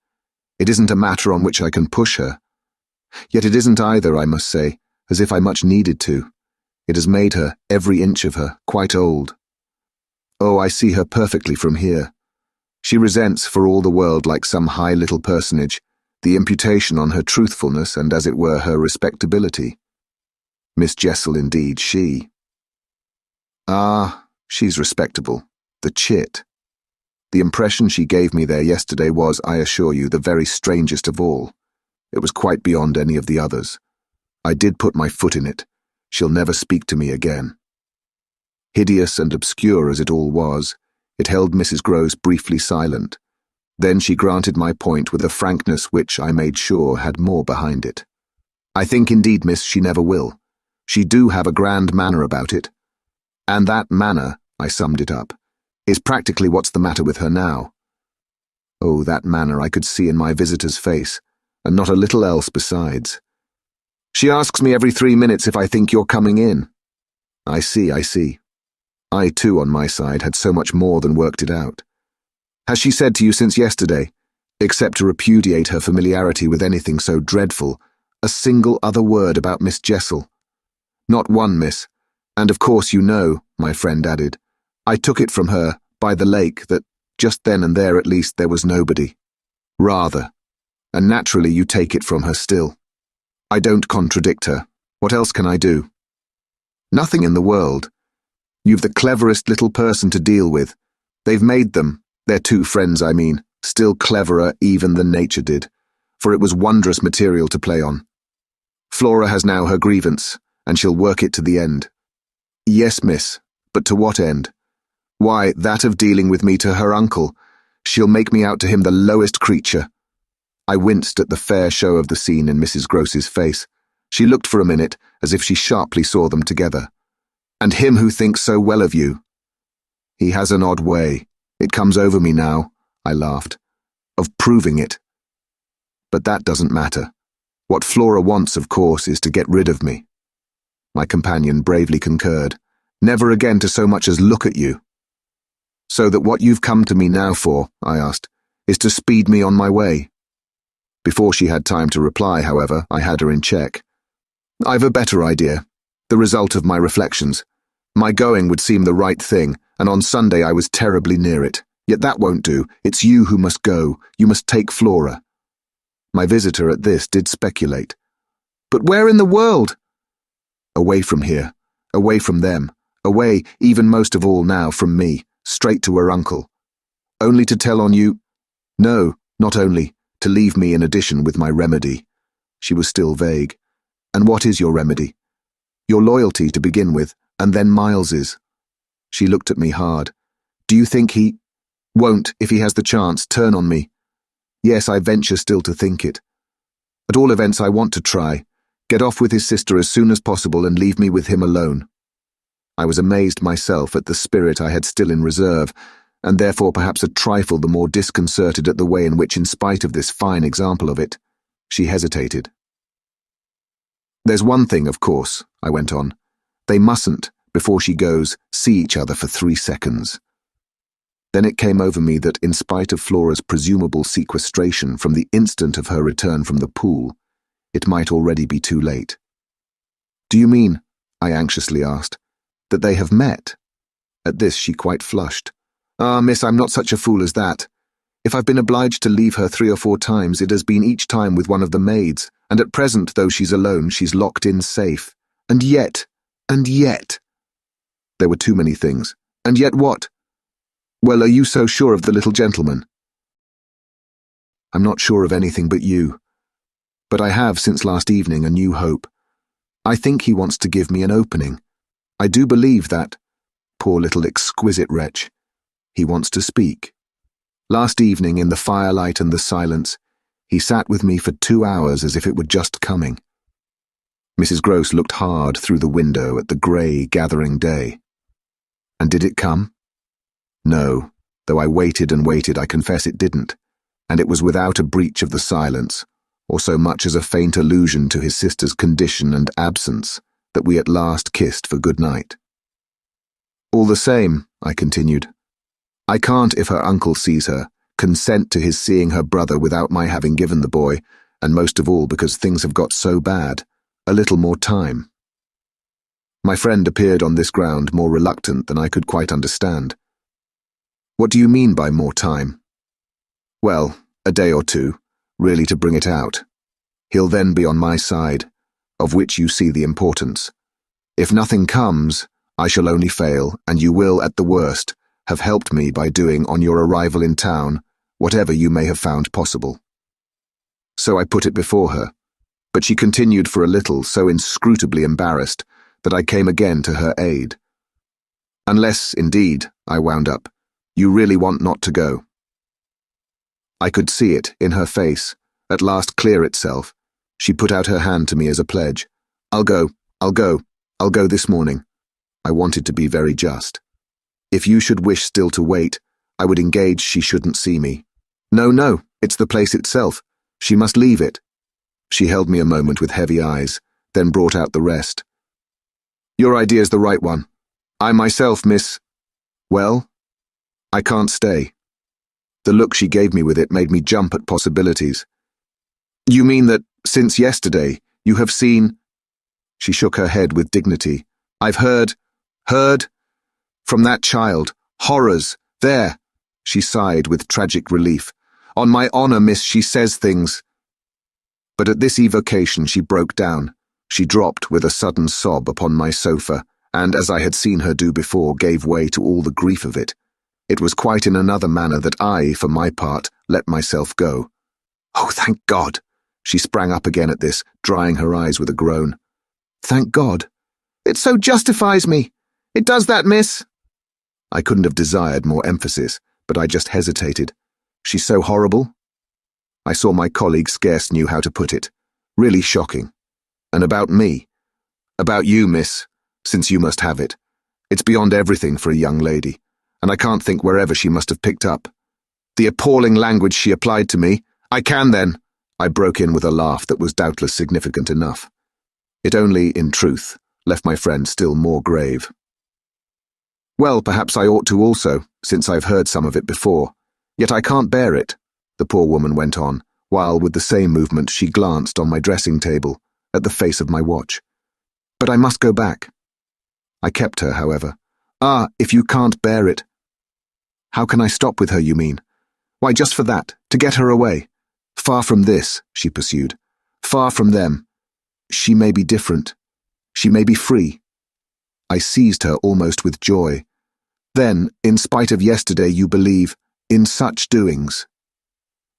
it isn't a matter on which I can push her. Yet it isn't either, I must say, as if I much needed to. It has made her, every inch of her, quite old. Oh, I see her perfectly from here. She resents, for all the world like some high little personage, the imputation on her truthfulness and, as it were, her respectability. Miss Jessel, indeed, she. Ah, she's respectable. The chit. The impression she gave me there yesterday was, I assure you, the very strangest of all. It was quite beyond any of the others. I did put my foot in it. She'll never speak to me again. Hideous and obscure as it all was, it held Mrs. Grose briefly silent. Then she granted my point with a frankness which, I made sure, had more behind it. I think indeed, miss, she never will. She do have a grand manner about it. And that manner, I summed it up, is practically what's the matter with her now. Oh, that manner I could see in my visitor's face, and not a little else besides. She asks me every 3 minutes if I think you're coming in. I see. I, too, on my side, had so much more than worked it out. Has she said to you since yesterday, except to repudiate her familiarity with anything so dreadful, a single other word about Miss Jessel? Not one, miss, and of course you know, my friend added, I took it from her, by the lake, that just then and there at least there was nobody. Rather. And naturally you take it from her still. I don't contradict her. What else can I do? Nothing in the world. You've the cleverest little person to deal with. They've made them, their two friends I mean, still cleverer even than nature did, for it was wondrous material to play on. Flora has now her grievance, and she'll work it to the end. Yes, miss, but to what end? Why, that of dealing with me to her uncle. She'll make me out to him the lowest creature. I winced at the fair show of the scene in Mrs. Grose's face. She looked for a minute as if she sharply saw them together. And him who thinks so well of you. He has an odd way, it comes over me now, I laughed, of proving it. But that doesn't matter. What Flora wants, of course, is to get rid of me. My companion bravely concurred, never again to so much as look at you. So that what you've come to me now for, I asked, is to speed me on my way. Before she had time to reply, however, I had her in check. I've a better idea, the result of my reflections. My going would seem the right thing, and on Sunday I was terribly near it. Yet that won't do. It's you who must go. You must take Flora. My visitor at this did speculate. But where in the world? Away from here. Away from them. Away, even most of all now, from me. Straight to her uncle. Only to tell on you? No, not only. To leave me in addition with my remedy. She was still vague. And what is your remedy? Your loyalty to begin with, and then Miles's. She looked at me hard. Do you think he won't, if he has the chance, turn on me? Yes, I venture still to think it. At all events, I want to try. Get off with his sister as soon as possible and leave me with him alone. I was amazed myself at the spirit I had still in reserve, and therefore perhaps a trifle the more disconcerted at the way in which, in spite of this fine example of it, she hesitated. There's one thing, of course, I went on. They mustn't, before she goes, see each other for 3 seconds. Then it came over me that, in spite of Flora's presumable sequestration from the instant of her return from the pool, it might already be too late. Do you mean, I anxiously asked, that they have met? At this she quite flushed. Ah, miss, I'm not such a fool as that. If I've been obliged to leave her 3 or 4 times, it has been each time with one of the maids, and at present, though she's alone, she's locked in safe. And yet. There were too many things. And yet what? Well, are you so sure of the little gentleman? I'm not sure of anything but you. But I have, since last evening, a new hope. I think he wants to give me an opening. I do believe that, poor little exquisite wretch, he wants to speak. Last evening, in the firelight and the silence, he sat with me for 2 hours as if it were just coming. Mrs. Gross looked hard through the window at the grey gathering day. And did it come? No, though I waited and waited, I confess it didn't, and it was without a breach of the silence, or so much as a faint allusion to his sister's condition and absence, that we at last kissed for good night. All the same, I continued, I can't, if her uncle sees her, consent to his seeing her brother without my having given the boy, and most of all because things have got so bad, a little more time. My friend appeared on this ground more reluctant than I could quite understand. What do you mean by more time? Well, a day or 2, really to bring it out. He'll then be on my side, of which you see the importance. If nothing comes, I shall only fail, and you will, at the worst, have helped me by doing, on your arrival in town, whatever you may have found possible. So I put it before her, but she continued for a little, so inscrutably embarrassed, that I came again to her aid. Unless, indeed, I wound up, you really want not to go. I could see it, in her face, at last clear itself. She put out her hand to me as a pledge. I'll go this morning. I wanted to be very just. If you should wish still to wait, I would engage she shouldn't see me. No, it's the place itself. She must leave it. She held me a moment with heavy eyes, then brought out the rest. Your idea's the right one. I myself, miss... Well, I can't stay. The look she gave me with it made me jump at possibilities. You mean that, since yesterday, you have seen... She shook her head with dignity. I've heard... From that child. Horrors. There. She sighed with tragic relief. On my honour, miss, she says things. But at this evocation she broke down. She dropped with a sudden sob upon my sofa, and, as I had seen her do before, gave way to all the grief of it. It was quite in another manner that I, for my part, let myself go. Oh, thank God! She sprang up again at this, drying her eyes with a groan. Thank God! It so justifies me! It does that, miss! I couldn't have desired more emphasis, but I just hesitated. She's so horrible? I saw my colleague scarce knew how to put it. Really shocking. And about me? About you, miss, since you must have it. It's beyond everything for a young lady, and I can't think wherever she must have picked up. The appalling language she applied to me. I can then, I broke in with a laugh that was doubtless significant enough. It only, in truth, left my friend still more grave. Well, perhaps I ought to also, since I've heard some of it before. Yet I can't bear it, the poor woman went on, while with the same movement she glanced on my dressing table, at the face of my watch. But I must go back. I kept her, however. Ah, if you can't bear it. How can I stop with her, you mean? Why, just for that, to get her away. Far from this, she pursued. Far from them. She may be different. She may be free. I seized her almost with joy. Then, in spite of yesterday, you believe in such doings.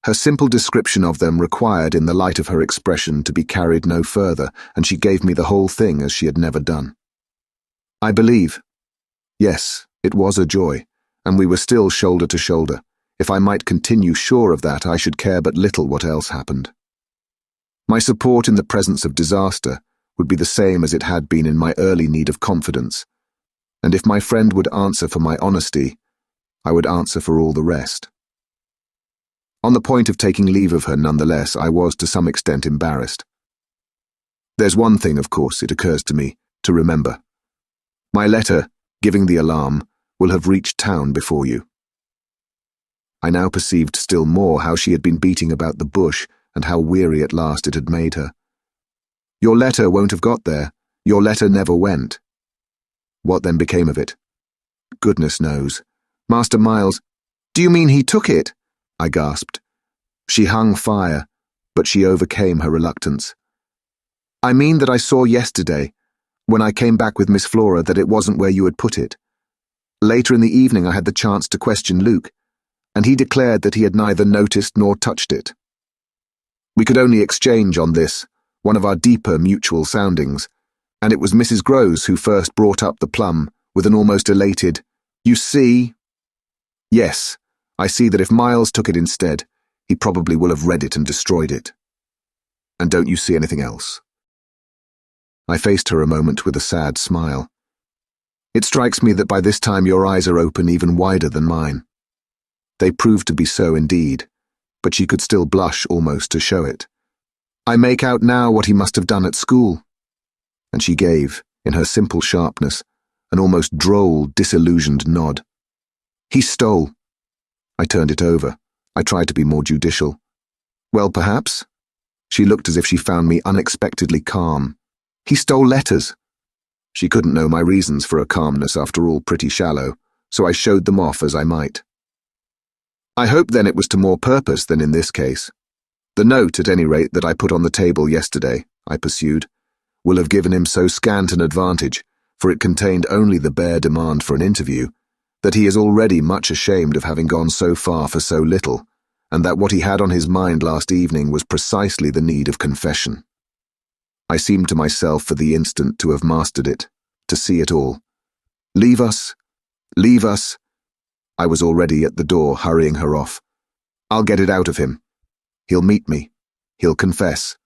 Her simple description of them required, in the light of her expression, to be carried no further, and she gave me the whole thing as she had never done. I believe. Yes, it was a joy, and we were still shoulder to shoulder. If I might continue sure of that, I should care but little what else happened. My support in the presence of disaster would be the same as it had been in my early need of confidence, and if my friend would answer for my honesty, I would answer for all the rest. On the point of taking leave of her, nonetheless, I was to some extent embarrassed. There's one thing, of course, it occurs to me, to remember. My letter, giving the alarm, will have reached town before you. I now perceived still more how she had been beating about the bush and how weary at last it had made her. Your letter won't have got there. Your letter never went. What then became of it? Goodness knows. Master Miles, do you mean he took it? I gasped. She hung fire, but she overcame her reluctance. I mean that I saw yesterday, when I came back with Miss Flora, that it wasn't where you had put it. Later in the evening I had the chance to question Luke, and he declared that he had neither noticed nor touched it. We could only exchange on this, one of our deeper mutual soundings, and it was Mrs. Groves who first brought up the plum with an almost elated, "You see?" Yes, I see that if Miles took it instead, he probably will have read it and destroyed it. And don't you see anything else? I faced her a moment with a sad smile. It strikes me that by this time your eyes are open even wider than mine. They proved to be so indeed, but she could still blush almost to show it. I make out now what he must have done at school. And she gave, in her simple sharpness, an almost droll, disillusioned nod. He stole. I turned it over. I tried to be more judicial. Well, perhaps. She looked as if she found me unexpectedly calm. He stole letters. She couldn't know my reasons for a calmness, after all, pretty shallow, so I showed them off as I might. I hope then it was to more purpose than in this case. The note, at any rate, that I put on the table yesterday, I pursued, will have given him so scant an advantage, for it contained only the bare demand for an interview, that he is already much ashamed of having gone so far for so little, and that what he had on his mind last evening was precisely the need of confession. I seemed to myself for the instant to have mastered it, to see it all. Leave us, leave us. I was already at the door, hurrying her off. I'll get it out of him. He'll meet me. He'll confess.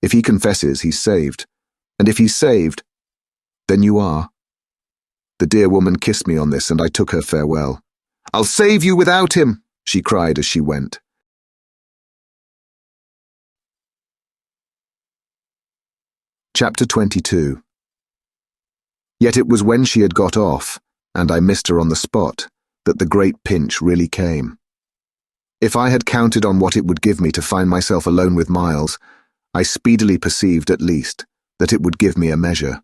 If he confesses, he's saved. And if he's saved, then you are. The dear woman kissed me on this, and I took her farewell. I'll save you without him, she cried as she went. Chapter 22. Yet it was when she had got off, and I missed her on the spot, that the great pinch really came. If I had counted on what it would give me to find myself alone with Miles, I speedily perceived, at least, that it would give me a measure.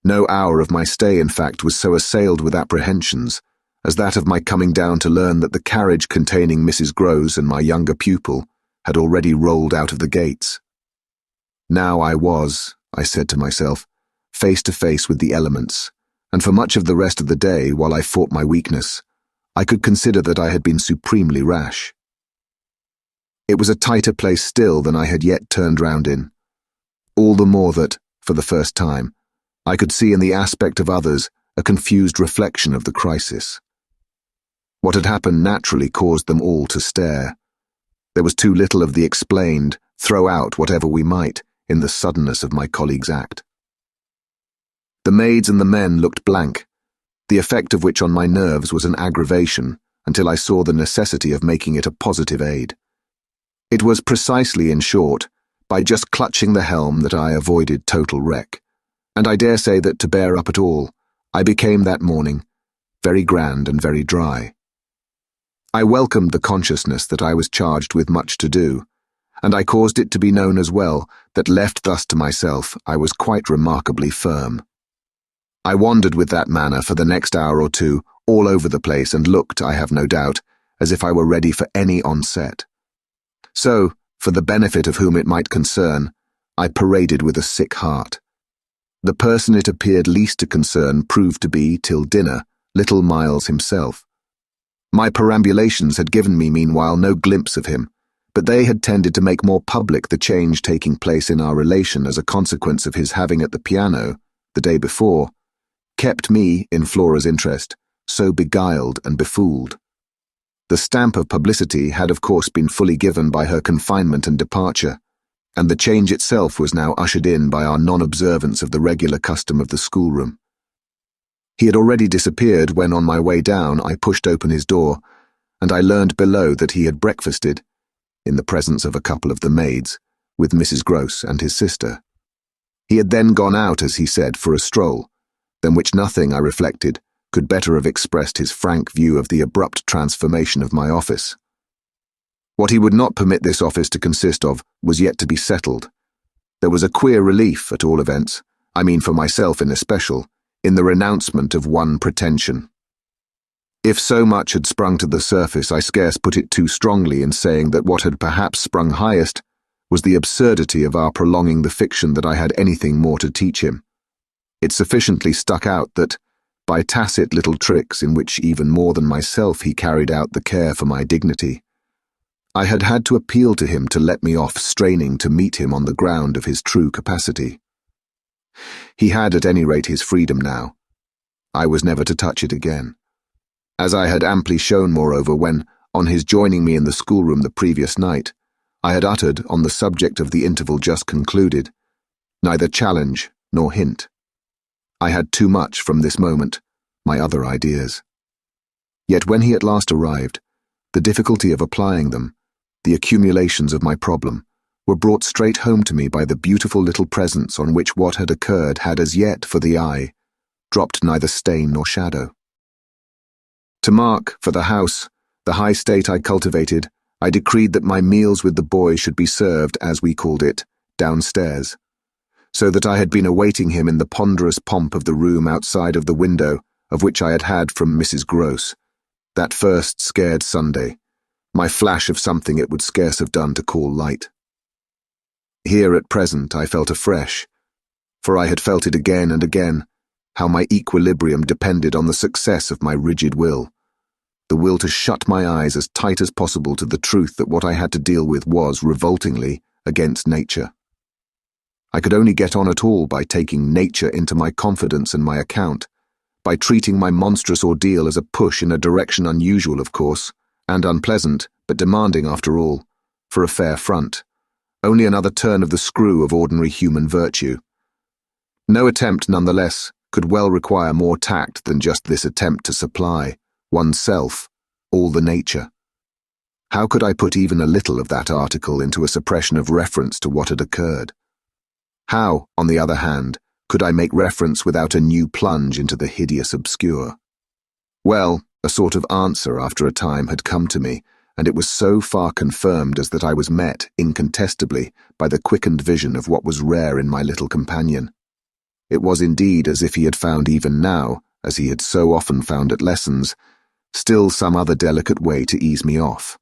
No hour of my stay, in fact, was so assailed with apprehensions as that of my coming down to learn that the carriage containing Mrs. Groves and my younger pupil had already rolled out of the gates. Now I was, I said to myself, face to face with the elements, and for much of the rest of the day, while I fought my weakness, I could consider that I had been supremely rash. It was a tighter place still than I had yet turned round in, all the more that, for the first time, I could see in the aspect of others a confused reflection of the crisis. What had happened naturally caused them all to stare. There was too little of the explained, throw out whatever we might, in the suddenness of my colleague's act. The maids and the men looked blank, the effect of which on my nerves was an aggravation until I saw the necessity of making it a positive aid. It was precisely, in short, by just clutching the helm that I avoided total wreck. And I dare say that to bear up at all, I became that morning very grand and very dry. I welcomed the consciousness that I was charged with much to do, and I caused it to be known as well that left thus to myself, I was quite remarkably firm. I wandered with that manner for the next hour or two all over the place and looked, I have no doubt, as if I were ready for any onset. So, for the benefit of whom it might concern, I paraded with a sick heart. The person it appeared least to concern proved to be, till dinner, little Miles himself. My perambulations had given me, meanwhile, no glimpse of him, but they had tended to make more public the change taking place in our relation as a consequence of his having at the piano, the day before, kept me, in Flora's interest, so beguiled and befooled. The stamp of publicity had of course been fully given by her confinement and departure, and the change itself was now ushered in by our non-observance of the regular custom of the schoolroom. He had already disappeared when, on my way down, I pushed open his door, and I learned below that he had breakfasted, in the presence of a couple of the maids, with Mrs. Gross and his sister. He had then gone out, as he said, for a stroll, than which nothing, I reflected, could better have expressed his frank view of the abrupt transformation of my office. What he would not permit this office to consist of was yet to be settled. There was a queer relief, at all events, I mean for myself in especial, in the renouncement of one pretension. If so much had sprung to the surface, I scarce put it too strongly in saying that what had perhaps sprung highest was the absurdity of our prolonging the fiction that I had anything more to teach him. It sufficiently stuck out that, by tacit little tricks in which even more than myself he carried out the care for my dignity, I had had to appeal to him to let me off straining to meet him on the ground of his true capacity. He had at any rate his freedom now. I was never to touch it again. As I had amply shown, moreover, when, on his joining me in the schoolroom the previous night, I had uttered, on the subject of the interval just concluded, neither challenge nor hint. I had too much, from this moment, my other ideas. Yet when he at last arrived, the difficulty of applying them, the accumulations of my problem, were brought straight home to me by the beautiful little presents on which what had occurred had as yet, for the eye, dropped neither stain nor shadow. To mark, for the house, the high state I cultivated, I decreed that my meals with the boy should be served, as we called it, downstairs, so that I had been awaiting him in the ponderous pomp of the room outside of the window, of which I had had from Mrs. Gross, that first scared Sunday, my flash of something it would scarce have done to call light. Here at present I felt afresh, for I had felt it again and again, how my equilibrium depended on the success of my rigid will, the will to shut my eyes as tight as possible to the truth that what I had to deal with was, revoltingly, against nature. I could only get on at all by taking nature into my confidence and my account, by treating my monstrous ordeal as a push in a direction unusual, of course, and unpleasant, but demanding, after all, for a fair front, only another turn of the screw of ordinary human virtue. No attempt, nonetheless, could well require more tact than just this attempt to supply, oneself, all the nature. How could I put even a little of that article into a suppression of reference to what had occurred? How, on the other hand, could I make reference without a new plunge into the hideous obscure? Well, a sort of answer after a time had come to me, and it was so far confirmed as that I was met, incontestably, by the quickened vision of what was rare in my little companion. It was indeed as if he had found even now, as he had so often found at lessons, still some other delicate way to ease me off.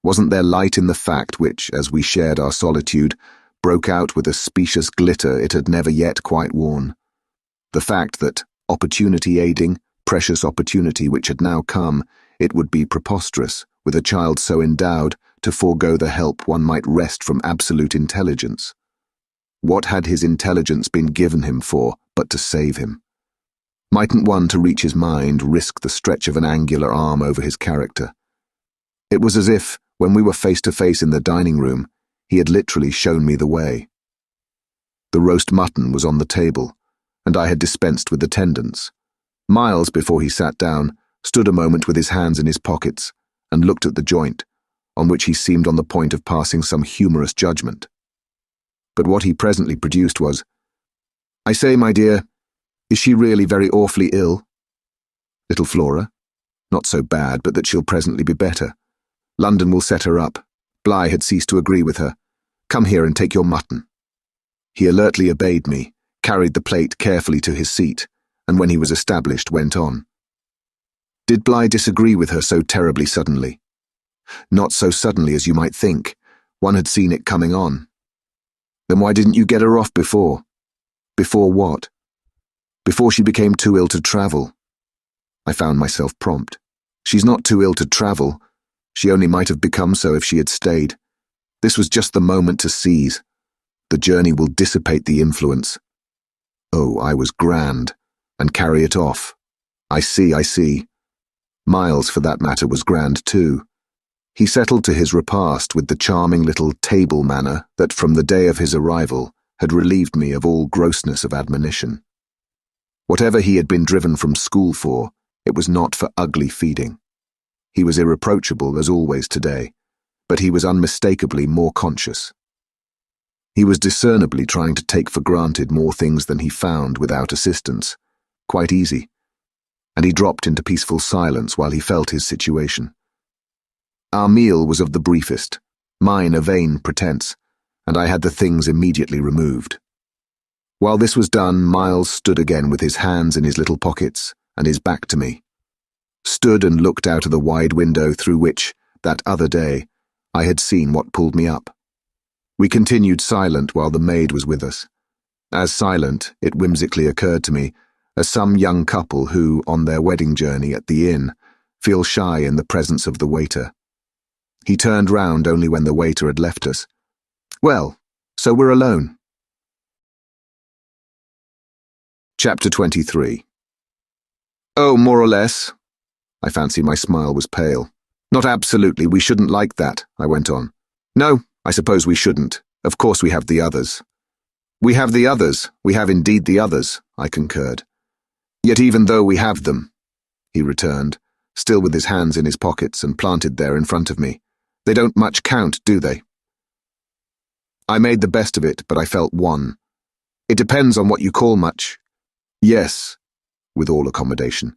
Wasn't there light in the fact which, as we shared our solitude, broke out with a specious glitter it had never yet quite worn? The fact that, opportunity aiding, precious opportunity which had now come, it would be preposterous, with a child so endowed, to forego the help one might wrest from absolute intelligence. What had his intelligence been given him for but to save him? Mightn't one, to reach his mind, risk the stretch of an angular arm over his character? It was as if, when we were face to face in the dining room, he had literally shown me the way. The roast mutton was on the table, and I had dispensed with attendance. Miles, before he sat down, stood a moment with his hands in his pockets, and looked at the joint, on which he seemed on the point of passing some humorous judgment. But what he presently produced was, "I say, my dear, is she really very awfully ill?" "Little Flora? Not so bad, but that she'll presently be better. London will set her up. Bligh had ceased to agree with her. Come here and take your mutton." He alertly obeyed me, carried the plate carefully to his seat, and when he was established, went on. "Did Bligh disagree with her so terribly suddenly?" "Not so suddenly as you might think. One had seen it coming on." "Then why didn't you get her off before?" "Before what?" "Before she became too ill to travel." I found myself prompt. She's not too ill to travel. She only might have become so if she had stayed. This was just the moment to seize. The journey will dissipate the influence. Oh, I was grand, and carry it off. I see. Miles, for that matter, was grand too. He settled to his repast with the charming little table manner that from the day of his arrival had relieved me of all grossness of admonition. Whatever he had been driven from school for, it was not for ugly feeding. He was irreproachable as always today, but he was unmistakably more conscious. He was discernibly trying to take for granted more things than he found without assistance. Quite easy. And he dropped into peaceful silence while he felt his situation. Our meal was of the briefest, mine a vain pretense, and I had the things immediately removed. While this was done, Miles stood again with his hands in his little pockets and his back to me. Stood and looked out of the wide window through which, that other day, I had seen what pulled me up. We continued silent while the maid was with us. As silent, it whimsically occurred to me, as some young couple who, on their wedding journey at the inn, feel shy in the presence of the waiter. He turned round only when the waiter had left us. Well, so we're alone. Chapter 23. Oh, more or less. I fancy my smile was pale. Not absolutely, we shouldn't like that, I went on. No, I suppose we shouldn't. Of course we have the others. We have the others, we have indeed the others, I concurred. Yet even though we have them, he returned, still with his hands in his pockets and planted there in front of me, they don't much count, do they? I made the best of it, but I felt won. It depends on what you call much. Yes, with all accommodation.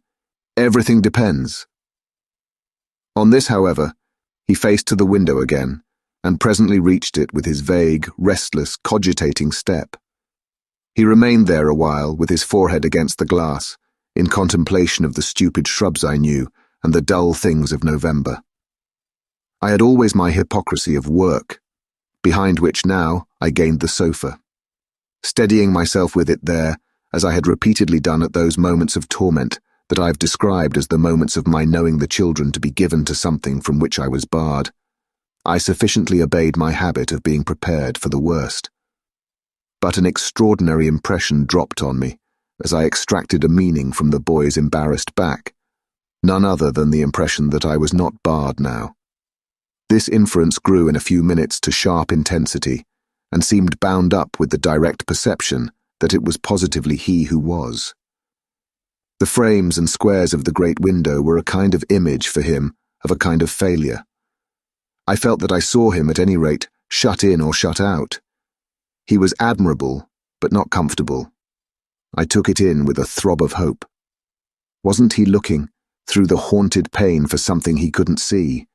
Everything depends. On this, however, he faced to the window again, and presently reached it with his vague, restless, cogitating step. He remained there a while with his forehead against the glass, in contemplation of the stupid shrubs I knew and the dull things of November. I had always my hypocrisy of work, behind which now I gained the sofa, steadying myself with it there, as I had repeatedly done at those moments of torment that I have described as the moments of my knowing the children to be given to something from which I was barred. I sufficiently obeyed my habit of being prepared for the worst. But an extraordinary impression dropped on me as I extracted a meaning from the boy's embarrassed back, none other than the impression that I was not barred now. This inference grew in a few minutes to sharp intensity, and seemed bound up with the direct perception that it was positively he who was. The frames and squares of the great window were a kind of image for him of a kind of failure. I felt that I saw him, at any rate, shut in or shut out. He was admirable, but not comfortable. I took it in with a throb of hope. Wasn't he looking, through the haunted pain, for something he couldn't see?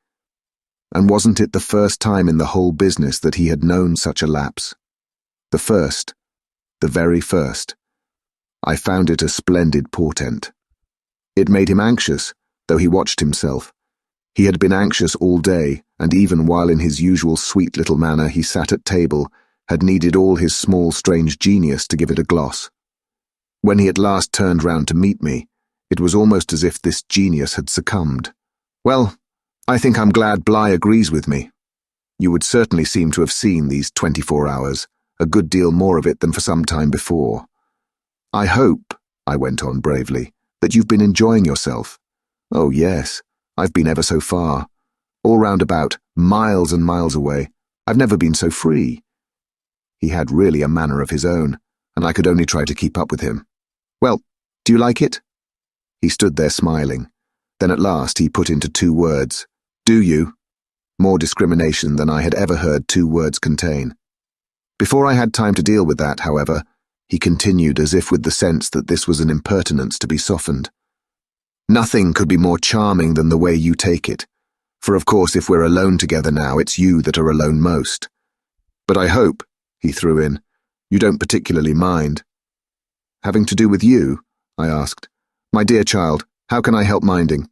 And wasn't it the first time in the whole business that he had known such a lapse? The first, the very first. I found it a splendid portent. It made him anxious, though he watched himself. He had been anxious all day, and even while in his usual sweet little manner he sat at table, had needed all his small strange genius to give it a gloss. When he at last turned round to meet me, it was almost as if this genius had succumbed. Well, I think I'm glad Bly agrees with me. You would certainly seem to have seen these 24 hours, a good deal more of it than for some time before. I hope, I went on bravely, that you've been enjoying yourself. Oh yes, I've been ever so far. All round about, miles and miles away. I've never been so free. He had really a manner of his own, and I could only try to keep up with him. Well, do you like it? He stood there smiling. Then at last he put into 2 words. Do you? More discrimination than I had ever heard 2 words contain. Before I had time to deal with that, however, he continued as if with the sense that this was an impertinence to be softened. Nothing could be more charming than the way you take it, for of course if we're alone together now, it's you that are alone most. But I hope, he threw in, you don't particularly mind. Having to do with you? I asked. My dear child, how can I help minding?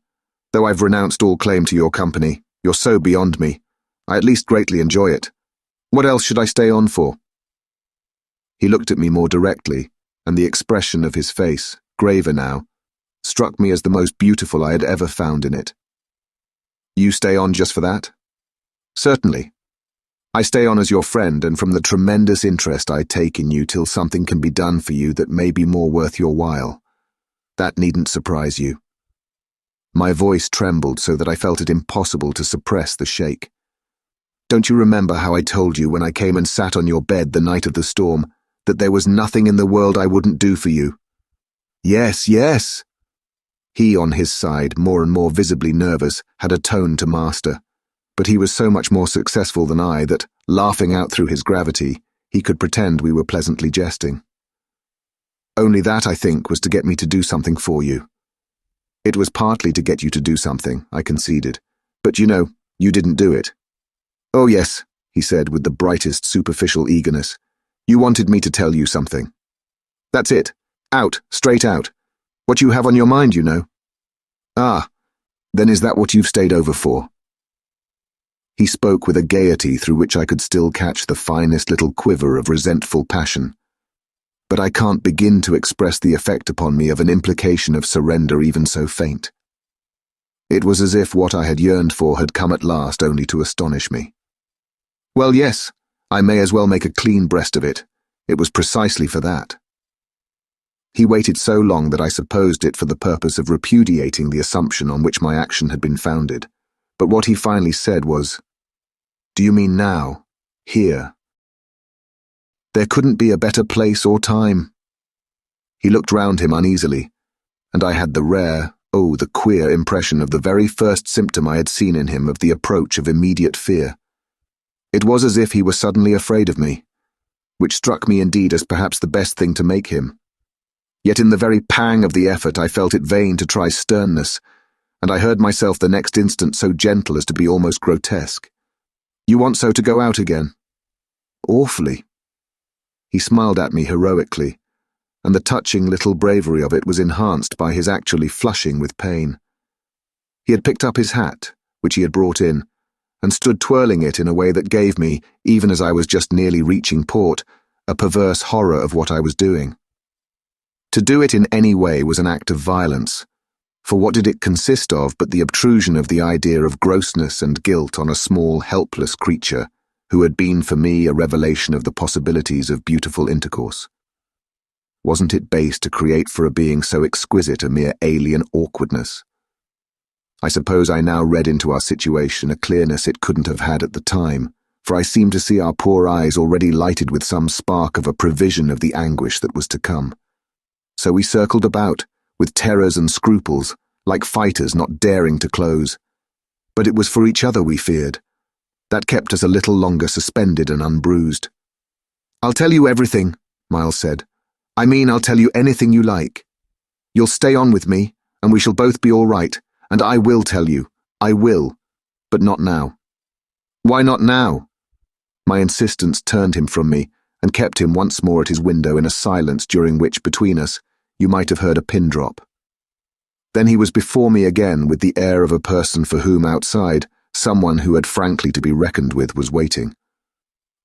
Though I've renounced all claim to your company, you're so beyond me. I at least greatly enjoy it. What else should I stay on for? He looked at me more directly, and the expression of his face, graver now, struck me as the most beautiful I had ever found in it. You stay on just for that? Certainly. I stay on as your friend and from the tremendous interest I take in you till something can be done for you that may be more worth your while. That needn't surprise you. My voice trembled so that I felt it impossible to suppress the shake. Don't you remember how I told you when I came and sat on your bed the night of the storm that there was nothing in the world I wouldn't do for you? Yes, yes. He, on his side, more and more visibly nervous, had a tone to master. But he was so much more successful than I that, laughing out through his gravity, he could pretend we were pleasantly jesting. Only that, I think, was to get me to do something for you. It was partly to get you to do something, I conceded. But you know, you didn't do it. Oh yes, he said with the brightest superficial eagerness. You wanted me to tell you something. That's it. Out, straight out. What you have on your mind, you know. Ah, then is that what you've stayed over for? He spoke with a gaiety through which I could still catch the finest little quiver of resentful passion. But I can't begin to express the effect upon me of an implication of surrender even so faint. It was as if what I had yearned for had come at last only to astonish me. Well, yes, I may as well make a clean breast of it. It was precisely for that. He waited so long that I supposed it for the purpose of repudiating the assumption on which my action had been founded. But what he finally said was, "Do you mean now? Here?" There couldn't be a better place or time. He looked round him uneasily, and I had the rare, the queer impression of the very first symptom I had seen in him of the approach of immediate fear. It was as if he were suddenly afraid of me, which struck me indeed as perhaps the best thing to make him. Yet in the very pang of the effort I felt it vain to try sternness, and I heard myself the next instant so gentle as to be almost grotesque. You want so to go out again? Awfully. He smiled at me heroically, and the touching little bravery of it was enhanced by his actually flushing with pain. He had picked up his hat, which he had brought in, and stood twirling it in a way that gave me, even as I was just nearly reaching port, a perverse horror of what I was doing. To do it in any way was an act of violence, for what did it consist of but the obtrusion of the idea of grossness and guilt on a small, helpless creature who had been for me a revelation of the possibilities of beautiful intercourse? Wasn't it base to create for a being so exquisite a mere alien awkwardness? I suppose I now read into our situation a clearness it couldn't have had at the time, for I seemed to see our poor eyes already lighted with some spark of a prevision of the anguish that was to come. So we circled about, with terrors and scruples, like fighters not daring to close. But it was for each other we feared. That kept us a little longer suspended and unbruised. "I'll tell you everything," Miles said. "I mean, I'll tell you anything you like. You'll stay on with me, and we shall both be all right, and I will tell you. I will. But not now." "Why not now?" My insistence turned him from me, and kept him once more at his window in a silence during which, between us, you might have heard a pin drop. Then he was before me again with the air of a person for whom outside, someone who had frankly to be reckoned with was waiting.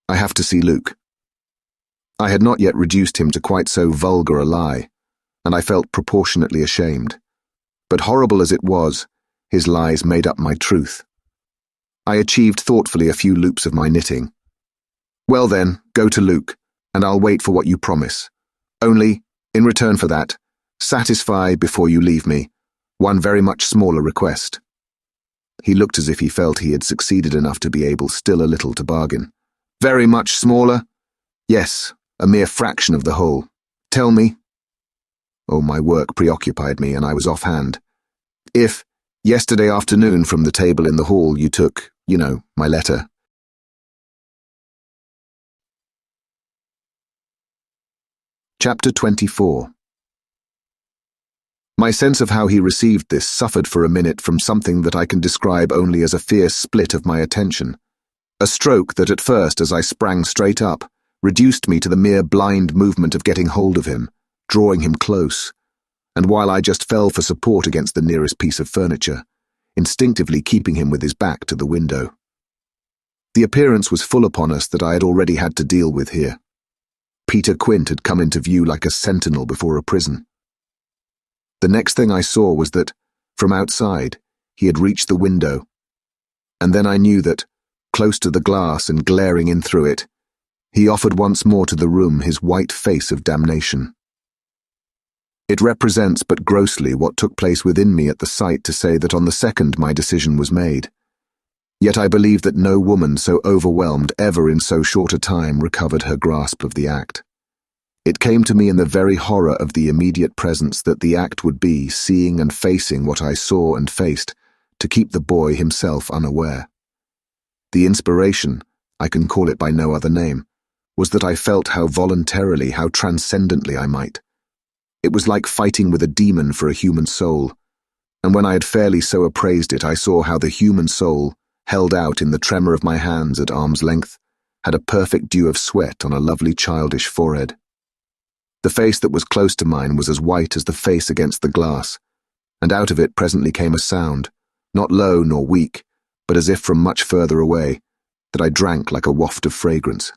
"I have to see Luke." I had not yet reduced him to quite so vulgar a lie, and I felt proportionately ashamed. But horrible as it was, his lies made up my truth. I achieved thoughtfully a few loops of my knitting. "Well then, go to Luke, and I'll wait for what you promise. Only, in return for that, satisfy, before you leave me, one very much smaller request." He looked as if he felt he had succeeded enough to be able still a little to bargain. "Very much smaller?" "Yes, a mere fraction of the whole. Tell me." Oh, my work preoccupied me, and I was offhand. "If, yesterday afternoon from the table in the hall, you took, my letter." Chapter 24. My sense of how he received this suffered for a minute from something that I can describe only as a fierce split of my attention. A stroke that at first, as I sprang straight up, reduced me to the mere blind movement of getting hold of him, drawing him close, and while I just fell for support against the nearest piece of furniture, instinctively keeping him with his back to the window. The appearance was full upon us that I had already had to deal with here. Peter Quint had come into view like a sentinel before a prison. The next thing I saw was that, from outside, he had reached the window, And then I knew that, close to the glass and glaring in through it, he offered once more to the room his white face of damnation. It represents but grossly what took place within me at the sight to say that on the second my decision was made. Yet I believe that no woman so overwhelmed ever in so short a time recovered her grasp of the act. It came to me in the very horror of the immediate presence that the act would be seeing and facing what I saw and faced, to keep the boy himself unaware. The inspiration, I can call it by no other name, was that I felt how voluntarily, how transcendently I might. It was like fighting with a demon for a human soul, and when I had fairly so appraised it, I saw how the human soul, held out in the tremor of my hands at arm's length, had a perfect dew of sweat on a lovely childish forehead. The face that was close to mine was as white as the face against the glass, and out of it presently came a sound, not low nor weak, but as if from much further away, that I drank like a waft of fragrance.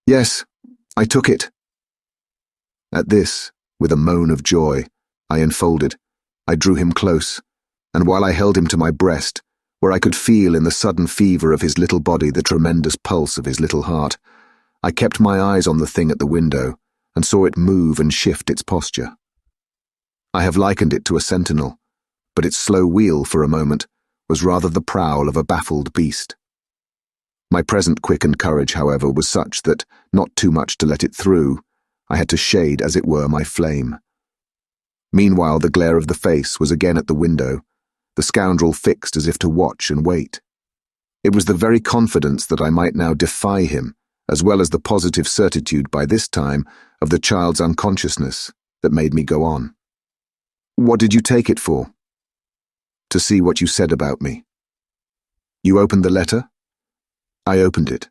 Yes, I took it. At this, with a moan of joy, I unfolded. I drew him close, and while I held him to my breast, where I could feel in the sudden fever of his little body the tremendous pulse of his little heart, I kept my eyes on the thing at the window, and saw it move and shift its posture. I have likened it to a sentinel, but its slow wheel for a moment was rather the prowl of a baffled beast. My present quickened courage, however, was such that, not too much to let it through, I had to shade, as it were, my flame. Meanwhile the glare of the face was again at the window, the scoundrel fixed as if to watch and wait. It was the very confidence that I might now defy him, as well as the positive certitude by this time of the child's unconsciousness, that made me go on. What did you take it for? To see what you said about me. You opened the letter? I opened it.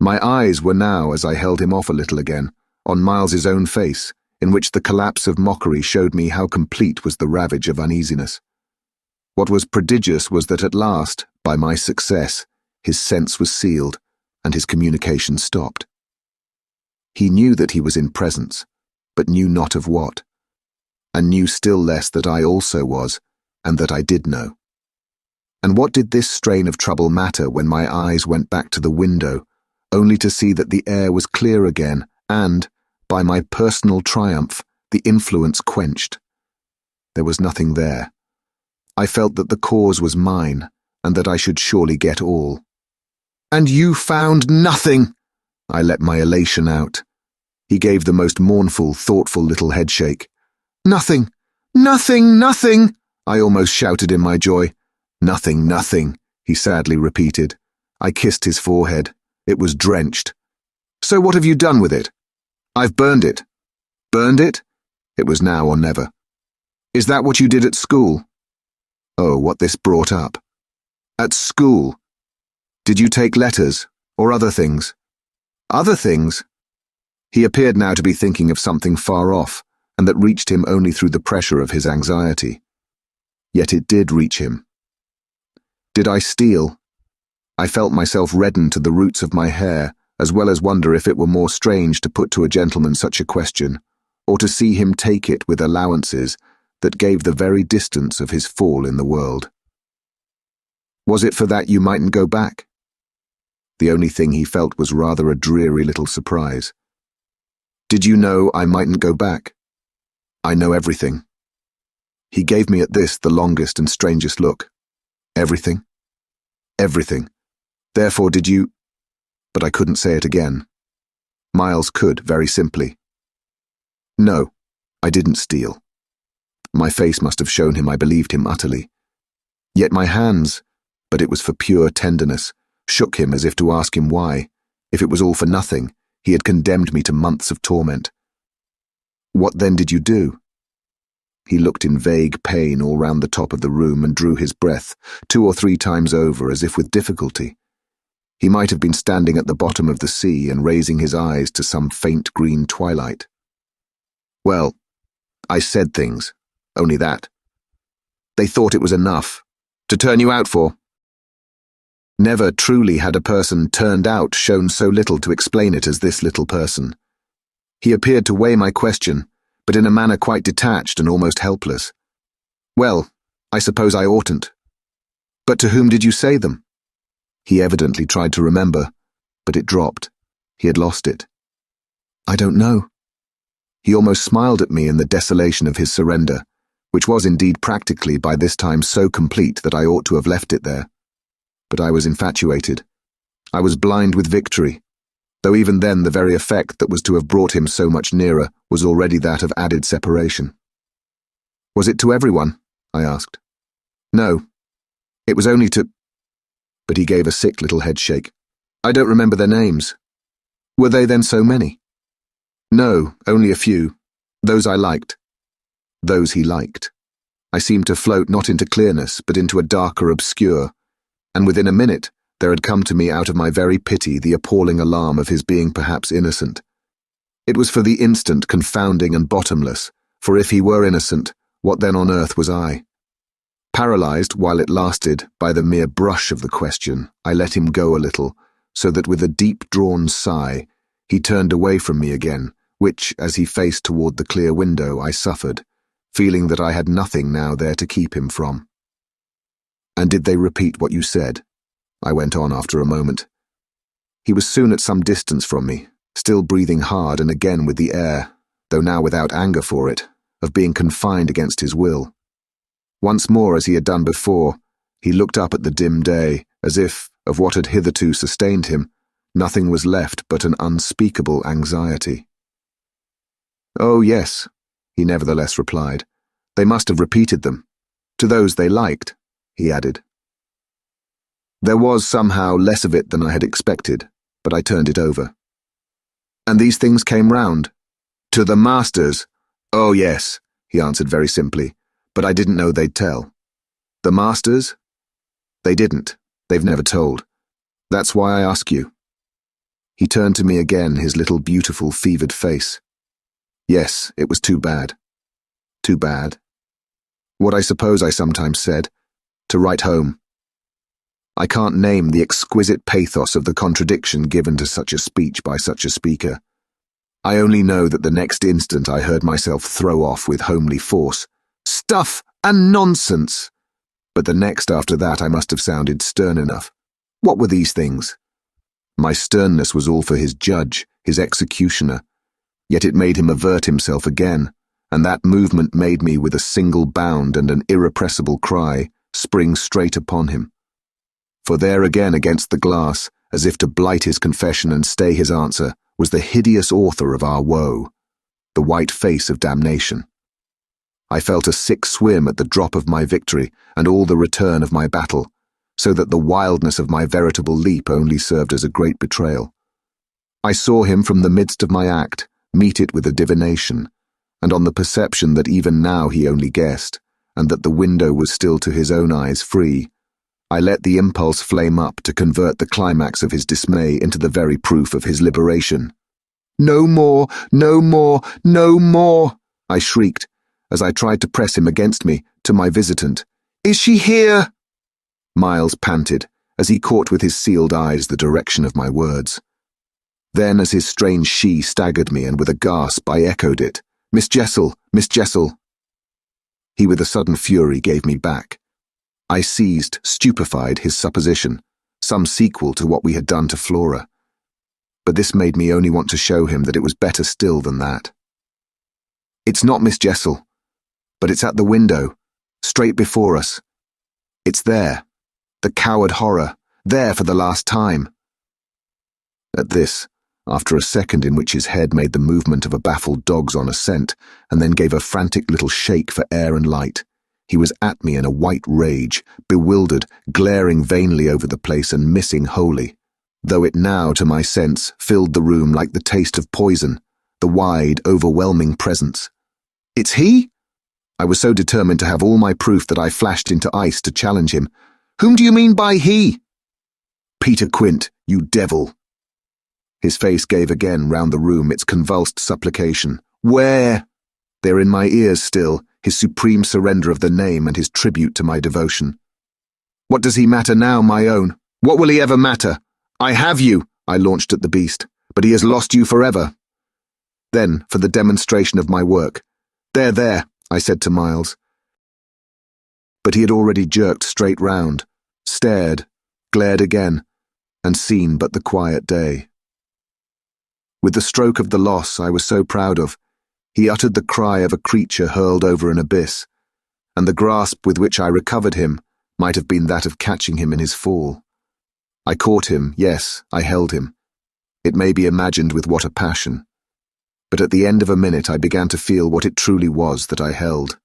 My eyes were now, as I held him off a little again, on Miles's own face, in which the collapse of mockery showed me how complete was the ravage of uneasiness. What was prodigious was that at last, by my success, his sense was sealed, and his communication stopped. He knew that he was in presence, but knew not of what, and knew still less that I also was, and that I did know. And what did this strain of trouble matter when my eyes went back to the window, only to see that the air was clear again, and, by my personal triumph, the influence quenched? There was nothing there. I felt that the cause was mine, and that I should surely get all. And you found nothing! I let my elation out. He gave the most mournful, thoughtful little headshake. Nothing! Nothing! Nothing! I almost shouted in my joy. Nothing, nothing, he sadly repeated. I kissed his forehead. It was drenched. So what have you done with it? I've burned it. Burned it? It was now or never. Is that what you did at school? Oh, what this brought up. At school? Did you take letters, or other things? Other things? He appeared now to be thinking of something far off, and that reached him only through the pressure of his anxiety. Yet it did reach him. Did I steal? I felt myself redden to the roots of my hair, as well as wonder if it were more strange to put to a gentleman such a question, or to see him take it with allowances that gave the very distance of his fall in the world. Was it for that you mightn't go back? The only thing he felt was rather a dreary little surprise. Did you know I mightn't go back? I know everything. He gave me at this the longest and strangest look. Everything? Everything. Therefore did you... But I couldn't say it again. Miles could, very simply. No, I didn't steal. My face must have shown him I believed him utterly. Yet my hands, but it was for pure tenderness, shook him as if to ask him why, if it was all for nothing, he had condemned me to months of torment. What then did you do? He looked in vague pain all round the top of the room and drew his breath 2 or 3 times over as if with difficulty. He might have been standing at the bottom of the sea and raising his eyes to some faint green twilight. Well, I said things, only that. They thought it was enough. To turn you out for. Never truly had a person turned out shown so little to explain it as this little person. He appeared to weigh my question, but in a manner quite detached and almost helpless. Well, I suppose I oughtn't. But to whom did you say them? He evidently tried to remember, but it dropped. He had lost it. I don't know. He almost smiled at me in the desolation of his surrender, which was indeed practically by this time so complete that I ought to have left it there. But I was infatuated. I was blind with victory, though even then the very effect that was to have brought him so much nearer was already that of added separation. Was it to everyone? I asked. No. It was only to... But he gave a sick little headshake. I don't remember their names. Were they then so many? No, only a few. Those I liked. Those he liked. I seemed to float not into clearness, but into a darker obscure, and within a minute there had come to me out of my very pity the appalling alarm of his being perhaps innocent. It was for the instant confounding and bottomless, for if he were innocent, what then on earth was I? Paralyzed, while it lasted, by the mere brush of the question, I let him go a little, so that with a deep-drawn sigh, he turned away from me again, which, as he faced toward the clear window, I suffered, feeling that I had nothing now there to keep him from. And did they repeat what you said? I went on after a moment. He was soon at some distance from me, still breathing hard and again with the air, though now without anger for it, of being confined against his will. Once more, as he had done before, he looked up at the dim day, as if, of what had hitherto sustained him, nothing was left but an unspeakable anxiety. Oh, yes, he nevertheless replied. They must have repeated them. To those they liked, he added. There was somehow less of it than I had expected, but I turned it over. And these things came round? To the masters? Oh, yes, he answered very simply, but I didn't know they'd tell. The masters? They didn't. They've never told. That's why I ask you. He turned to me again, his little beautiful fevered face. Yes, it was too bad. Too bad. What I suppose I sometimes said, to write home. I can't name the exquisite pathos of the contradiction given to such a speech by such a speaker. I only know that the next instant I heard myself throw off with homely force, "Stuff and nonsense!" But the next after that I must have sounded stern enough. What were these things? My sternness was all for his judge, his executioner, yet it made him avert himself again, and that movement made me, with a single bound and an irrepressible cry, spring straight upon him. For there again against the glass, as if to blight his confession and stay his answer, was the hideous author of our woe, the white face of damnation. I felt a sick swim at the drop of my victory and all the return of my battle, so that the wildness of my veritable leap only served as a great betrayal. I saw him from the midst of my act, meet it with a divination, and on the perception that even now he only guessed, and that the window was still to his own eyes free, I let the impulse flame up to convert the climax of his dismay into the very proof of his liberation. "No more, no more, no more!" I shrieked, as I tried to press him against me, to my visitant. "Is she here?" Miles panted, as he caught with his sealed eyes the direction of my words. Then, as his strange she staggered me, and with a gasp I echoed it, "Miss Jessel, Miss Jessel." He with a sudden fury gave me back. I seized, stupefied, his supposition, some sequel to what we had done to Flora. But this made me only want to show him that it was better still than that. "It's not Miss Jessel, but it's at the window, straight before us. It's there, the coward horror, there for the last time." At this, after a second in which his head made the movement of a baffled dog's on a scent, and then gave a frantic little shake for air and light, he was at me in a white rage, bewildered, glaring vainly over the place and missing wholly, though it now, to my sense, filled the room like the taste of poison, the wide, overwhelming presence. "It's he?" I was so determined to have all my proof that I flashed into ice to challenge him. "Whom do you mean by he?" "Peter Quint, you devil." His face gave again round the room its convulsed supplication. "Where?" They're in my ears still, his supreme surrender of the name and his tribute to my devotion. "What does he matter now, my own? What will he ever matter? I have you," I launched at the beast, "but he has lost you forever." Then, for the demonstration of my work, There, I said to Miles. But he had already jerked straight round, stared, glared again, and seen but the quiet day. With the stroke of the loss I was so proud of, he uttered the cry of a creature hurled over an abyss, and the grasp with which I recovered him might have been that of catching him in his fall. I caught him, yes, I held him. It may be imagined with what a passion. But at the end of a minute I began to feel what it truly was that I held.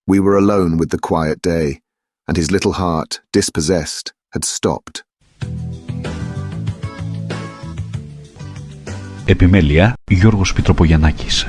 We were alone with the quiet day, and his little heart, dispossessed, had stopped. Επιμέλεια Γιώργος Πιτροπογιαννάκης.